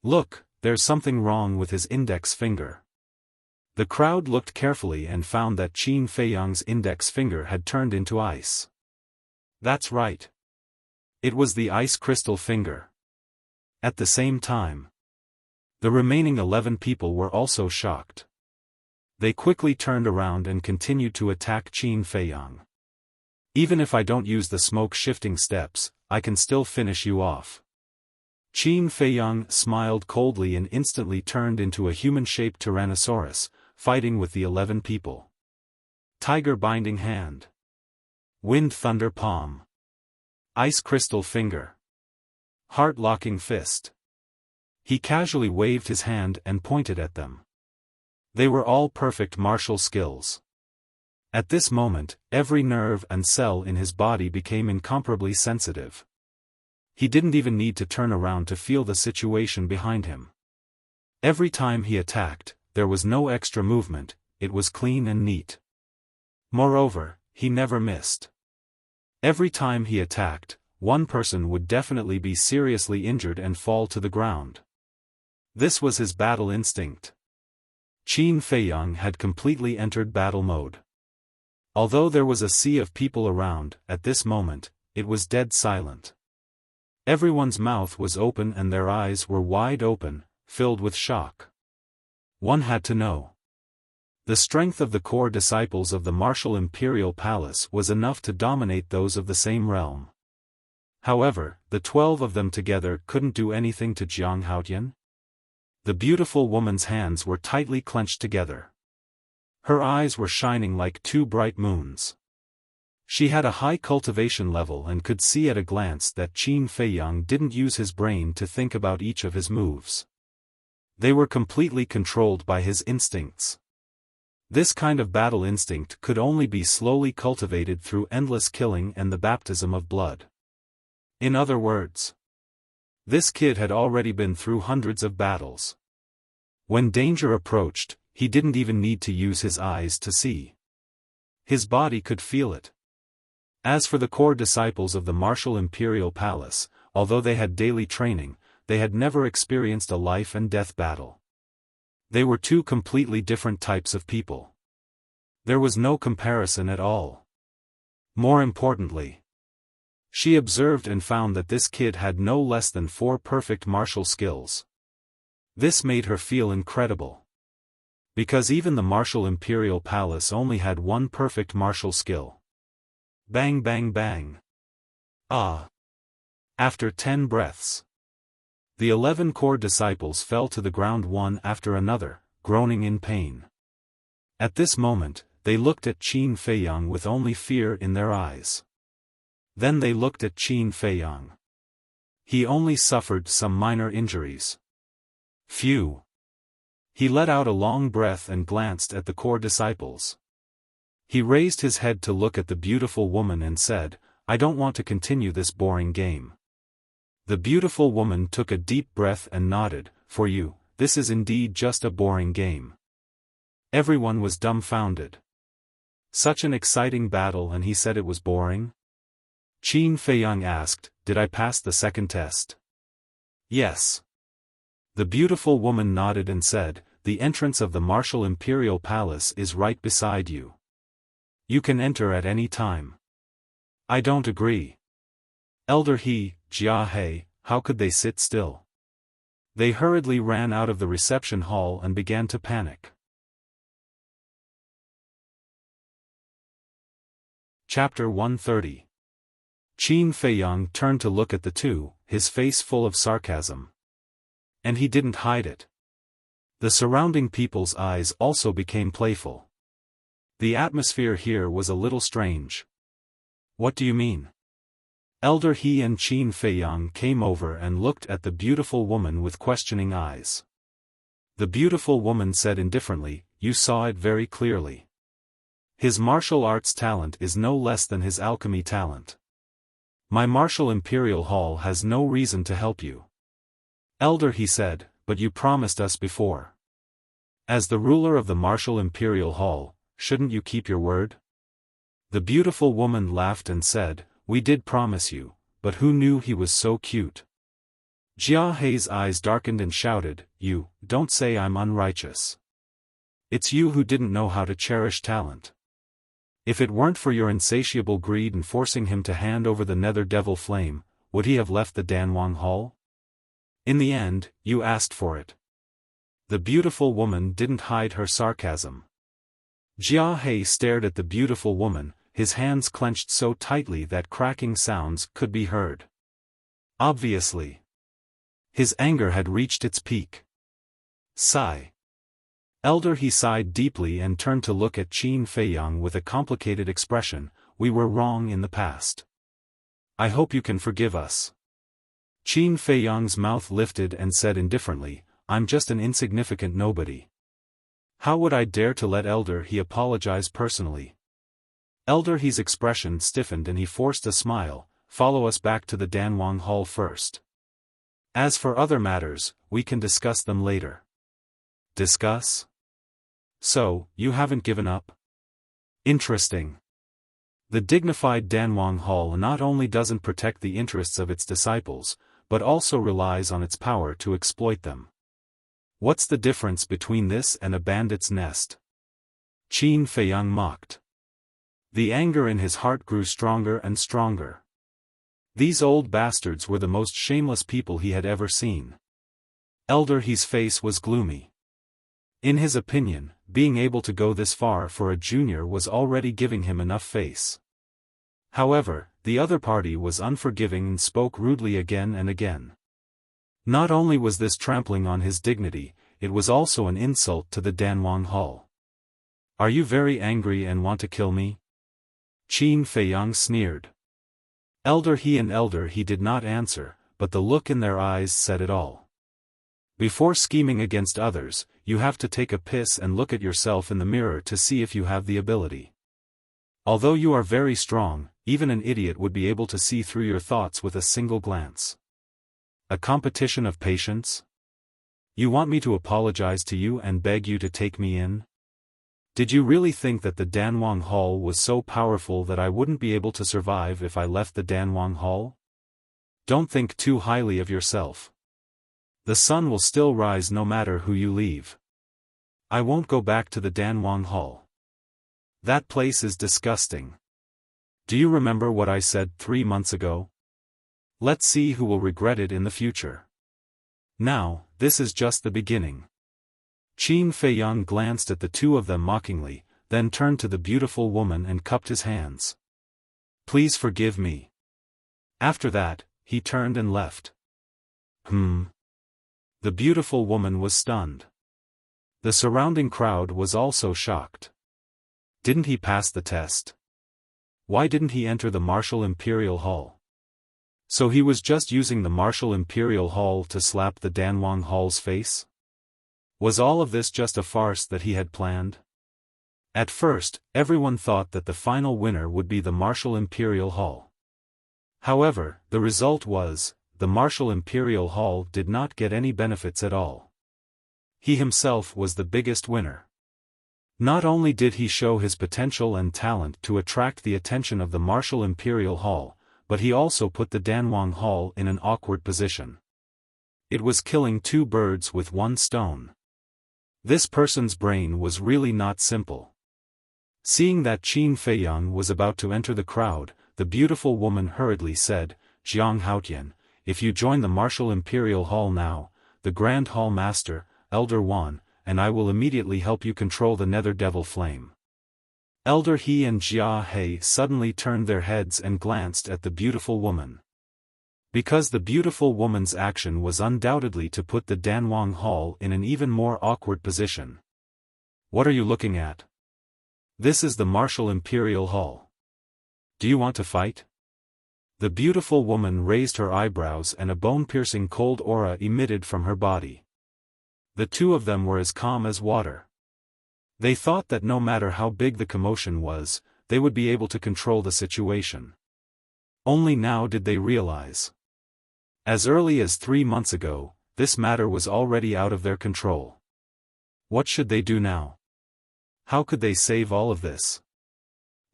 Look, there's something wrong with his index finger. The crowd looked carefully and found that Qin Feiyang's index finger had turned into ice. That's right. It was the ice crystal finger. At the same time, the remaining 11 people were also shocked. They quickly turned around and continued to attack Qin Feiyang. Even if I don't use the smoke-shifting steps, I can still finish you off. Qin Feiyang smiled coldly and instantly turned into a human-shaped Tyrannosaurus, fighting with the 11 people. Tiger binding hand. Wind thunder palm. Ice crystal finger. Heart-locking fist. He casually waved his hand and pointed at them. They were all perfect martial skills. At this moment, every nerve and cell in his body became incomparably sensitive. He didn't even need to turn around to feel the situation behind him. Every time he attacked, there was no extra movement, it was clean and neat. Moreover, he never missed. Every time he attacked, one person would definitely be seriously injured and fall to the ground. This was his battle instinct. Qin Feiyang had completely entered battle mode. Although there was a sea of people around, at this moment, it was dead silent. Everyone's mouth was open and their eyes were wide open, filled with shock. One had to know. The strength of the core disciples of the martial imperial palace was enough to dominate those of the same realm. However, the 12 of them together couldn't do anything to Jiang Haotian. The beautiful woman's hands were tightly clenched together. Her eyes were shining like two bright moons. She had a high cultivation level and could see at a glance that Qin Feiyang didn't use his brain to think about each of his moves. They were completely controlled by his instincts. This kind of battle instinct could only be slowly cultivated through endless killing and the baptism of blood. In other words, this kid had already been through hundreds of battles. When danger approached, he didn't even need to use his eyes to see. His body could feel it. As for the core disciples of the martial imperial palace, although they had daily training, they had never experienced a life and death battle. They were two completely different types of people. There was no comparison at all. More importantly, she observed and found that this kid had no less than 4 perfect martial skills. This made her feel incredible. Because even the martial imperial palace only had 1 perfect martial skill. Bang bang bang. Ah! After 10 breaths, the 11 core disciples fell to the ground one after another, groaning in pain. At this moment, they looked at Qin Feiyang with only fear in their eyes. Then they looked at Qin Feiyang. He only suffered some minor injuries. Phew! He let out a long breath and glanced at the core disciples. He raised his head to look at the beautiful woman and said, "I don't want to continue this boring game." The beautiful woman took a deep breath and nodded, "For you, this is indeed just a boring game." Everyone was dumbfounded. Such an exciting battle and he said it was boring? Qin Feiyang asked, "Did I pass the second test?" "Yes." The beautiful woman nodded and said, "The entrance of the martial imperial palace is right beside you. You can enter at any time." "I don't agree. Elder He, Jia He, how could they sit still?" They hurriedly ran out of the reception hall and began to panic. Chapter 130. Qin Feiyang turned to look at the two, his face full of sarcasm. And he didn't hide it. The surrounding people's eyes also became playful. The atmosphere here was a little strange. What do you mean? Elder He and Qin Feiyang came over and looked at the beautiful woman with questioning eyes. The beautiful woman said indifferently, "You saw it very clearly. His martial arts talent is no less than his alchemy talent. My martial imperial hall has no reason to help you." Elder He said, "But you promised us before. As the ruler of the martial imperial hall, shouldn't you keep your word?" The beautiful woman laughed and said, "We did promise you, but who knew he was so cute?" Jia Hei's eyes darkened and shouted, "You, don't say I'm unrighteous. It's you who didn't know how to cherish talent. If it weren't for your insatiable greed in forcing him to hand over the nether devil flame, would he have left the Danwang Hall? In the end, you asked for it." The beautiful woman didn't hide her sarcasm. Jia Hei stared at the beautiful woman, his hands clenched so tightly that cracking sounds could be heard. Obviously, his anger had reached its peak. Sigh. Elder He sighed deeply and turned to look at Qin Feiyang with a complicated expression. "We were wrong in the past. I hope you can forgive us." Qin Feiyang's mouth lifted and said indifferently, "I'm just an insignificant nobody. How would I dare to let Elder He apologize personally?" Elder He's expression stiffened and he forced a smile. "Follow us back to the Danwang Hall first. As for other matters, we can discuss them later." Discuss? So, you haven't given up? Interesting. The dignified Danwang Hall not only doesn't protect the interests of its disciples, but also relies on its power to exploit them. What's the difference between this and a bandit's nest? Qin Feiyang mocked. The anger in his heart grew stronger and stronger. These old bastards were the most shameless people he had ever seen. Elder He's face was gloomy. In his opinion, being able to go this far for a junior was already giving him enough face. However, the other party was unforgiving and spoke rudely again and again. Not only was this trampling on his dignity, it was also an insult to the Danwang Hall. "Are you very angry and want to kill me?" Qin Feiyang sneered. Elder He did not answer, but the look in their eyes said it all. Before scheming against others, you have to take a piss and look at yourself in the mirror to see if you have the ability. Although you are very strong, even an idiot would be able to see through your thoughts with a single glance. A competition of patience? You want me to apologize to you and beg you to take me in? Did you really think that the Danwang Hall was so powerful that I wouldn't be able to survive if I left the Danwang Hall? Don't think too highly of yourself. The sun will still rise no matter who you leave. I won't go back to the Danwang Hall. That place is disgusting. Do you remember what I said 3 months ago? Let's see who will regret it in the future. Now, this is just the beginning." Qin Feiyang glanced at the two of them mockingly, then turned to the beautiful woman and cupped his hands. "Please forgive me." After that, he turned and left. The beautiful woman was stunned. The surrounding crowd was also shocked. Didn't he pass the test? Why didn't he enter the Martial Imperial Hall? So he was just using the Martial Imperial Hall to slap the Danwang Hall's face? Was all of this just a farce that he had planned? At first, everyone thought that the final winner would be the Martial Imperial Hall. However, the result was, the Martial Imperial Hall did not get any benefits at all. He himself was the biggest winner. Not only did he show his potential and talent to attract the attention of the Martial Imperial Hall, but he also put the Danwang Hall in an awkward position. It was killing 2 birds with 1 stone. This person's brain was really not simple. Seeing that Qin Feiyang was about to enter the crowd, the beautiful woman hurriedly said, "Jiang Haotian, if you join the Martial Imperial Hall now, the Grand Hall Master, Elder Wan, and I will immediately help you control the Nether Devil Flame." Elder He and Jia He suddenly turned their heads and glanced at the beautiful woman. Because the beautiful woman's action was undoubtedly to put the Danwang Hall in an even more awkward position. What are you looking at? This is the Martial Imperial Hall. Do you want to fight? The beautiful woman raised her eyebrows and a bone-piercing cold aura emitted from her body. The two of them were as calm as water. They thought that no matter how big the commotion was, they would be able to control the situation. Only now did they realize. As early as 3 months ago, this matter was already out of their control. What should they do now? How could they save all of this?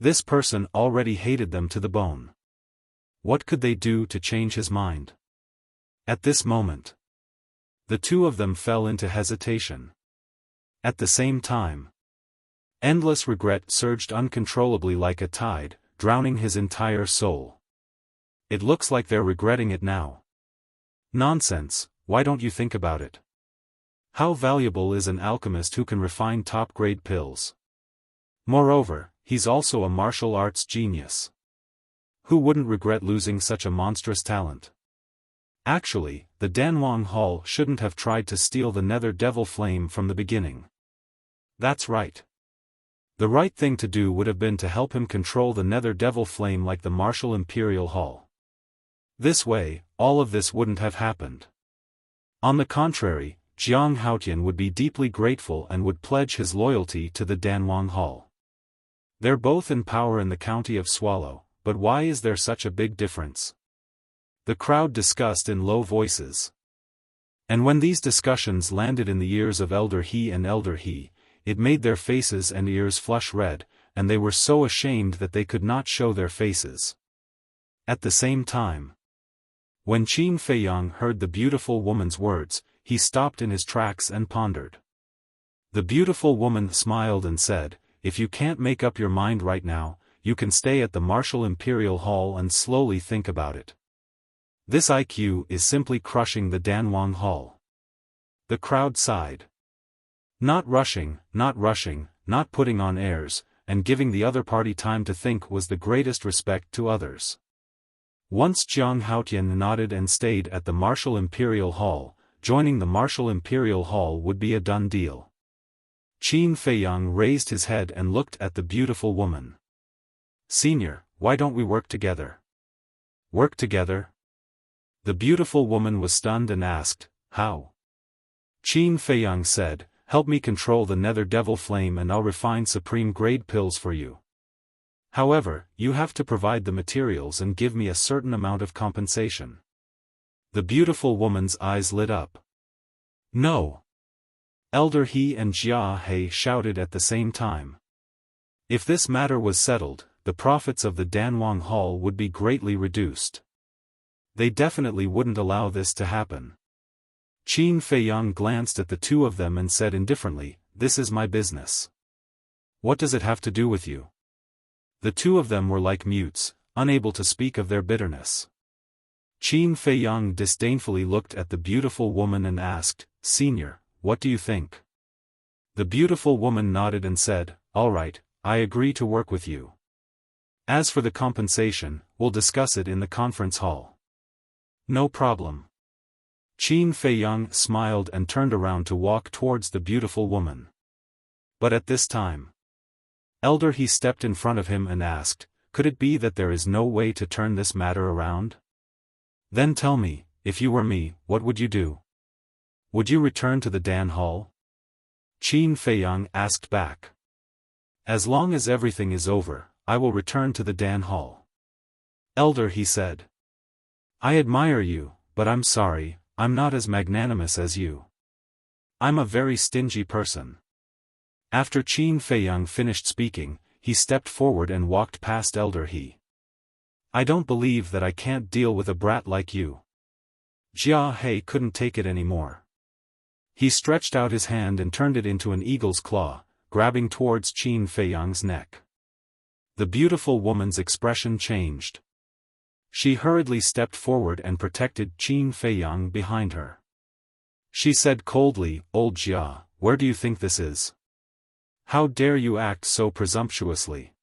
This person already hated them to the bone. What could they do to change his mind? At this moment, the two of them fell into hesitation. At the same time, endless regret surged uncontrollably like a tide, drowning his entire soul. It looks like they're regretting it now. Nonsense, why don't you think about it? How valuable is an alchemist who can refine top-grade pills? Moreover, he's also a martial arts genius. Who wouldn't regret losing such a monstrous talent? Actually, the Danwang Hall shouldn't have tried to steal the Nether Devil Flame from the beginning. That's right. The right thing to do would have been to help him control the Nether Devil Flame like the Martial Imperial Hall. This way, all of this wouldn't have happened. On the contrary, Jiang Haotian would be deeply grateful and would pledge his loyalty to the Danwang Hall. They're both in power in the county of Swallow, but why is there such a big difference? The crowd discussed in low voices. And when these discussions landed in the ears of Elder He and Elder He, it made their faces and ears flush red, and they were so ashamed that they could not show their faces. At the same time, when Qin Feiyang heard the beautiful woman's words, he stopped in his tracks and pondered. The beautiful woman smiled and said, "If you can't make up your mind right now, you can stay at the Martial Imperial Hall and slowly think about it. This IQ is simply crushing the Danwang Hall." The crowd sighed. Not rushing, not putting on airs, and giving the other party time to think was the greatest respect to others. Once Jiang Haotian nodded and stayed at the Martial Imperial Hall, joining the Martial Imperial Hall would be a done deal. Qin Feiyang raised his head and looked at the beautiful woman. "Senior, why don't we work together?" "Work together?" The beautiful woman was stunned and asked, "How?" Qin Feiyang said, "Help me control the Nether Devil Flame and I'll refine supreme grade pills for you. However, you have to provide the materials and give me a certain amount of compensation." The beautiful woman's eyes lit up. "No!" Elder He and Jia He shouted at the same time. If this matter was settled, the profits of the Danwang Hall would be greatly reduced. They definitely wouldn't allow this to happen. Qin Feiyang glanced at the two of them and said indifferently, "This is my business. What does it have to do with you?" The two of them were like mutes, unable to speak of their bitterness. Qin Feiyang disdainfully looked at the beautiful woman and asked, "Senior, what do you think?" The beautiful woman nodded and said, "All right, I agree to work with you. As for the compensation, we'll discuss it in the conference hall." "No problem." Qin Feiyang smiled and turned around to walk towards the beautiful woman. But at this time, Elder He stepped in front of him and asked, "Could it be that there is no way to turn this matter around? Then tell me, if you were me, what would you do? Would you return to the Dan Hall?" Qin Feiyang asked back. "As long as everything is over, I will return to the Dan Hall." Elder He said, "I admire you, but I'm sorry, I'm not as magnanimous as you. I'm a very stingy person." After Qin Feiyang finished speaking, he stepped forward and walked past Elder He. "I don't believe that I can't deal with a brat like you." Jia He couldn't take it anymore. He stretched out his hand and turned it into an eagle's claw, grabbing towards Qin Feiyang's neck. The beautiful woman's expression changed. She hurriedly stepped forward and protected Qin Feiyang behind her. She said coldly, "Old Jia, where do you think this is?" How dare you act so presumptuously?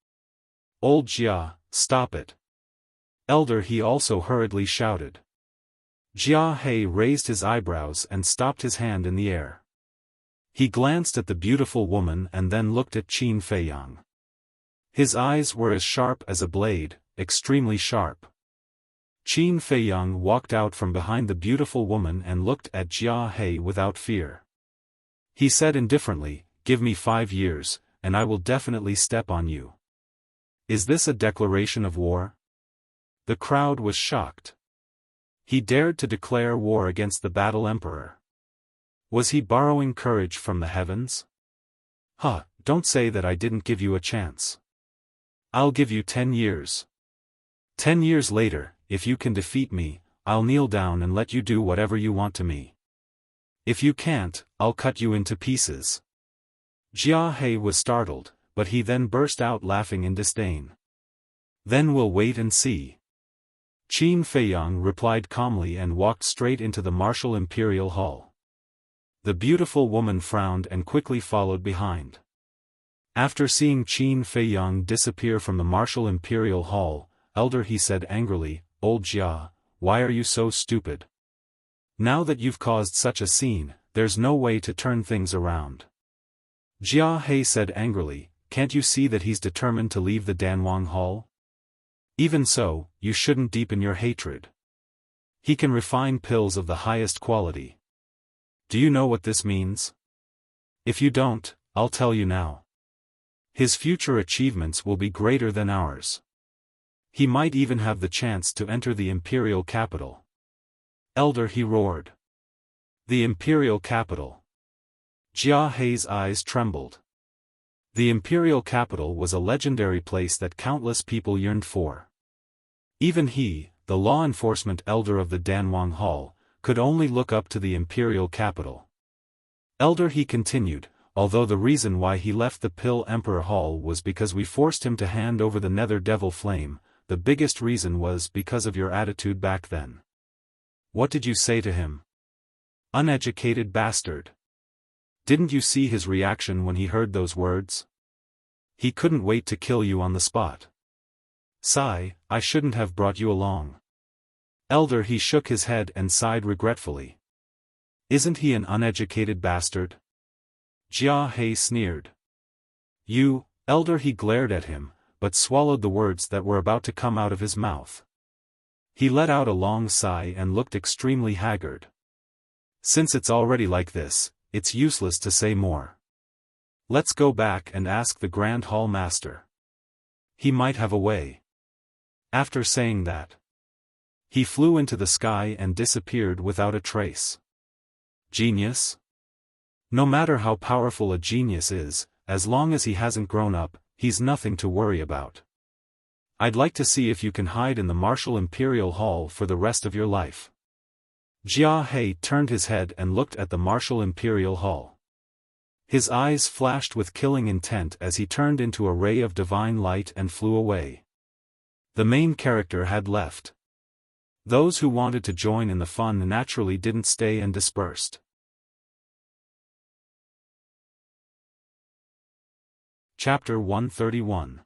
Old Jia, stop it. Elder He also hurriedly shouted. Jia He raised his eyebrows and stopped his hand in the air. He glanced at the beautiful woman and then looked at Qin Feiyang. His eyes were as sharp as a blade, extremely sharp. Qin Feiyang walked out from behind the beautiful woman and looked at Jia He without fear. He said indifferently, "Give me 5 years, and I will definitely step on you." Is this a declaration of war? The crowd was shocked. He dared to declare war against the Battle Emperor. Was he borrowing courage from the heavens? Huh, don't say that I didn't give you a chance. I'll give you 10 years. 10 years later, if you can defeat me, I'll kneel down and let you do whatever you want to me. If you can't, I'll cut you into pieces. Jia He was startled, but he then burst out laughing in disdain. Then we'll wait and see. Qin Feiyang replied calmly and walked straight into the martial imperial hall. The beautiful woman frowned and quickly followed behind. After seeing Qin Feiyang disappear from the martial imperial hall, Elder He said angrily, "Old Jia, why are you so stupid? Now that you've caused such a scene, there's no way to turn things around." Jia He said angrily, "Can't you see that he's determined to leave the Danwang Hall? Even so, you shouldn't deepen your hatred. He can refine pills of the highest quality. Do you know what this means? If you don't, I'll tell you now. His future achievements will be greater than ours. He might even have the chance to enter the imperial capital." Elder He roared. The imperial capital. Jia He's eyes trembled. The imperial capital was a legendary place that countless people yearned for. Even he, the law enforcement elder of the Danwang Hall, could only look up to the imperial capital. Elder He continued, "Although the reason why he left the Pill Emperor Hall was because we forced him to hand over the Nether Devil Flame, the biggest reason was because of your attitude back then. What did you say to him? Uneducated bastard. Didn't you see his reaction when he heard those words? He couldn't wait to kill you on the spot. Sigh, I shouldn't have brought you along." Elder He shook his head and sighed regretfully. "Isn't he an uneducated bastard?" Jia He sneered. "You," Elder He glared at him, but swallowed the words that were about to come out of his mouth. He let out a long sigh and looked extremely haggard. "Since it's already like this, it's useless to say more. Let's go back and ask the Grand Hall Master. He might have a way." After saying that, he flew into the sky and disappeared without a trace. Genius? No matter how powerful a genius is, as long as he hasn't grown up, he's nothing to worry about. I'd like to see if you can hide in the martial imperial hall for the rest of your life. Jia He turned his head and looked at the martial imperial hall. His eyes flashed with killing intent as he turned into a ray of divine light and flew away. The main character had left. Those who wanted to join in the fun naturally didn't stay and dispersed. Chapter 131.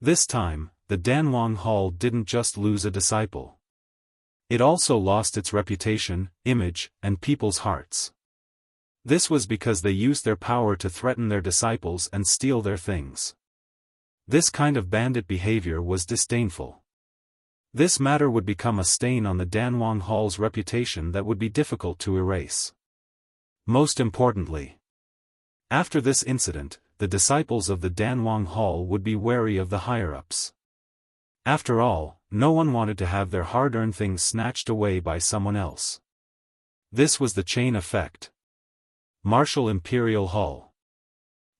This time, the Danwang Hall didn't just lose a disciple. It also lost its reputation, image, and people's hearts. This was because they used their power to threaten their disciples and steal their things. This kind of bandit behavior was disdainful. This matter would become a stain on the Danwang Hall's reputation that would be difficult to erase. Most importantly, after this incident, the disciples of the Danwang Hall would be wary of the higher-ups. After all, no one wanted to have their hard-earned things snatched away by someone else. This was the chain effect. Martial Imperial Hall.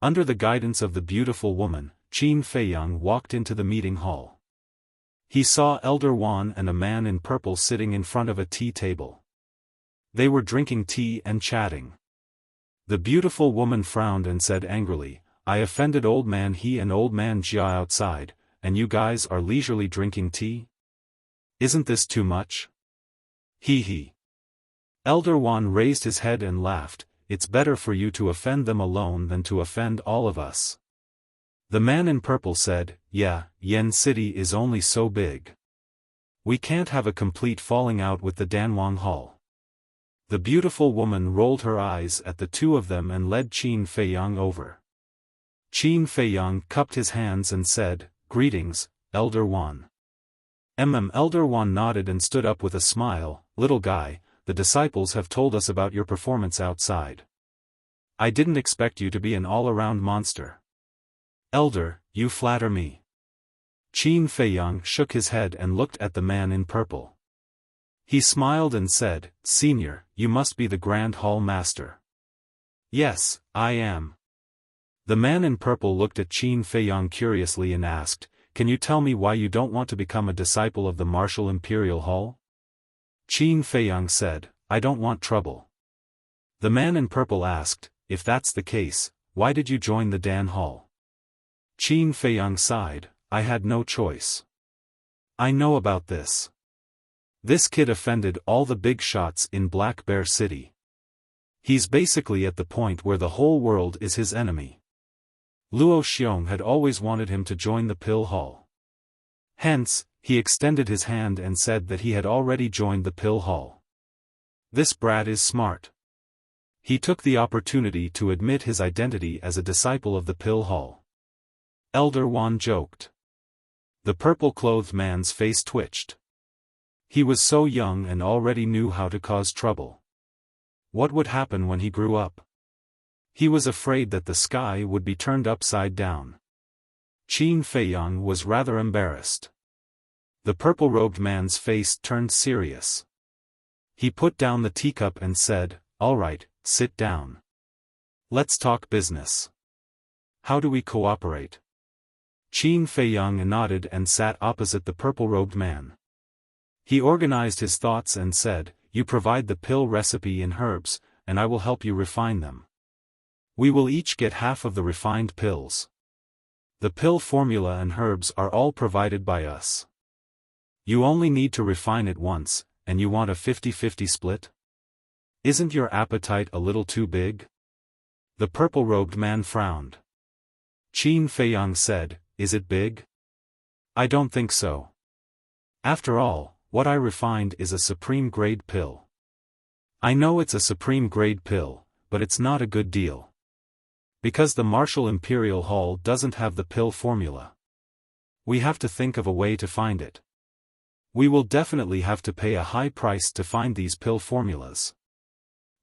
Under the guidance of the beautiful woman, Qin Feiyang walked into the meeting hall. He saw Elder Wan and a man in purple sitting in front of a tea table. They were drinking tea and chatting. The beautiful woman frowned and said angrily, "I offended Old Man He and Old Man Jia outside, and you guys are leisurely drinking tea? Isn't this too much?" He. Elder Wan raised his head and laughed, it's better for you to offend them alone than to offend all of us. The man in purple said, yeah, Yen City is only so big. We can't have a complete falling out with the Danwang Hall. The beautiful woman rolled her eyes at the two of them and led Qin Feiyang over. Qin Feiyang cupped his hands and said, greetings, Elder Wan. Elder Wan nodded and stood up with a smile, little guy, the disciples have told us about your performance outside. I didn't expect you to be an all-around monster. Elder, you flatter me. Qin Feiyang shook his head and looked at the man in purple. He smiled and said, Senior, you must be the Grand Hall Master. Yes, I am. The man in purple looked at Qin Feiyang curiously and asked, can you tell me why you don't want to become a disciple of the Martial Imperial Hall? Qin Feiyang said, I don't want trouble. The man in purple asked, if that's the case, why did you join the Dan Hall? Qin Feiyang sighed, I had no choice. I know about this. This kid offended all the big shots in Black Bear City. He's basically at the point where the whole world is his enemy. Luo Xiong had always wanted him to join the Pill Hall. Hence, he extended his hand and said that he had already joined the Pill Hall. This brat is smart. He took the opportunity to admit his identity as a disciple of the Pill Hall. Elder Wan joked. The purple-clothed man's face twitched. He was so young and already knew how to cause trouble. What would happen when he grew up? He was afraid that the sky would be turned upside down. Qin Feiyang was rather embarrassed. The purple-robed man's face turned serious. He put down the teacup and said, all right, sit down. Let's talk business. How do we cooperate? Qin Feiyang nodded and sat opposite the purple-robed man. He organized his thoughts and said, you provide the pill recipe and herbs, and I will help you refine them. We will each get half of the refined pills. The pill formula and herbs are all provided by us. You only need to refine it once, and you want a 50-50 split? Isn't your appetite a little too big? The purple-robed man frowned. Qin Feiyang said, is it big? I don't think so. After all, what I refined is a supreme-grade pill. I know it's a supreme-grade pill, but it's not a good deal. Because the Martial Imperial Hall doesn't have the pill formula. We have to think of a way to find it. We will definitely have to pay a high price to find these pill formulas.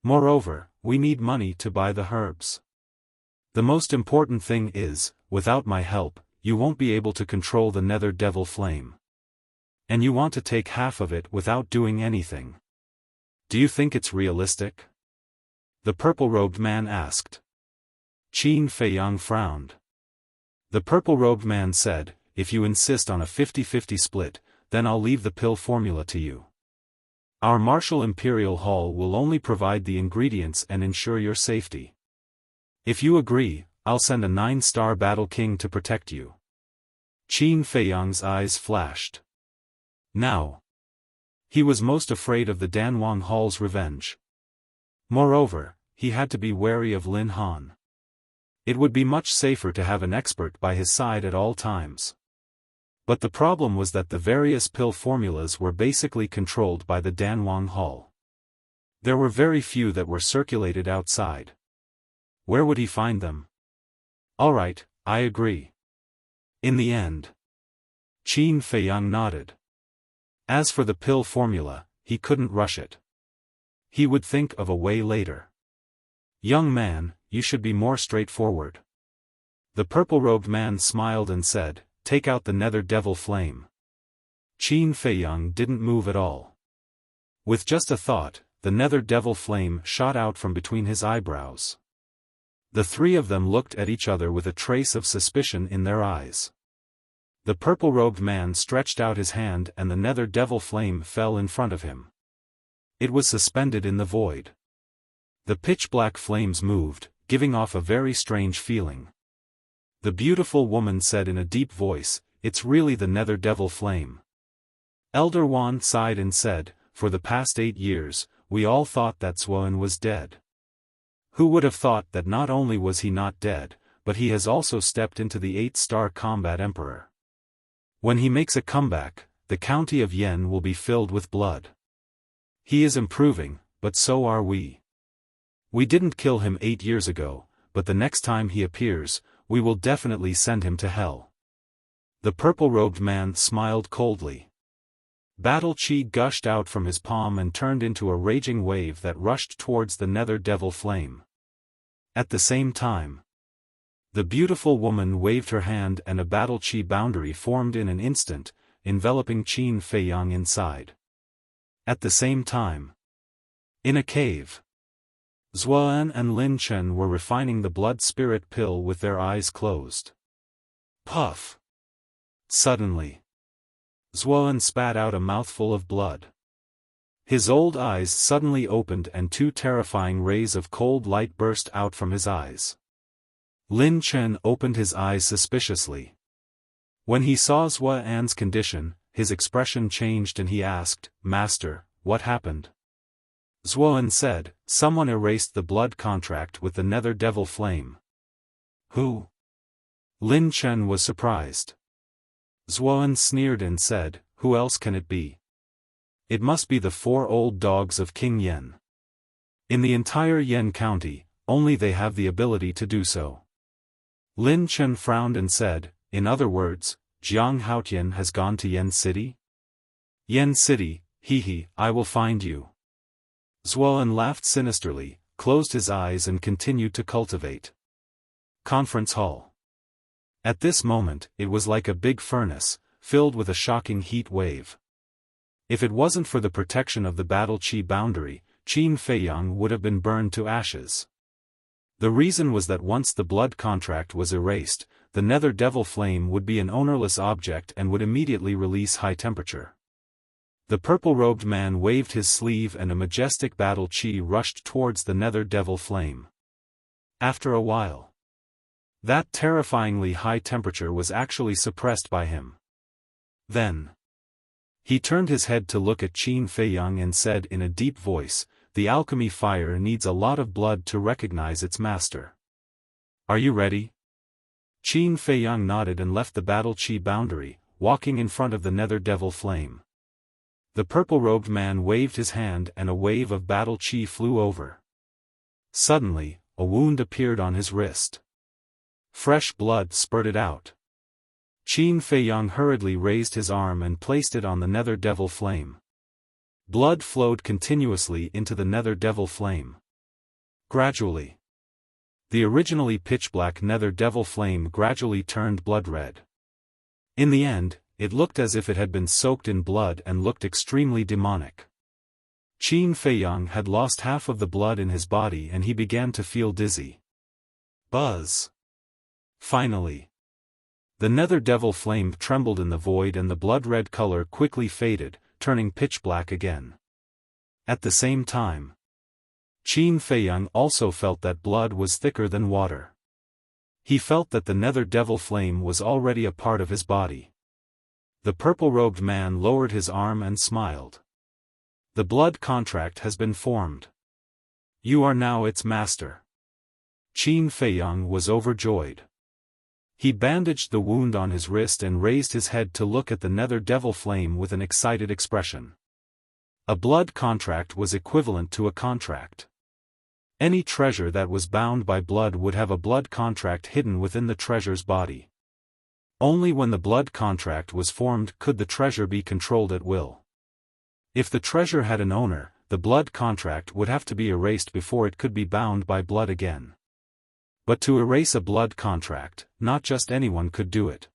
Moreover, we need money to buy the herbs. The most important thing is, without my help, you won't be able to control the Nether Devil Flame. And you want to take half of it without doing anything. Do you think it's realistic? The purple-robed man asked. Qin Feiyang frowned. The purple-robed man said, if you insist on a 50-50 split, then I'll leave the pill formula to you. Our Martial Imperial Hall will only provide the ingredients and ensure your safety. If you agree, I'll send a 9-star Battle King to protect you. Qin Feiyang's eyes flashed. Now. He was most afraid of the Danwang Hall's revenge. Moreover, he had to be wary of Lin Han. It would be much safer to have an expert by his side at all times. But the problem was that the various pill formulas were basically controlled by the Danwang Hall. There were very few that were circulated outside. Where would he find them? All right, I agree. In the end. Qin Feiyang nodded. As for the pill formula, he couldn't rush it. He would think of a way later. Young man, you should be more straightforward. The purple-robed man smiled and said, take out the Nether Devil Flame. Qin Feiyang didn't move at all. With just a thought, the Nether Devil Flame shot out from between his eyebrows. The three of them looked at each other with a trace of suspicion in their eyes. The purple-robed man stretched out his hand and the Nether Devil Flame fell in front of him. It was suspended in the void. The pitch-black flames moved, giving off a very strange feeling. The beautiful woman said in a deep voice, it's really the Nether Devil Flame. Elder Wan sighed and said, for the past 8 years, we all thought that Xuan was dead. Who would have thought that not only was he not dead, but he has also stepped into the 8-star combat emperor. When he makes a comeback, the county of Yen will be filled with blood. He is improving, but so are we. We didn't kill him 8 years ago, but the next time he appears, we will definitely send him to hell. The purple-robed man smiled coldly. Battle chi gushed out from his palm and turned into a raging wave that rushed towards the nether devil flame. At the same time, the beautiful woman waved her hand and a battle chi boundary formed in an instant, enveloping Qin Feiyang inside. At the same time, in a cave, Zuan and Lin Chen were refining the blood spirit pill with their eyes closed. Puff! Suddenly, Zuan spat out a mouthful of blood. His old eyes suddenly opened and 2 terrifying rays of cold light burst out from his eyes. Lin Chen opened his eyes suspiciously. When he saw Zuan's condition, his expression changed and he asked, "Master, what happened?" Zuan said, "Someone erased the blood contract with the nether devil flame." Who? Lin Chen was surprised. Zuan sneered and said, "Who else can it be? It must be the 4 old dogs of King Yen. In the entire Yen county, only they have the ability to do so." Lin Chen frowned and said, "In other words, Jiang Haotian has gone to Yen City?" "Yen City, hee, I will find you." Zuan laughed sinisterly, closed his eyes and continued to cultivate. Conference hall. At this moment, it was like a big furnace, filled with a shocking heat wave. If it wasn't for the protection of the battle chi boundary, Qin Feiyang would have been burned to ashes. The reason was that once the blood contract was erased, the nether devil flame would be an ownerless object and would immediately release high temperature. The purple-robed man waved his sleeve and a majestic battle chi rushed towards the nether devil flame. After a while, that terrifyingly high temperature was actually suppressed by him. Then, he turned his head to look at Qin Feiyang and said in a deep voice, "The alchemy fire needs a lot of blood to recognize its master. Are you ready?" Qin Feiyang nodded and left the battle chi boundary, walking in front of the nether devil flame. The purple-robed man waved his hand and a wave of battle chi flew over. Suddenly, a wound appeared on his wrist. Fresh blood spurted out. Qin Feiyang hurriedly raised his arm and placed it on the nether devil flame. Blood flowed continuously into the nether devil flame. Gradually, the originally pitch-black nether devil flame gradually turned blood-red. In the end, it looked as if it had been soaked in blood and looked extremely demonic. Qin Feiyang had lost half of the blood in his body and he began to feel dizzy. Buzz! Finally, the nether devil flame trembled in the void and the blood-red color quickly faded, turning pitch-black again. At the same time, Qin Feiyang also felt that blood was thicker than water. He felt that the nether devil flame was already a part of his body. The purple-robed man lowered his arm and smiled. "The blood contract has been formed. You are now its master." Qin Feiyang was overjoyed. He bandaged the wound on his wrist and raised his head to look at the nether devil flame with an excited expression. A blood contract was equivalent to a contract. Any treasure that was bound by blood would have a blood contract hidden within the treasure's body. Only when the blood contract was formed could the treasure be controlled at will. If the treasure had an owner, the blood contract would have to be erased before it could be bound by blood again. But to erase a blood contract, not just anyone could do it.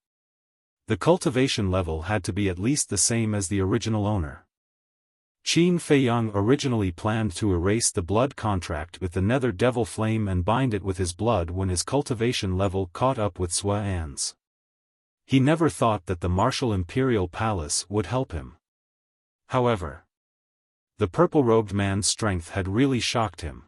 The cultivation level had to be at least the same as the original owner. Qin Feiyang originally planned to erase the blood contract with the nether devil flame and bind it with his blood when his cultivation level caught up with Xuan's. He never thought that the martial imperial palace would help him. However, the purple-robed man's strength had really shocked him.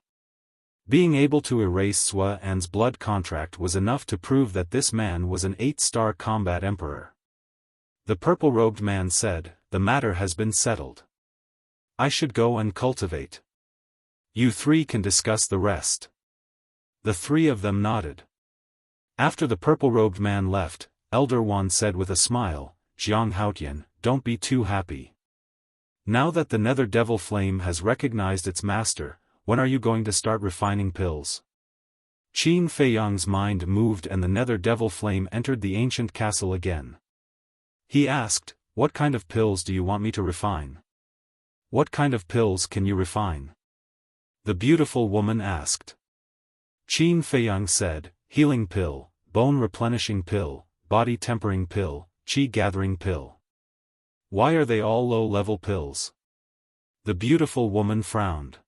Being able to erase Xuan's blood contract was enough to prove that this man was an 8-star combat emperor. The purple-robed man said, "The matter has been settled. I should go and cultivate. You 3 can discuss the rest." The three of them nodded. After the purple-robed man left, Elder Wan said with a smile, "Jiang Haotian, don't be too happy. Now that the Nether Devil Flame has recognized its master, when are you going to start refining pills?" Qin Feiyang's mind moved and the Nether Devil Flame entered the ancient castle again. He asked, "What kind of pills do you want me to refine?" "What kind of pills can you refine?" the beautiful woman asked. Qin Feiyang said, "Healing pill, bone replenishing pill, body tempering pill, qi gathering pill." "Why are they all low-level pills?" the beautiful woman frowned.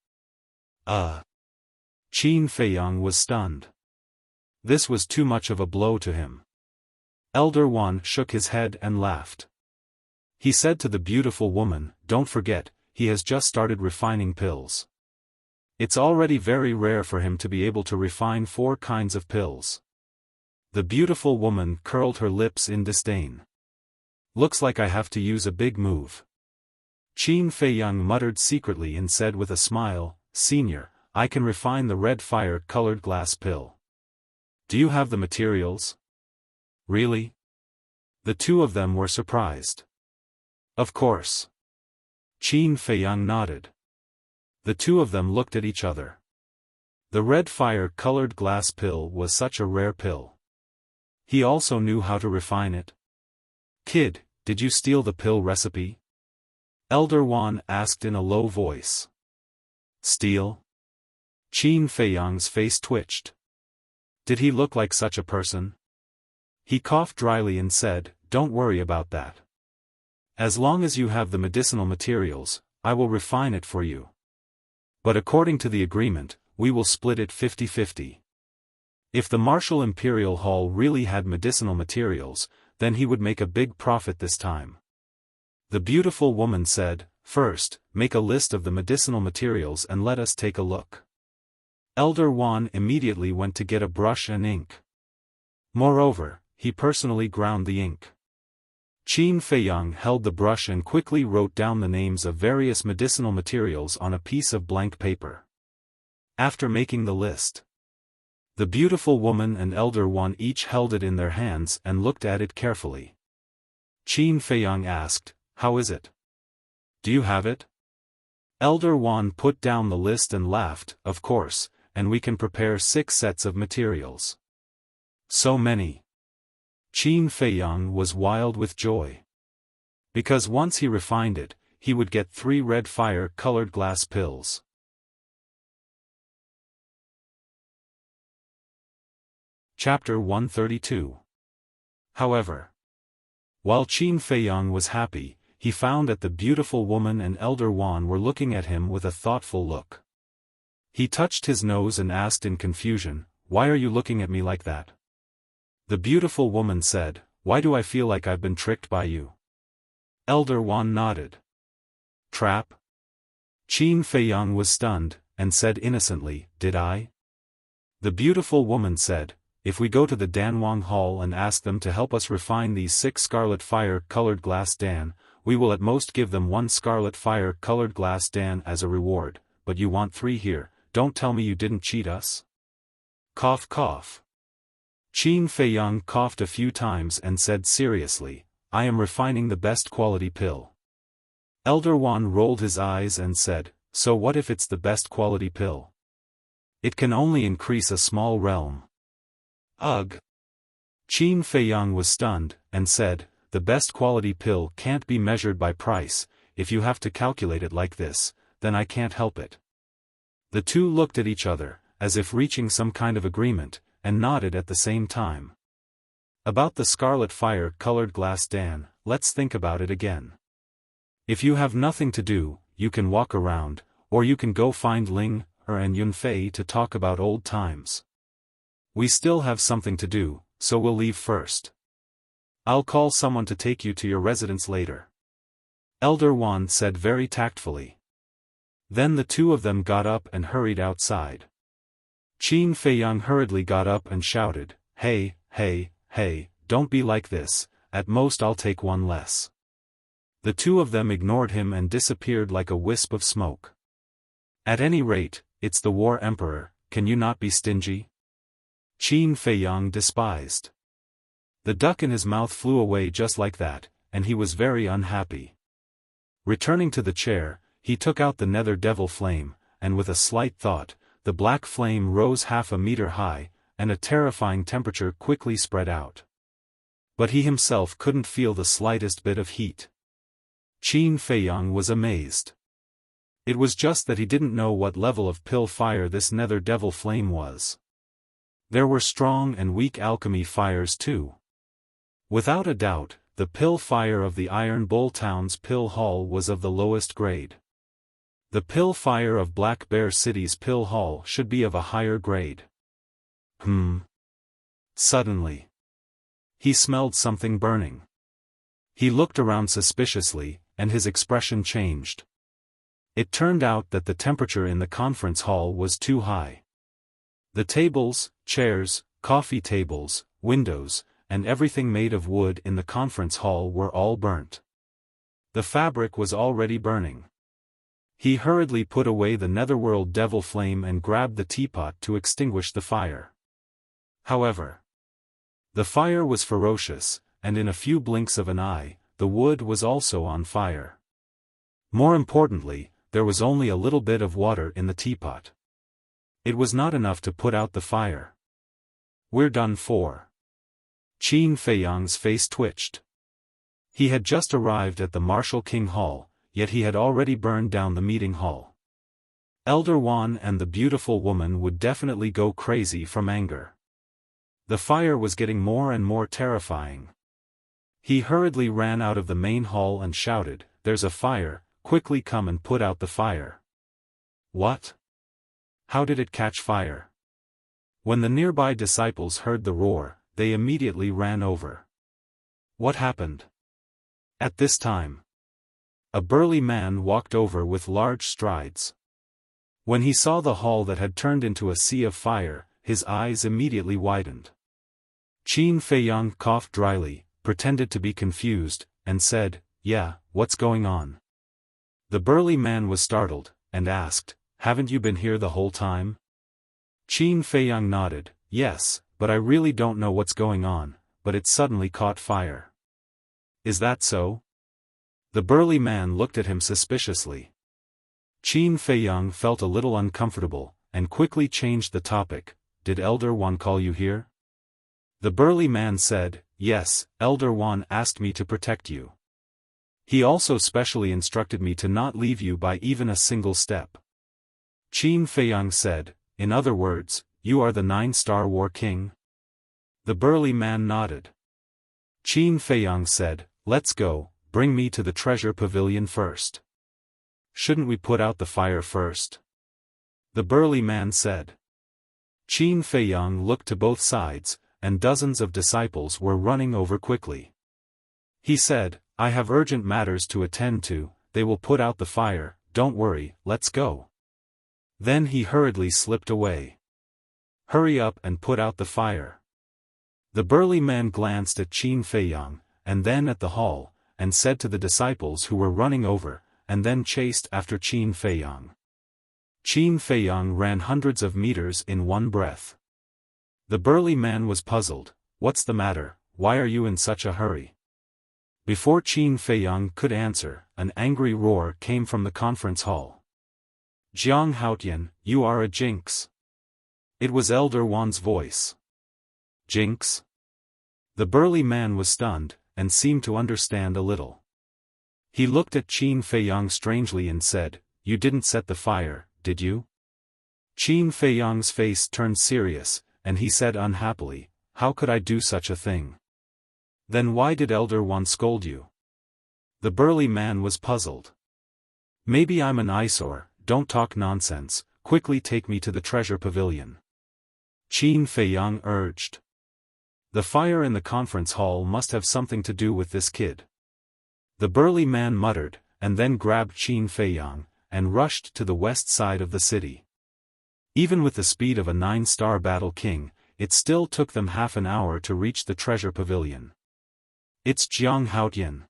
Qin Feiyang was stunned. This was too much of a blow to him. Elder Wan shook his head and laughed. He said to the beautiful woman, "Don't forget, he has just started refining pills. It's already very rare for him to be able to refine 4 kinds of pills." The beautiful woman curled her lips in disdain. "Looks like I have to use a big move." Qin Feiyang muttered secretly and said with a smile, "Senior, I can refine the red fire-colored glass pill. Do you have the materials?" "Really?" The two of them were surprised. "Of course." Qin Feiyang nodded. The two of them looked at each other. The red fire-colored glass pill was such a rare pill. He also knew how to refine it. "Kid, did you steal the pill recipe?" Elder Wan asked in a low voice. "Steal?" Qin Feiyang's face twitched. Did he look like such a person? He coughed dryly and said, "Don't worry about that. As long as you have the medicinal materials, I will refine it for you. But according to the agreement, we will split it 50-50. If the Martial Imperial Hall really had medicinal materials, then he would make a big profit this time." The beautiful woman said, "First, make a list of the medicinal materials and let us take a look." Elder Wan immediately went to get a brush and ink. Moreover, he personally ground the ink. Qin Feiyang held the brush and quickly wrote down the names of various medicinal materials on a piece of blank paper. After making the list, the beautiful woman and Elder Wan each held it in their hands and looked at it carefully. Qin Feiyang asked, "How is it? Do you have it?" Elder Wan put down the list and laughed, "Of course, and we can prepare 6 sets of materials." "So many." Qin Feiyang was wild with joy. Because once he refined it, he would get 3 red fire-colored glass pills. Chapter 132. However, while Qin Feiyang was happy, he found that the beautiful woman and Elder Wan were looking at him with a thoughtful look. He touched his nose and asked in confusion, "Why are you looking at me like that?" The beautiful woman said, "Why do I feel like I've been tricked by you?" Elder Wan nodded. "Trap?" Qin Feiyang was stunned, and said innocently, "Did I?" The beautiful woman said, "If we go to the Danwang Hall and ask them to help us refine these 6 scarlet fire-colored glass dan, we will at most give them 1 scarlet fire-colored glass dan as a reward, but you want 3 here, don't tell me you didn't cheat us?" Cough cough. Qin Feiyang coughed a few times and said seriously, "I am refining the best quality pill." Elder Wan rolled his eyes and said, "So what if it's the best quality pill? It can only increase a small realm." Ugh! Qin Feiyang was stunned, and said, "The best quality pill can't be measured by price, if you have to calculate it like this, then I can't help it." The two looked at each other, as if reaching some kind of agreement, and nodded at the same time. About the scarlet fire-colored glass dan, let's think about it again. If you have nothing to do, you can walk around, or you can go find Ling, and Yunfei to talk about old times. We still have something to do, so we'll leave first. I'll call someone to take you to your residence later." Elder Wan said very tactfully. Then the two of them got up and hurried outside. Qin Feiyang hurriedly got up and shouted, "Hey, hey, hey, don't be like this, at most I'll take 1 less." The two of them ignored him and disappeared like a wisp of smoke. "At any rate, it's the War Emperor, can you not be stingy?" Qin Feiyang despised. The duck in his mouth flew away just like that, and he was very unhappy. Returning to the chair, he took out the nether devil flame, and with a slight thought, the black flame rose half a meter high, and a terrifying temperature quickly spread out. But he himself couldn't feel the slightest bit of heat. Qin Feiyang was amazed. It was just that he didn't know what level of pill fire this nether devil flame was. There were strong and weak alchemy fires too. Without a doubt, the pill fire of the Iron Bull Town's pill hall was of the lowest grade. The pill fire of Black Bear City's pill hall should be of a higher grade. Suddenly, he smelled something burning. He looked around suspiciously, and his expression changed. It turned out that the temperature in the conference hall was too high. The tables, chairs, coffee tables, windows, and everything made of wood in the conference hall were all burnt. The fabric was already burning. He hurriedly put away the netherworld devil flame and grabbed the teapot to extinguish the fire. However, the fire was ferocious, and in a few blinks of an eye, the wood was also on fire. More importantly, there was only a little bit of water in the teapot. It was not enough to put out the fire. "We're done for." Qin Feiyang's face twitched. He had just arrived at the Martial King Hall, yet he had already burned down the meeting hall. Elder Wan and the beautiful woman would definitely go crazy from anger. The fire was getting more and more terrifying. He hurriedly ran out of the main hall and shouted, "There's a fire, quickly come and put out the fire." "What? How did it catch fire?" When the nearby disciples heard the roar, they immediately ran over. What happened? At this time, a burly man walked over with large strides. When he saw the hall that had turned into a sea of fire, his eyes immediately widened. Qin Feiyang coughed dryly, pretended to be confused, and said, "Yeah, what's going on?" The burly man was startled, and asked, "Haven't you been here the whole time?" Qin Feiyang nodded, "Yes, but I really don't know what's going on, but it suddenly caught fire." "Is that so?" The burly man looked at him suspiciously. Qin Feiyang felt a little uncomfortable, and quickly changed the topic. "Did Elder Wan call you here?" The burly man said, "Yes, Elder Wan asked me to protect you. He also specially instructed me to not leave you by even a single step." Qin Feiyang said, "In other words, you are the 9-star war king?" The burly man nodded. Qin Feiyang said, "Let's go, bring me to the treasure pavilion first." "Shouldn't we put out the fire first?" The burly man said. Qin Feiyang looked to both sides, and dozens of disciples were running over quickly. He said, "I have urgent matters to attend to, they will put out the fire, don't worry, let's go." Then he hurriedly slipped away. "Hurry up and put out the fire." The burly man glanced at Qin Feiyang, and then at the hall, and said to the disciples who were running over, and then chased after Qin Feiyang. Qin Feiyang ran hundreds of meters in one breath. The burly man was puzzled. "What's the matter, why are you in such a hurry?" Before Qin Feiyang could answer, an angry roar came from the conference hall. "Jiang Haotian, you are a jinx." It was Elder Wan's voice. "Jinx?" The burly man was stunned, and seemed to understand a little. He looked at Qin Feiyang strangely and said, "You didn't set the fire, did you?" Qin Feiyang's face turned serious, and he said unhappily, "How could I do such a thing?" "Then why did Elder Wan scold you?" The burly man was puzzled. "Maybe I'm an eyesore, don't talk nonsense, quickly take me to the treasure pavilion," Qin Feiyang urged. The fire in the conference hall must have something to do with this kid. The burly man muttered, and then grabbed Qin Feiyang, and rushed to the west side of the city. Even with the speed of a 9-star battle king, it still took them half an hour to reach the treasure pavilion. "It's Jiang Haotian.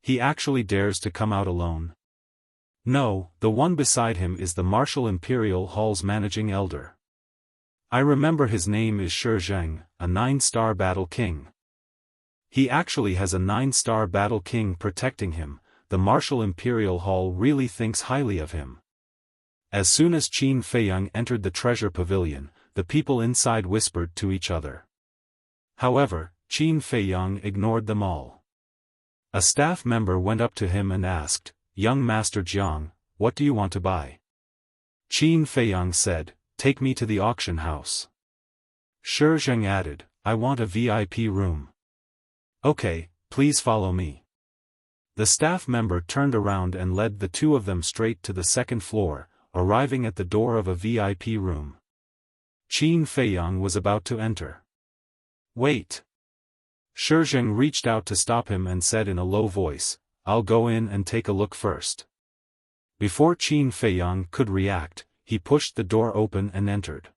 He actually dares to come out alone?" "No, the one beside him is the Martial Imperial Hall's managing elder." I remember his name is Shi Zheng, a 9-star battle king. He actually has a 9-star battle king protecting him. The Martial Imperial Hall really thinks highly of him. As soon as Qin Feiyang entered the treasure pavilion, the people inside whispered to each other. However, Qin Feiyang ignored them all. A staff member went up to him and asked, "Young Master Jiang, what do you want to buy?" Qin Feiyang said, "Take me to the auction house." Shi Zheng added, "I want a VIP room." "Okay, please follow me." The staff member turned around and led the two of them straight to the second floor, arriving at the door of a VIP room. Qin Feiyang was about to enter. "Wait." Shi Zheng reached out to stop him and said in a low voice, "I'll go in and take a look first." Before Qin Feiyang could react, he pushed the door open and entered.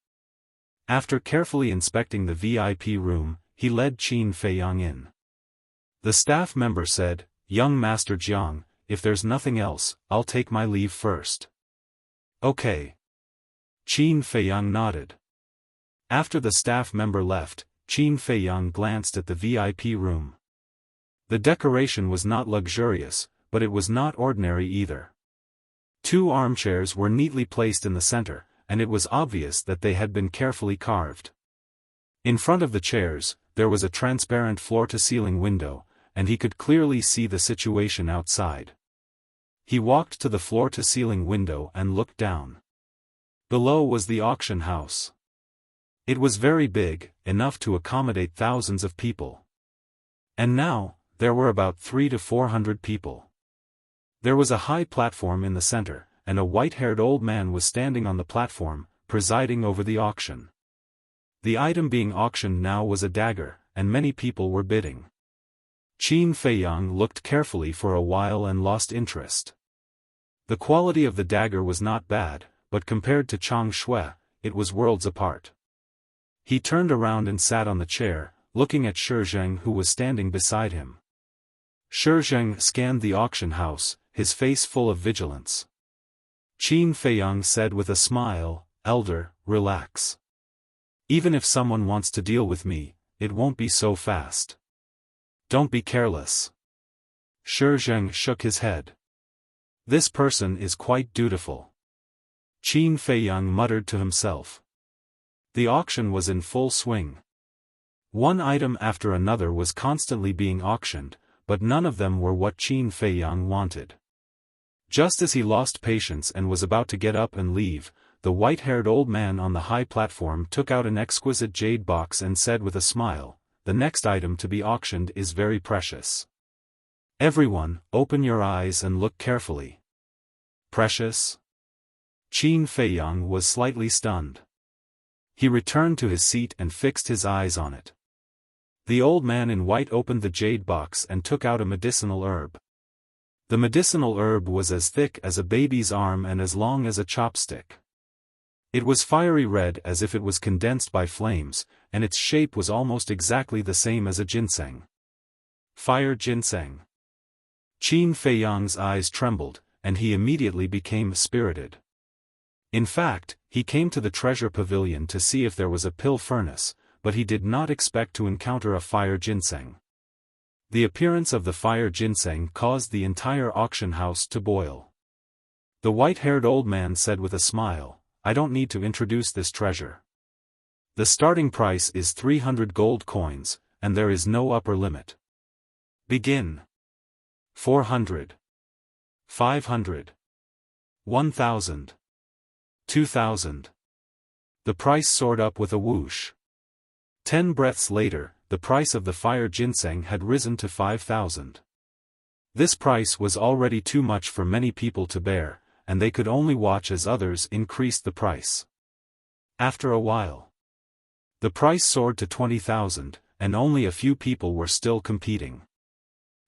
After carefully inspecting the VIP room, he led Qin Feiyang in. The staff member said, "Young Master Jiang, if there's nothing else, I'll take my leave first." "Okay." Qin Feiyang nodded. After the staff member left, Qin Feiyang glanced at the VIP room. The decoration was not luxurious, but it was not ordinary either. 2 armchairs were neatly placed in the center, and it was obvious that they had been carefully carved. In front of the chairs, there was a transparent floor-to-ceiling window, and he could clearly see the situation outside. He walked to the floor-to-ceiling window and looked down. Below was the auction house. It was very big, enough to accommodate thousands of people. And now, there were about 300 to 400 people. There was a high platform in the center, and a white-haired old man was standing on the platform, presiding over the auction. The item being auctioned now was a dagger, and many people were bidding. Qin Feiyang looked carefully for a while and lost interest. The quality of the dagger was not bad, but compared to Chang Shui, it was worlds apart. He turned around and sat on the chair, looking at Shi Zheng who was standing beside him. Shi Zheng scanned the auction house, his face full of vigilance. Qin Feiyang said with a smile, "Elder, relax. Even if someone wants to deal with me, it won't be so fast. Don't be careless." Shi Zheng shook his head. "This person is quite dutiful." Qin Feiyang muttered to himself. The auction was in full swing. One item after another was constantly being auctioned, but none of them were what Qin Feiyang wanted. Just as he lost patience and was about to get up and leave, the white-haired old man on the high platform took out an exquisite jade box and said with a smile, "The next item to be auctioned is very precious. Everyone, open your eyes and look carefully." "Precious?" Qin Feiyang was slightly stunned. He returned to his seat and fixed his eyes on it. The old man in white opened the jade box and took out a medicinal herb. The medicinal herb was as thick as a baby's arm and as long as a chopstick. It was fiery red as if it was condensed by flames, and its shape was almost exactly the same as a ginseng. Fire ginseng. Qin Feiyang's eyes trembled, and he immediately became spirited. In fact, he came to the treasure pavilion to see if there was a pill furnace, but he did not expect to encounter a fire ginseng. The appearance of the fire ginseng caused the entire auction house to boil. The white-haired old man said with a smile, "I don't need to introduce this treasure. The starting price is 300 gold coins, and there is no upper limit. Begin. 400. 500. 1,000. 2,000. The price soared up with a whoosh. 10 breaths later, the price of the fire ginseng had risen to 5,000. This price was already too much for many people to bear, and they could only watch as others increased the price. After a while, the price soared to 20,000, and only a few people were still competing.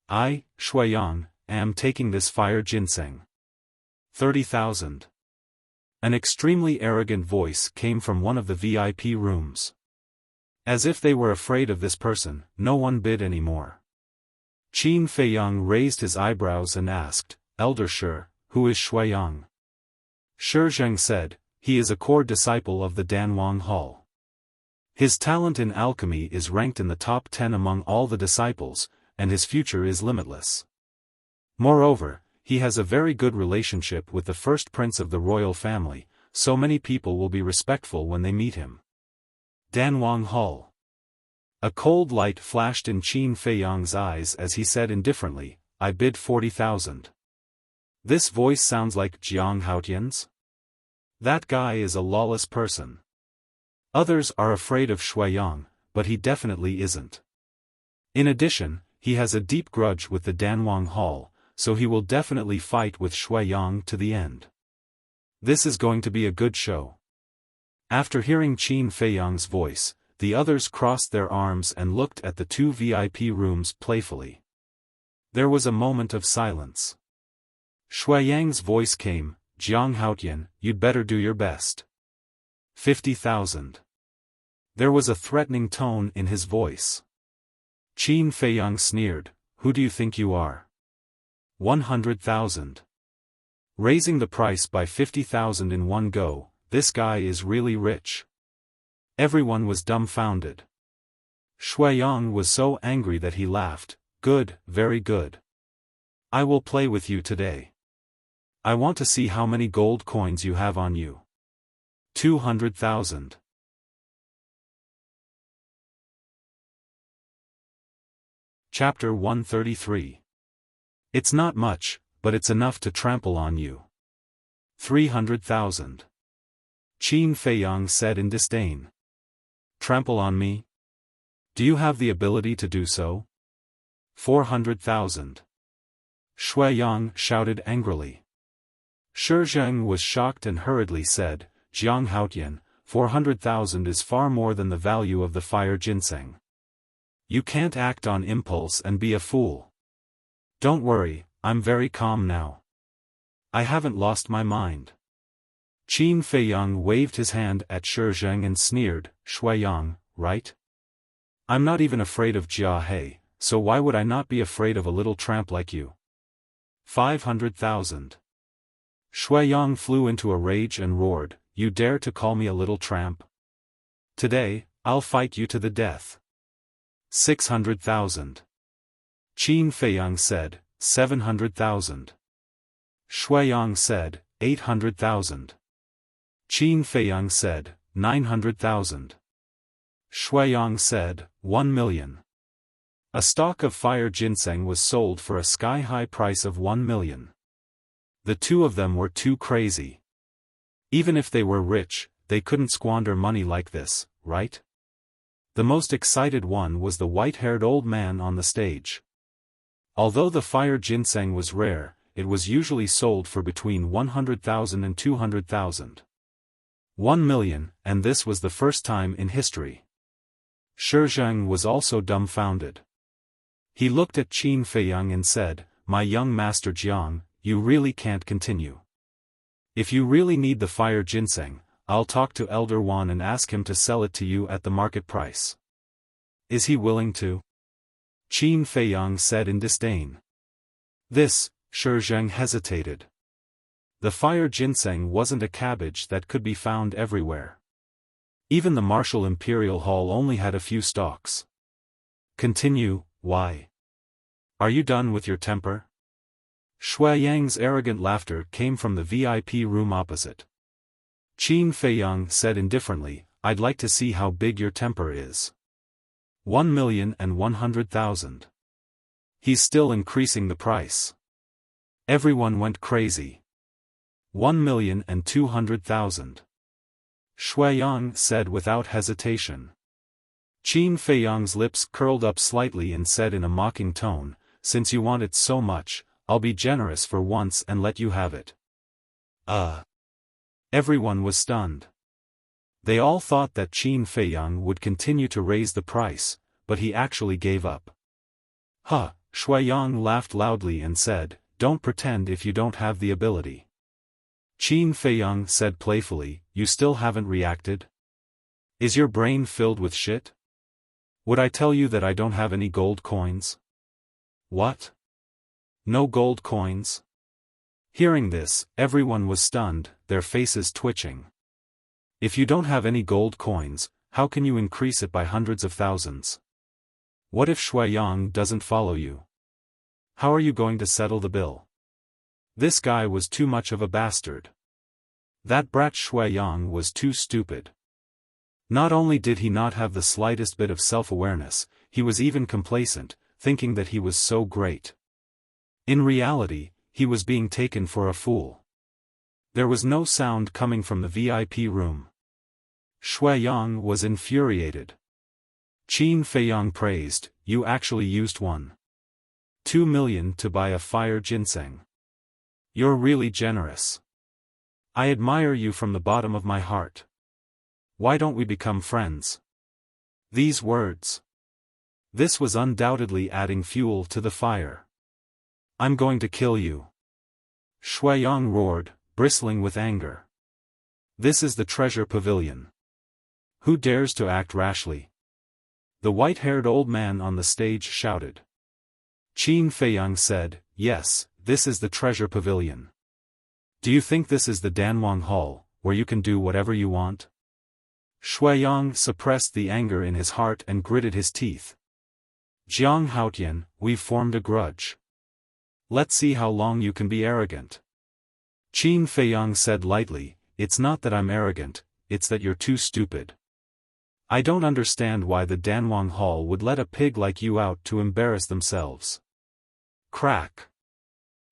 "I, Shuiyang, am taking this fire ginseng. 30,000. An extremely arrogant voice came from one of the VIP rooms. As if they were afraid of this person, no one bid any more. Qin Feiyang raised his eyebrows and asked, "Elder Shi, who is Shuiyang?" Shi Zheng said, "He is a core disciple of the Danwang Hall." His talent in alchemy is ranked in the top 10 among all the disciples, and his future is limitless. Moreover, he has a very good relationship with the first prince of the royal family, so many people will be respectful when they meet him. Danwang Hall. A cold light flashed in Qin Feiyang's eyes as he said indifferently, I bid 40,000. This voice sounds like Jiang Haotian's? That guy is a lawless person. Others are afraid of Shuiyang, but he definitely isn't. In addition, he has a deep grudge with the Danwang Hall, so he will definitely fight with Shuiyang to the end. This is going to be a good show. After hearing Qin Feiyang's voice, the others crossed their arms and looked at the two VIP rooms playfully. There was a moment of silence. Shuiyang's voice came, Jiang Haotian, you'd better do your best. 50,000. There was a threatening tone in his voice. Qin Feiyang sneered, who do you think you are? 100,000. Raising the price by 50,000 in one go, this guy is really rich. Everyone was dumbfounded. Shuiyang was so angry that he laughed, good, very good. I will play with you today. I want to see how many gold coins you have on you. 200,000. Chapter 133. It's not much, but it's enough to trample on you. 300,000. Qin Feiyang said in disdain. Trample on me? Do you have the ability to do so? 400,000. Shuiyang shouted angrily. Shizheng was shocked and hurriedly said, Jiang Haotian, 400,000 is far more than the value of the fire ginseng. You can't act on impulse and be a fool. Don't worry, I'm very calm now. I haven't lost my mind. Qin Feiyang waved his hand at Shizheng and sneered, Shuiyang, right? I'm not even afraid of Jia He, so why would I not be afraid of a little tramp like you? 500,000. Shuiyang flew into a rage and roared, you dare to call me a little tramp? Today, I'll fight you to the death. 600,000. Qin Feiyang said, 700,000. Shuiyang said, 800,000. Qin Feiyang said, 900,000. Shuiyang said, 1 million. A stalk of fire ginseng was sold for a sky-high price of 1 million. The two of them were too crazy. Even if they were rich, they couldn't squander money like this, right? The most excited one was the white-haired old man on the stage. Although the fire ginseng was rare, it was usually sold for between 100,000 and 200,000. 1 million, and this was the first time in history. Shizheng was also dumbfounded. He looked at Qin Feiyang and said, my young master Jiang, you really can't continue. If you really need the fire ginseng, I'll talk to Elder Wan and ask him to sell it to you at the market price. Is he willing to? Qin Feiyang said in disdain. This, Shizheng hesitated. The fire ginseng wasn't a cabbage that could be found everywhere. Even the Martial Imperial Hall only had a few stalks. Continue, why? Are you done with your temper? Shuiyang's arrogant laughter came from the VIP room opposite. Qin Feiyang said indifferently, I'd like to see how big your temper is. 1,100,000. He's still increasing the price. Everyone went crazy. 1,200,000. Shuiyang said without hesitation. Qin Feiyang's lips curled up slightly and said in a mocking tone, since you want it so much, I'll be generous for once and let you have it. Everyone was stunned. They all thought that Qin Feiyang would continue to raise the price, but he actually gave up. Shuiyang laughed loudly and said, don't pretend if you don't have the ability. Qin Feiyang said playfully, you still haven't reacted? Is your brain filled with shit? Would I tell you that I don't have any gold coins? What? No gold coins? Hearing this, everyone was stunned, their faces twitching. If you don't have any gold coins, how can you increase it by hundreds of thousands? What if Shuai doesn't follow you? How are you going to settle the bill? This guy was too much of a bastard. That brat Shuai was too stupid. Not only did he not have the slightest bit of self-awareness, he was even complacent, thinking that he was so great. In reality, he was being taken for a fool. There was no sound coming from the VIP room. Shuai was infuriated. Qin Feiyang praised, "You actually used 1.2 million to buy a fire ginseng. You're really generous. I admire you from the bottom of my heart. Why don't we become friends?" These words. This was undoubtedly adding fuel to the fire. "I'm going to kill you," Shuai roared, bristling with anger. "This is the treasure pavilion. Who dares to act rashly?" The white-haired old man on the stage shouted. Qin Feiyang said, "Yes, this is the treasure pavilion. Do you think this is the Danwang Hall, where you can do whatever you want?" Shuai suppressed the anger in his heart and gritted his teeth. "Jiang Haotian, we've formed a grudge. Let's see how long you can be arrogant." Qin Feiyang said lightly, "It's not that I'm arrogant, it's that you're too stupid. I don't understand why the Danwang Hall would let a pig like you out to embarrass themselves." Crack.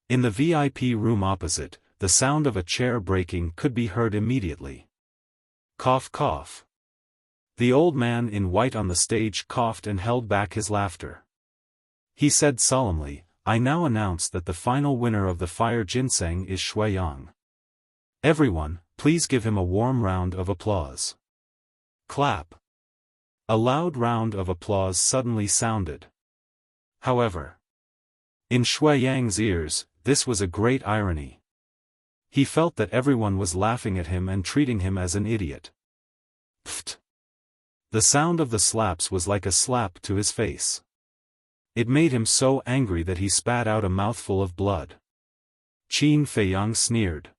In the VIP room opposite, the sound of a chair breaking could be heard immediately. Cough cough. The old man in white on the stage coughed and held back his laughter. He said solemnly, "I now announce that the final winner of the fire ginseng is Shuai. Everyone, please give him a warm round of applause." Clap. A loud round of applause suddenly sounded. However, in Shuai ears, this was a great irony. He felt that everyone was laughing at him and treating him as an idiot. Pfft. The sound of the slaps was like a slap to his face. It made him so angry that he spat out a mouthful of blood. Qin Feiyang sneered.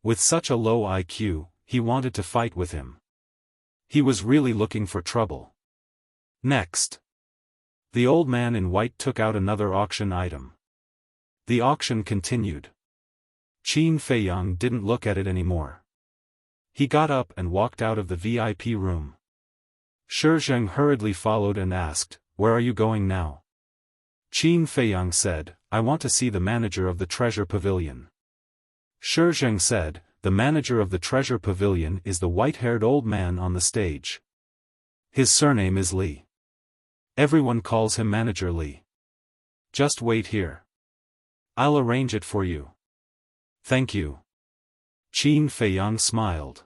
With such a low IQ, he wanted to fight with him. He was really looking for trouble. Next. The old man in white took out another auction item. The auction continued. Qin Feiyang didn't look at it anymore. He got up and walked out of the VIP room. Shizheng hurriedly followed and asked, "Where are you going now?" Qin Feiyang said, "I want to see the manager of the treasure pavilion." Shizheng said, "The manager of the treasure pavilion is the white-haired old man on the stage. His surname is Li. Everyone calls him Manager Li. Just wait here. I'll arrange it for you." "Thank you." Qin Feiyang smiled.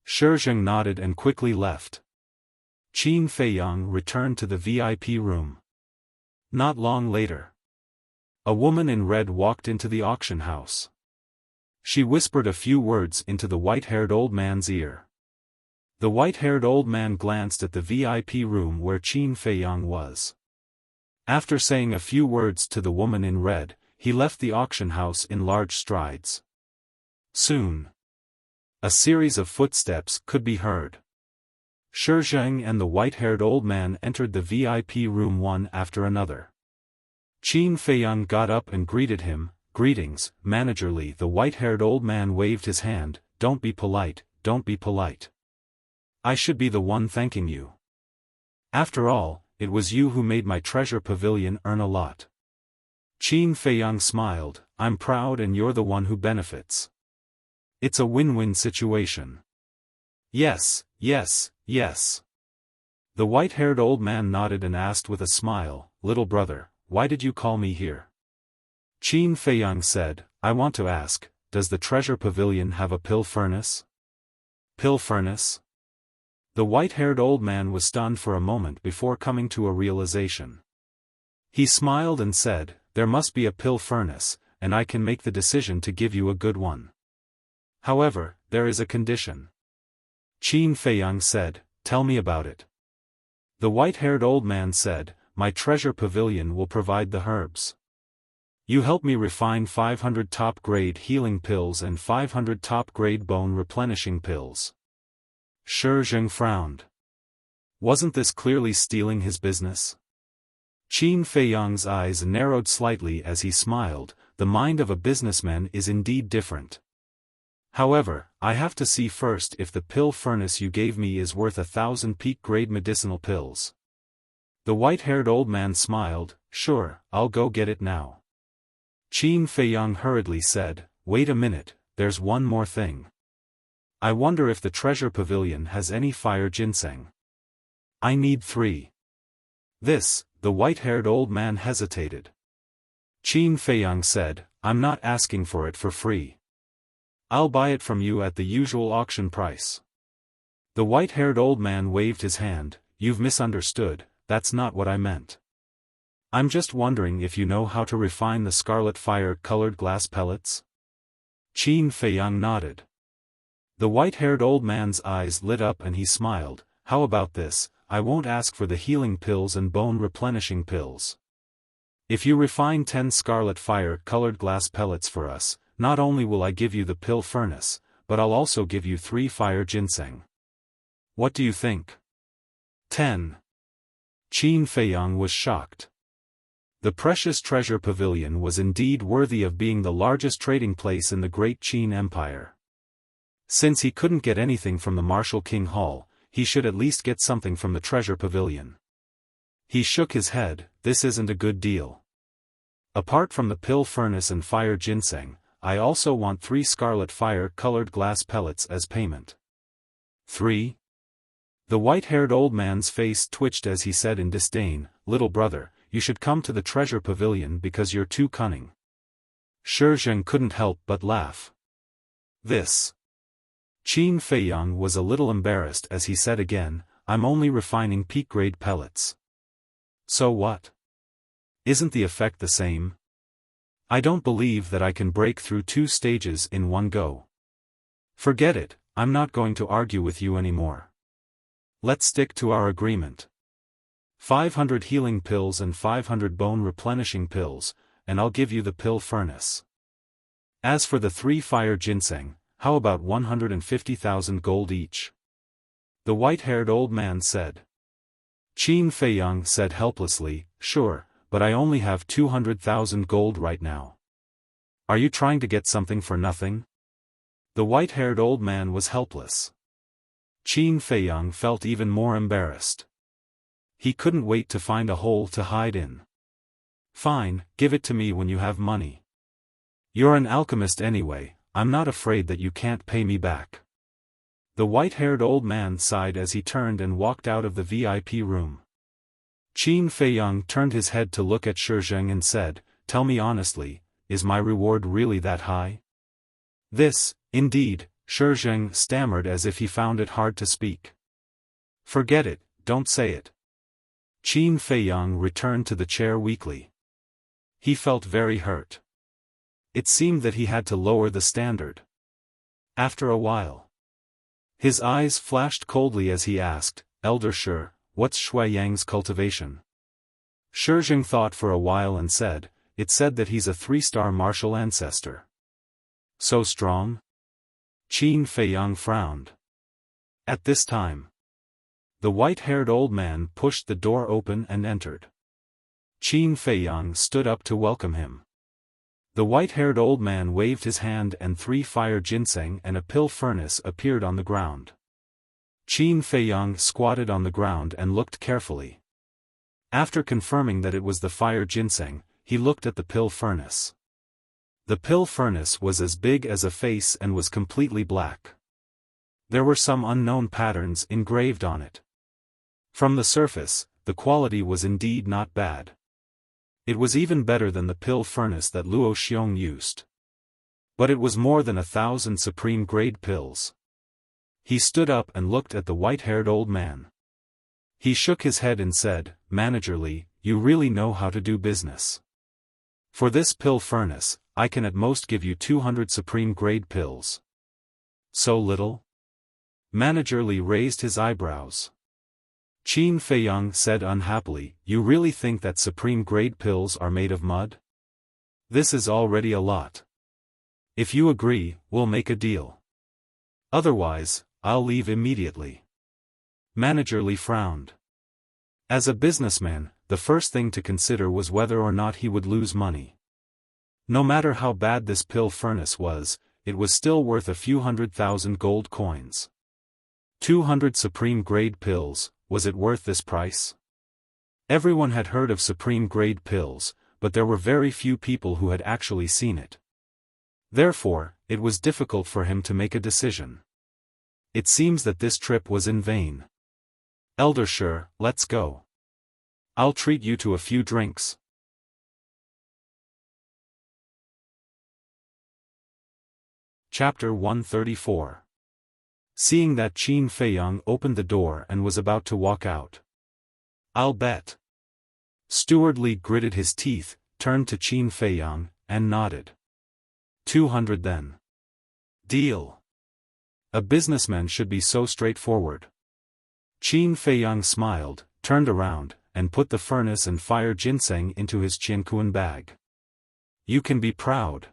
Shizheng nodded and quickly left. Qin Feiyang returned to the VIP room. Not long later, a woman in red walked into the auction house. She whispered a few words into the white-haired old man's ear. The white-haired old man glanced at the VIP room where Qin Feiyang was. After saying a few words to the woman in red, he left the auction house in large strides. Soon, a series of footsteps could be heard. Shizheng and the white-haired old man entered the VIP room one after another. Qin Feiyang got up and greeted him. "Greetings, Manager Li." The white-haired old man waved his hand. "Don't be polite, don't be polite. I should be the one thanking you. After all, it was you who made my treasure pavilion earn a lot." Qin Feiyang smiled, "I'm proud and you're the one who benefits. It's a win-win situation." "Yes, yes, yes." The white-haired old man nodded and asked with a smile, "Little brother, why did you call me here?" Qin Feiyang said, "I want to ask, does the treasure pavilion have a pill furnace?" Pill furnace? The white-haired old man was stunned for a moment before coming to a realization. He smiled and said, "There must be a pill furnace, and I can make the decision to give you a good one. However, there is a condition." Qin Feiyang said, "Tell me about it." The white-haired old man said, "My treasure pavilion will provide the herbs. You help me refine 500 top-grade healing pills and 500 top-grade bone replenishing pills. Shi Zheng frowned. Wasn't this clearly stealing his business? Qin Feiyang's eyes narrowed slightly as he smiled. The mind of a businessman is indeed different. However, I have to see first if the pill furnace you gave me is worth 1,000 peak-grade medicinal pills. The white-haired old man smiled. Sure, I'll go get it now. Qin Feiyang hurriedly said, wait a minute, there's one more thing. I wonder if the treasure pavilion has any fire ginseng. I need 3. The white-haired old man hesitated. Qin Feiyang said, I'm not asking for it for free. I'll buy it from you at the usual auction price. The white-haired old man waved his hand. You've misunderstood, that's not what I meant. I'm just wondering if you know how to refine the scarlet fire-colored glass pellets? Qin Feiyang nodded. The white-haired old man's eyes lit up and he smiled. How about this? I won't ask for the healing pills and bone-replenishing pills. If you refine 10 scarlet fire-colored glass pellets for us, not only will I give you the pill furnace, but I'll also give you 3 fire ginseng. What do you think? 10. Qin Feiyang was shocked. The precious treasure pavilion was indeed worthy of being the largest trading place in the great Qin Empire. Since he couldn't get anything from the Martial King Hall, he should at least get something from the treasure pavilion. He shook his head. This isn't a good deal. Apart from the pill furnace and fire ginseng, I also want 3 scarlet fire-colored glass pellets as payment. 3? The white-haired old man's face twitched as he said in disdain, little brother, you should come to the treasure pavilion because you're too cunning. Shi Zheng couldn't help but laugh. This. Qin Feiyang was a little embarrassed as he said again, I'm only refining peak-grade pellets. So what? Isn't the effect the same? I don't believe that I can break through 2 stages in one go. Forget it, I'm not going to argue with you anymore. Let's stick to our agreement. 500 healing pills and 500 bone-replenishing pills, and I'll give you the pill furnace. As for the 3 fire ginseng, how about 150,000 gold each? The white-haired old man said. Qin Feiyang said helplessly, sure, but I only have 200,000 gold right now. Are you trying to get something for nothing? The white-haired old man was helpless. Qin Feiyang felt even more embarrassed. He couldn't wait to find a hole to hide in. Fine, give it to me when you have money. You're an alchemist anyway, I'm not afraid that you can't pay me back. The white-haired old man sighed as he turned and walked out of the VIP room. Qin Feiyang turned his head to look at Shi Zheng and said, tell me honestly, is my reward really that high? This, indeed, Shi Zheng stammered as if he found it hard to speak. Forget it, don't say it. Qin Feiyang returned to the chair weakly. He felt very hurt. It seemed that he had to lower the standard. After a while, his eyes flashed coldly as he asked, Elder Shi, what's Shui Yang's cultivation? Shi Zheng thought for a while and said, it said that he's a 3-star martial ancestor. So strong? Qin Feiyang frowned. At this time, the white-haired old man pushed the door open and entered. Qin Feiyang stood up to welcome him. The white-haired old man waved his hand and 3 fire ginseng and a pill furnace appeared on the ground. Qin Feiyang squatted on the ground and looked carefully. After confirming that it was the fire ginseng, he looked at the pill furnace. The pill furnace was as big as a face and was completely black. There were some unknown patterns engraved on it. From the surface, the quality was indeed not bad. It was even better than the pill furnace that Luo Xiong used. But it was more than 1,000 supreme-grade pills. He stood up and looked at the white-haired old man. He shook his head and said, Manager, you really know how to do business. For this pill furnace, I can at most give you 200 supreme-grade pills. So little? Manager Li raised his eyebrows. Qin Feiyang said unhappily, you really think that supreme-grade pills are made of mud? This is already a lot. If you agree, we'll make a deal. Otherwise, I'll leave immediately. Manager Li frowned. As a businessman, the first thing to consider was whether or not he would lose money. No matter how bad this pill furnace was, it was still worth a few 100,000 gold coins. 200 supreme-grade pills, was it worth this price? Everyone had heard of supreme-grade pills, but there were very few people who had actually seen it. Therefore, it was difficult for him to make a decision. It seems that this trip was in vain. Elder Shi, let's go. I'll treat you to a few drinks. Chapter 134. Seeing that Qin Feiyang opened the door and was about to walk out. I'll bet. Steward Li gritted his teeth, turned to Qin Feiyang, and nodded. 200 then. Deal. A businessman should be so straightforward. Qin Feiyang smiled, turned around, and put the furnace and fire ginseng into his Qiankuan bag. You can be proud.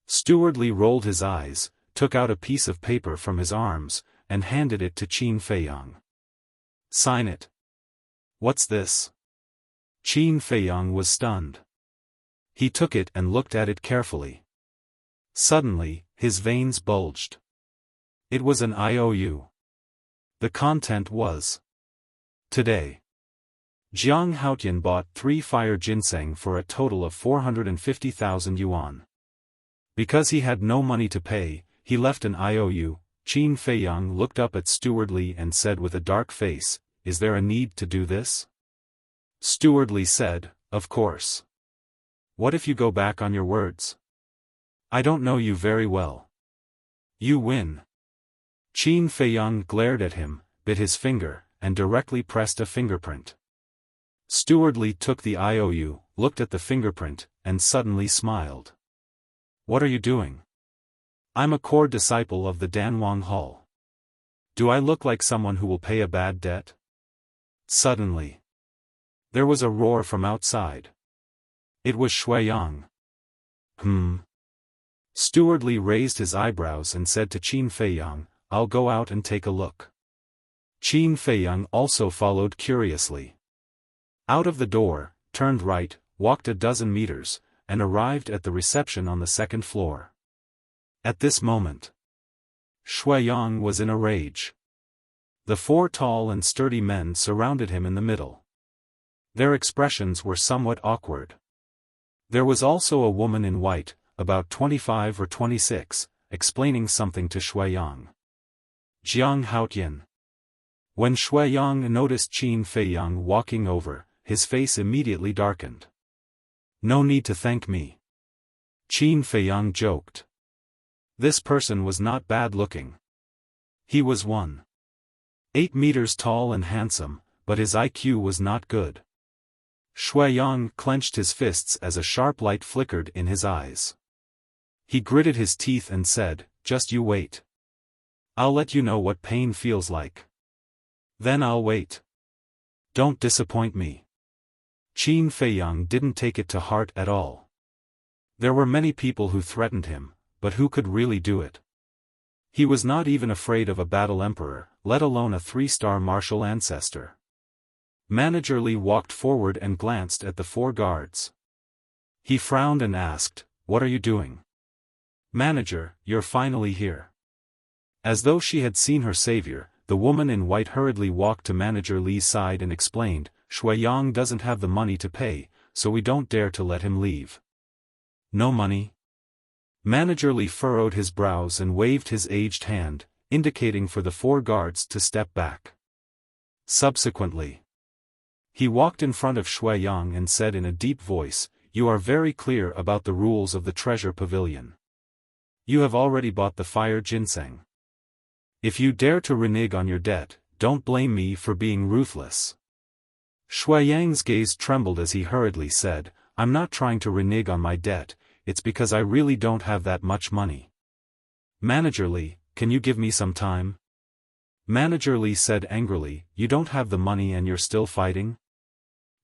Steward Li rolled his eyes, took out a piece of paper from his arms, and handed it to Qin Feiyang. Sign it. What's this? Qin Feiyang was stunned. He took it and looked at it carefully. Suddenly, his veins bulged. It was an IOU. The content was: today, Jiang Haotian bought 3 fire ginseng for a total of 450,000 yuan. Because he had no money to pay, he left an IOU. Qin Feiyang looked up at Steward Li and said with a dark face, "Is there a need to do this?" Steward Li said, "Of course. What if you go back on your words? I don't know you very well. You win." Qin Feiyang glared at him, bit his finger, and directly pressed a fingerprint. Steward Li took the IOU, looked at the fingerprint, and suddenly smiled. "What are you doing? I'm a core disciple of the Danwang Hall. Do I look like someone who will pay a bad debt?" Suddenly, there was a roar from outside. It was Shuiyang. Steward Li raised his eyebrows and said to Qin Feiyang, "I'll go out and take a look." Qin Feiyang also followed curiously. Out of the door, turned right, walked a dozen meters, and arrived at the reception on the second floor. At this moment, Shuiyang was in a rage. The 4 tall and sturdy men surrounded him in the middle. Their expressions were somewhat awkward. There was also a woman in white, about 25 or 26, explaining something to Shuiyang. Jiang Haotian. When Shuiyang noticed Qin Feiyang walking over, his face immediately darkened. "No need to thank me." Qin Feiyang joked. This person was not bad looking. He was 1.8 meters tall and handsome, but his IQ was not good. Shuiyang clenched his fists as a sharp light flickered in his eyes. He gritted his teeth and said, "Just you wait. I'll let you know what pain feels like. Then I'll wait. Don't disappoint me." Qin Feiyang didn't take it to heart at all. There were many people who threatened him, but who could really do it? He was not even afraid of a battle emperor, let alone a 3-star martial ancestor. Manager Li walked forward and glanced at the 4 guards. He frowned and asked, "What are you doing?" "Manager, you're finally here." As though she had seen her savior, the woman in white hurriedly walked to Manager Li's side and explained, "Shuiyang doesn't have the money to pay, so we don't dare to let him leave." "No money?" Manager Li furrowed his brows and waved his aged hand, indicating for the 4 guards to step back. Subsequently, he walked in front of Shuiyang and said in a deep voice, "You are very clear about the rules of the treasure pavilion. You have already bought the fire ginseng. If you dare to renege on your debt, don't blame me for being ruthless." Shuiyang's gaze trembled as he hurriedly said, "I'm not trying to renege on my debt, it's because I really don't have that much money." "Manager Li, can you give me some time?" Manager Li said angrily, "You don't have the money and you're still fighting?"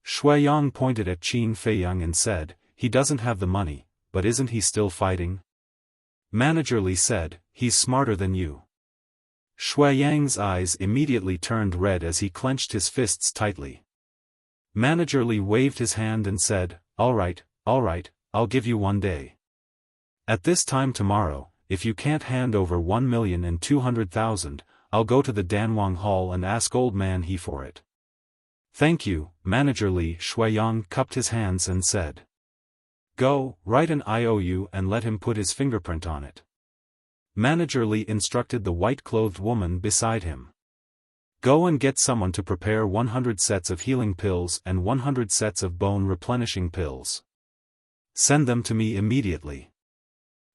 Shuiyang pointed at Qin Feiyang and said, "He doesn't have the money, but isn't he still fighting?" Manager Li said, "He's smarter than you. Shuai eyes immediately turned red as he clenched his fists tightly. Manager Li waved his hand and said, all right, I'll give you 1 day. At this time tomorrow, if you can't hand over 1,200,000, I'll go to the Danwang Hall and ask Old Man He for it. Thank you, Manager Li. Shuai cupped his hands and said. Go, write an IOU and let him put his fingerprint on it. Manager Li instructed the white-clothed woman beside him. Go and get someone to prepare 100 sets of healing pills and 100 sets of bone-replenishing pills. Send them to me immediately.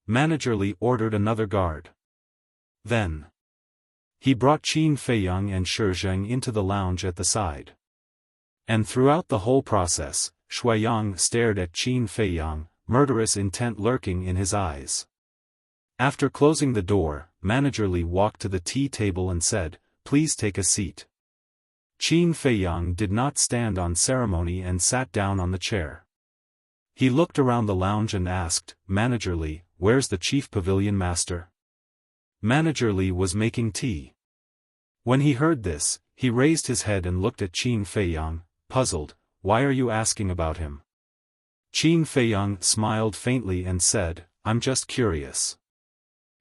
Manager Li ordered another guard. Then he brought Qin Feiyang and Shi Zheng into the lounge at the side. And throughout the whole process, Shuai stared at Qin Feiyang, murderous intent lurking in his eyes. After closing the door, Manager Li walked to the tea table and said, please take a seat. Qin Feiyang did not stand on ceremony and sat down on the chair. He looked around the lounge and asked, Manager Li, where's the chief pavilion master? Manager Li was making tea. When he heard this, he raised his head and looked at Qin Feiyang, puzzled. Why are you asking about him? Qin Feiyang smiled faintly and said, I'm just curious.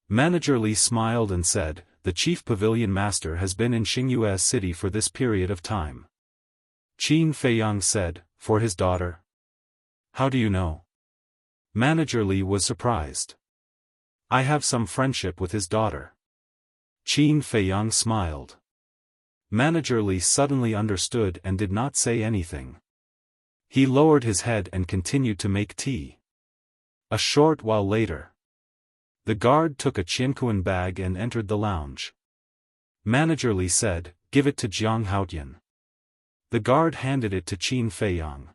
Manager Li smiled and said, the chief pavilion master has been in Xingyue city for this period of time. Qin Feiyang said, for his daughter? How do you know? Manager Li was surprised. I have some friendship with his daughter. Qin Feiyang smiled. Manager Li suddenly understood and did not say anything. He lowered his head and continued to make tea. A short while later, the guard took a Qianquan bag and entered the lounge. Manager Li said, give it to Jiang Haotian. The guard handed it to Qin Feiyang.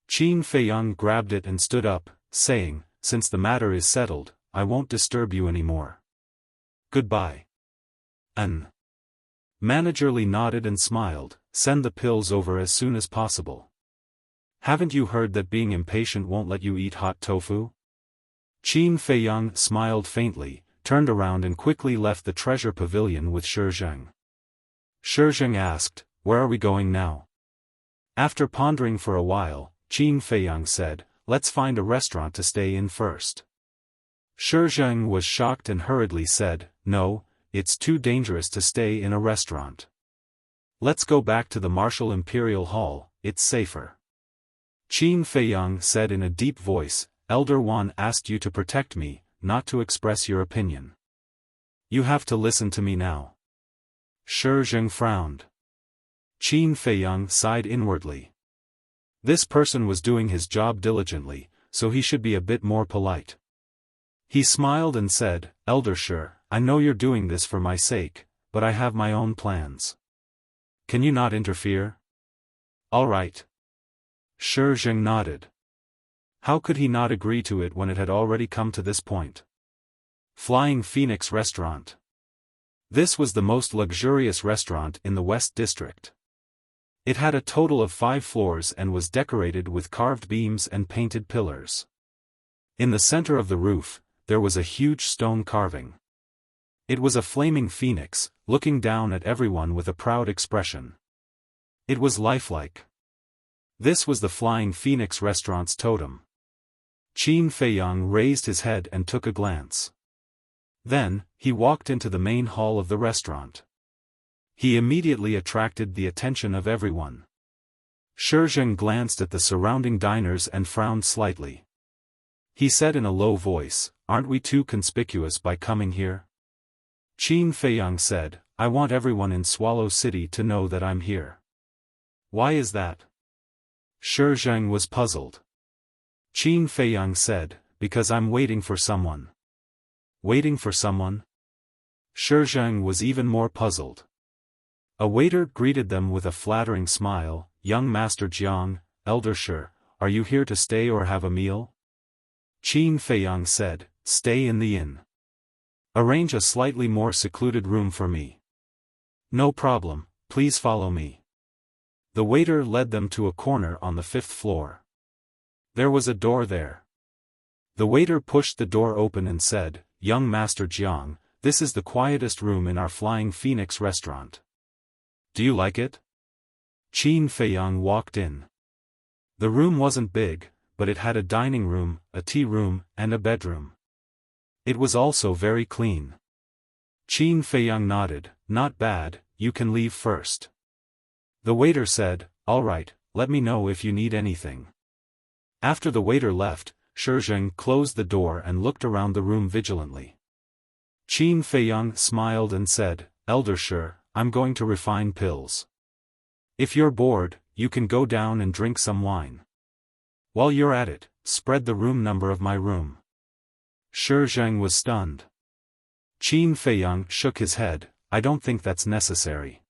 Qin Feiyang grabbed it and stood up, saying, since the matter is settled, I won't disturb you anymore. Goodbye. Manager Li nodded and smiled, send the pills over as soon as possible. Haven't you heard that being impatient won't let you eat hot tofu? Qin Feiyang smiled faintly, turned around and quickly left the treasure pavilion with Shi Zheng. Shi Zheng asked, where are we going now? After pondering for a while, Qin Feiyang said, let's find a restaurant to stay in first. Shi Zheng was shocked and hurriedly said, no, it's too dangerous to stay in a restaurant. Let's go back to the Martial Imperial Hall, it's safer. Qin Feiyang said in a deep voice, Elder Wan asked you to protect me, not to express your opinion. You have to listen to me now. Shi Zheng frowned. Qin Feiyang sighed inwardly. This person was doing his job diligently, so he should be a bit more polite. He smiled and said, Elder Shi, I know you're doing this for my sake, but I have my own plans. Can you not interfere? All right. Shi Zheng nodded. How could he not agree to it when it had already come to this point? Flying Phoenix Restaurant. This was the most luxurious restaurant in the West District. It had a total of 5 floors and was decorated with carved beams and painted pillars. In the center of the roof, there was a huge stone carving. It was a flaming phoenix, looking down at everyone with a proud expression. It was lifelike. This was the Flying Phoenix Restaurant's totem. Qin Feiyang raised his head and took a glance. Then, he walked into the main hall of the restaurant. He immediately attracted the attention of everyone. Shi Zheng glanced at the surrounding diners and frowned slightly. He said in a low voice, aren't we too conspicuous by coming here? Qin Feiyang said, I want everyone in Swallow City to know that I'm here. Why is that? Shi Zheng was puzzled. Qin Feiyang said, because I'm waiting for someone. Waiting for someone? Shi Zheng was even more puzzled. A waiter greeted them with a flattering smile, Young Master Jiang, Elder Shi, are you here to stay or have a meal? Qin Feiyang said, stay in the inn. Arrange a slightly more secluded room for me. No problem, please follow me. The waiter led them to a corner on the 5th floor. There was a door there. The waiter pushed the door open and said, Young Master Jiang, This is the quietest room in our Flying Phoenix restaurant. Do you like it? Qin Feiyang walked in. The room wasn't big, but it had a dining room, a tea room, and a bedroom. It was also very clean. Qin Feiyang nodded. Not bad, you can leave first. The waiter said, all right, let me know if you need anything. After the waiter left, Shizheng closed the door and looked around the room vigilantly. Qin Feiyang smiled and said, Elder Shi, I'm going to refine pills. If you're bored, you can go down and drink some wine. While you're at it, spread the room number of my room. Shizheng was stunned. Qin Feiyang shook his head, I don't think that's necessary.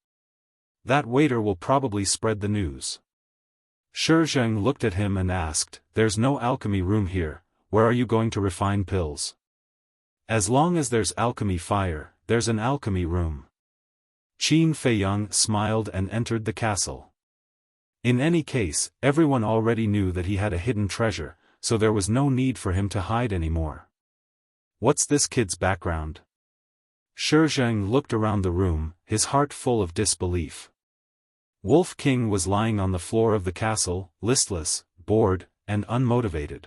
That waiter will probably spread the news. Shizheng looked at him and asked, there's no alchemy room here, where are you going to refine pills? As long as there's alchemy fire, there's an alchemy room. Qin Feiyang smiled and entered the castle. In any case, everyone already knew that he had a hidden treasure, so there was no need for him to hide anymore. What's this kid's background? Shizheng looked around the room, his heart full of disbelief. Wolf King was lying on the floor of the castle, listless, bored, and unmotivated.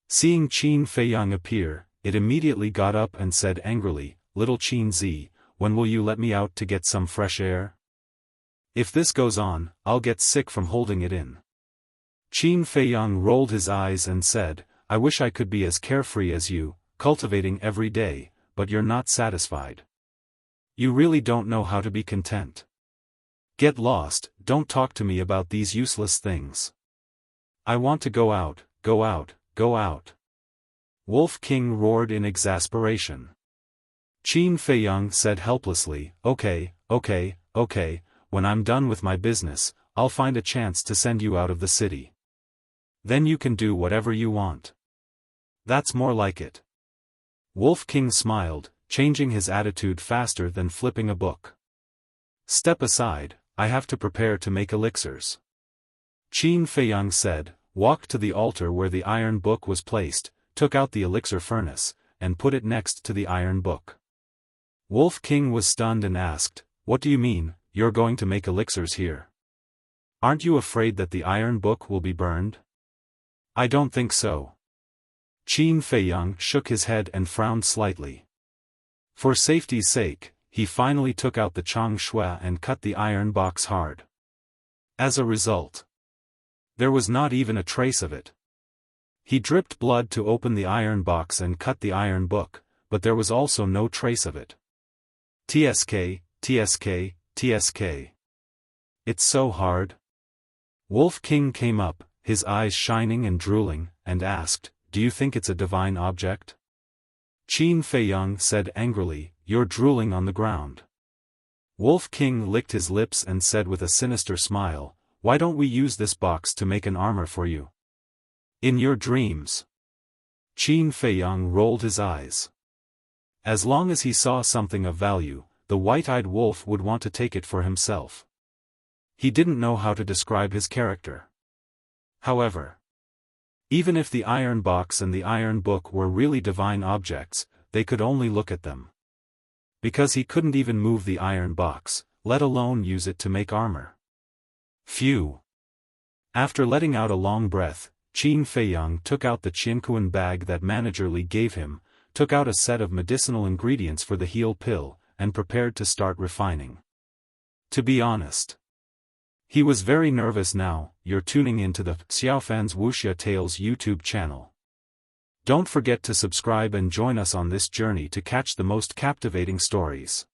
Seeing Qin Feiyang appear, it immediately got up and said angrily, Little Qin Zi, when will you let me out to get some fresh air? If this goes on, I'll get sick from holding it in. Qin Feiyang rolled his eyes and said, I wish I could be as carefree as you, cultivating every day, but you're not satisfied. You really don't know how to be content. Get lost, don't talk to me about these useless things. I want to go out, go out, go out. Wolf King roared in exasperation. Qin Feiyang said helplessly, okay, when I'm done with my business, I'll find a chance to send you out of the city. Then you can do whatever you want. That's more like it. Wolf King smiled, changing his attitude faster than flipping a book. Step aside, I have to prepare to make elixirs. Qin Feiyang said, walked to the altar where the iron book was placed, took out the elixir furnace, and put it next to the iron book. Wolf King was stunned and asked, what do you mean, you're going to make elixirs here? Aren't you afraid that the iron book will be burned? I don't think so. Qin Feiyang shook his head and frowned slightly. For safety's sake, he finally took out the chang shui and cut the iron box hard. As a result, there was not even a trace of it. He dripped blood to open the iron box and cut the iron book, but there was also no trace of it. TSK, TSK, TSK. It's so hard. Wolf King came up, his eyes shining and drooling, and asked, do you think it's a divine object? Qin Feiyang said angrily, you're drooling on the ground. Wolf King licked his lips and said with a sinister smile, why don't we use this box to make an armor for you? In your dreams. Qin Feiyang rolled his eyes. As long as he saw something of value, the white-eyed wolf would want to take it for himself. He didn't know how to describe his character. However, even if the iron box and the iron book were really divine objects, they could only look at them. Because he couldn't even move the iron box, let alone use it to make armor. Phew. After letting out a long breath, Qin Feiyang took out the Qiankuan bag that Manager Li gave him, took out a set of medicinal ingredients for the heal pill, and prepared to start refining. To be honest, he was very nervous now. You're tuning into the Xiaofan's Wuxia Tales YouTube channel. Don't forget to subscribe and join us on this journey to catch the most captivating stories.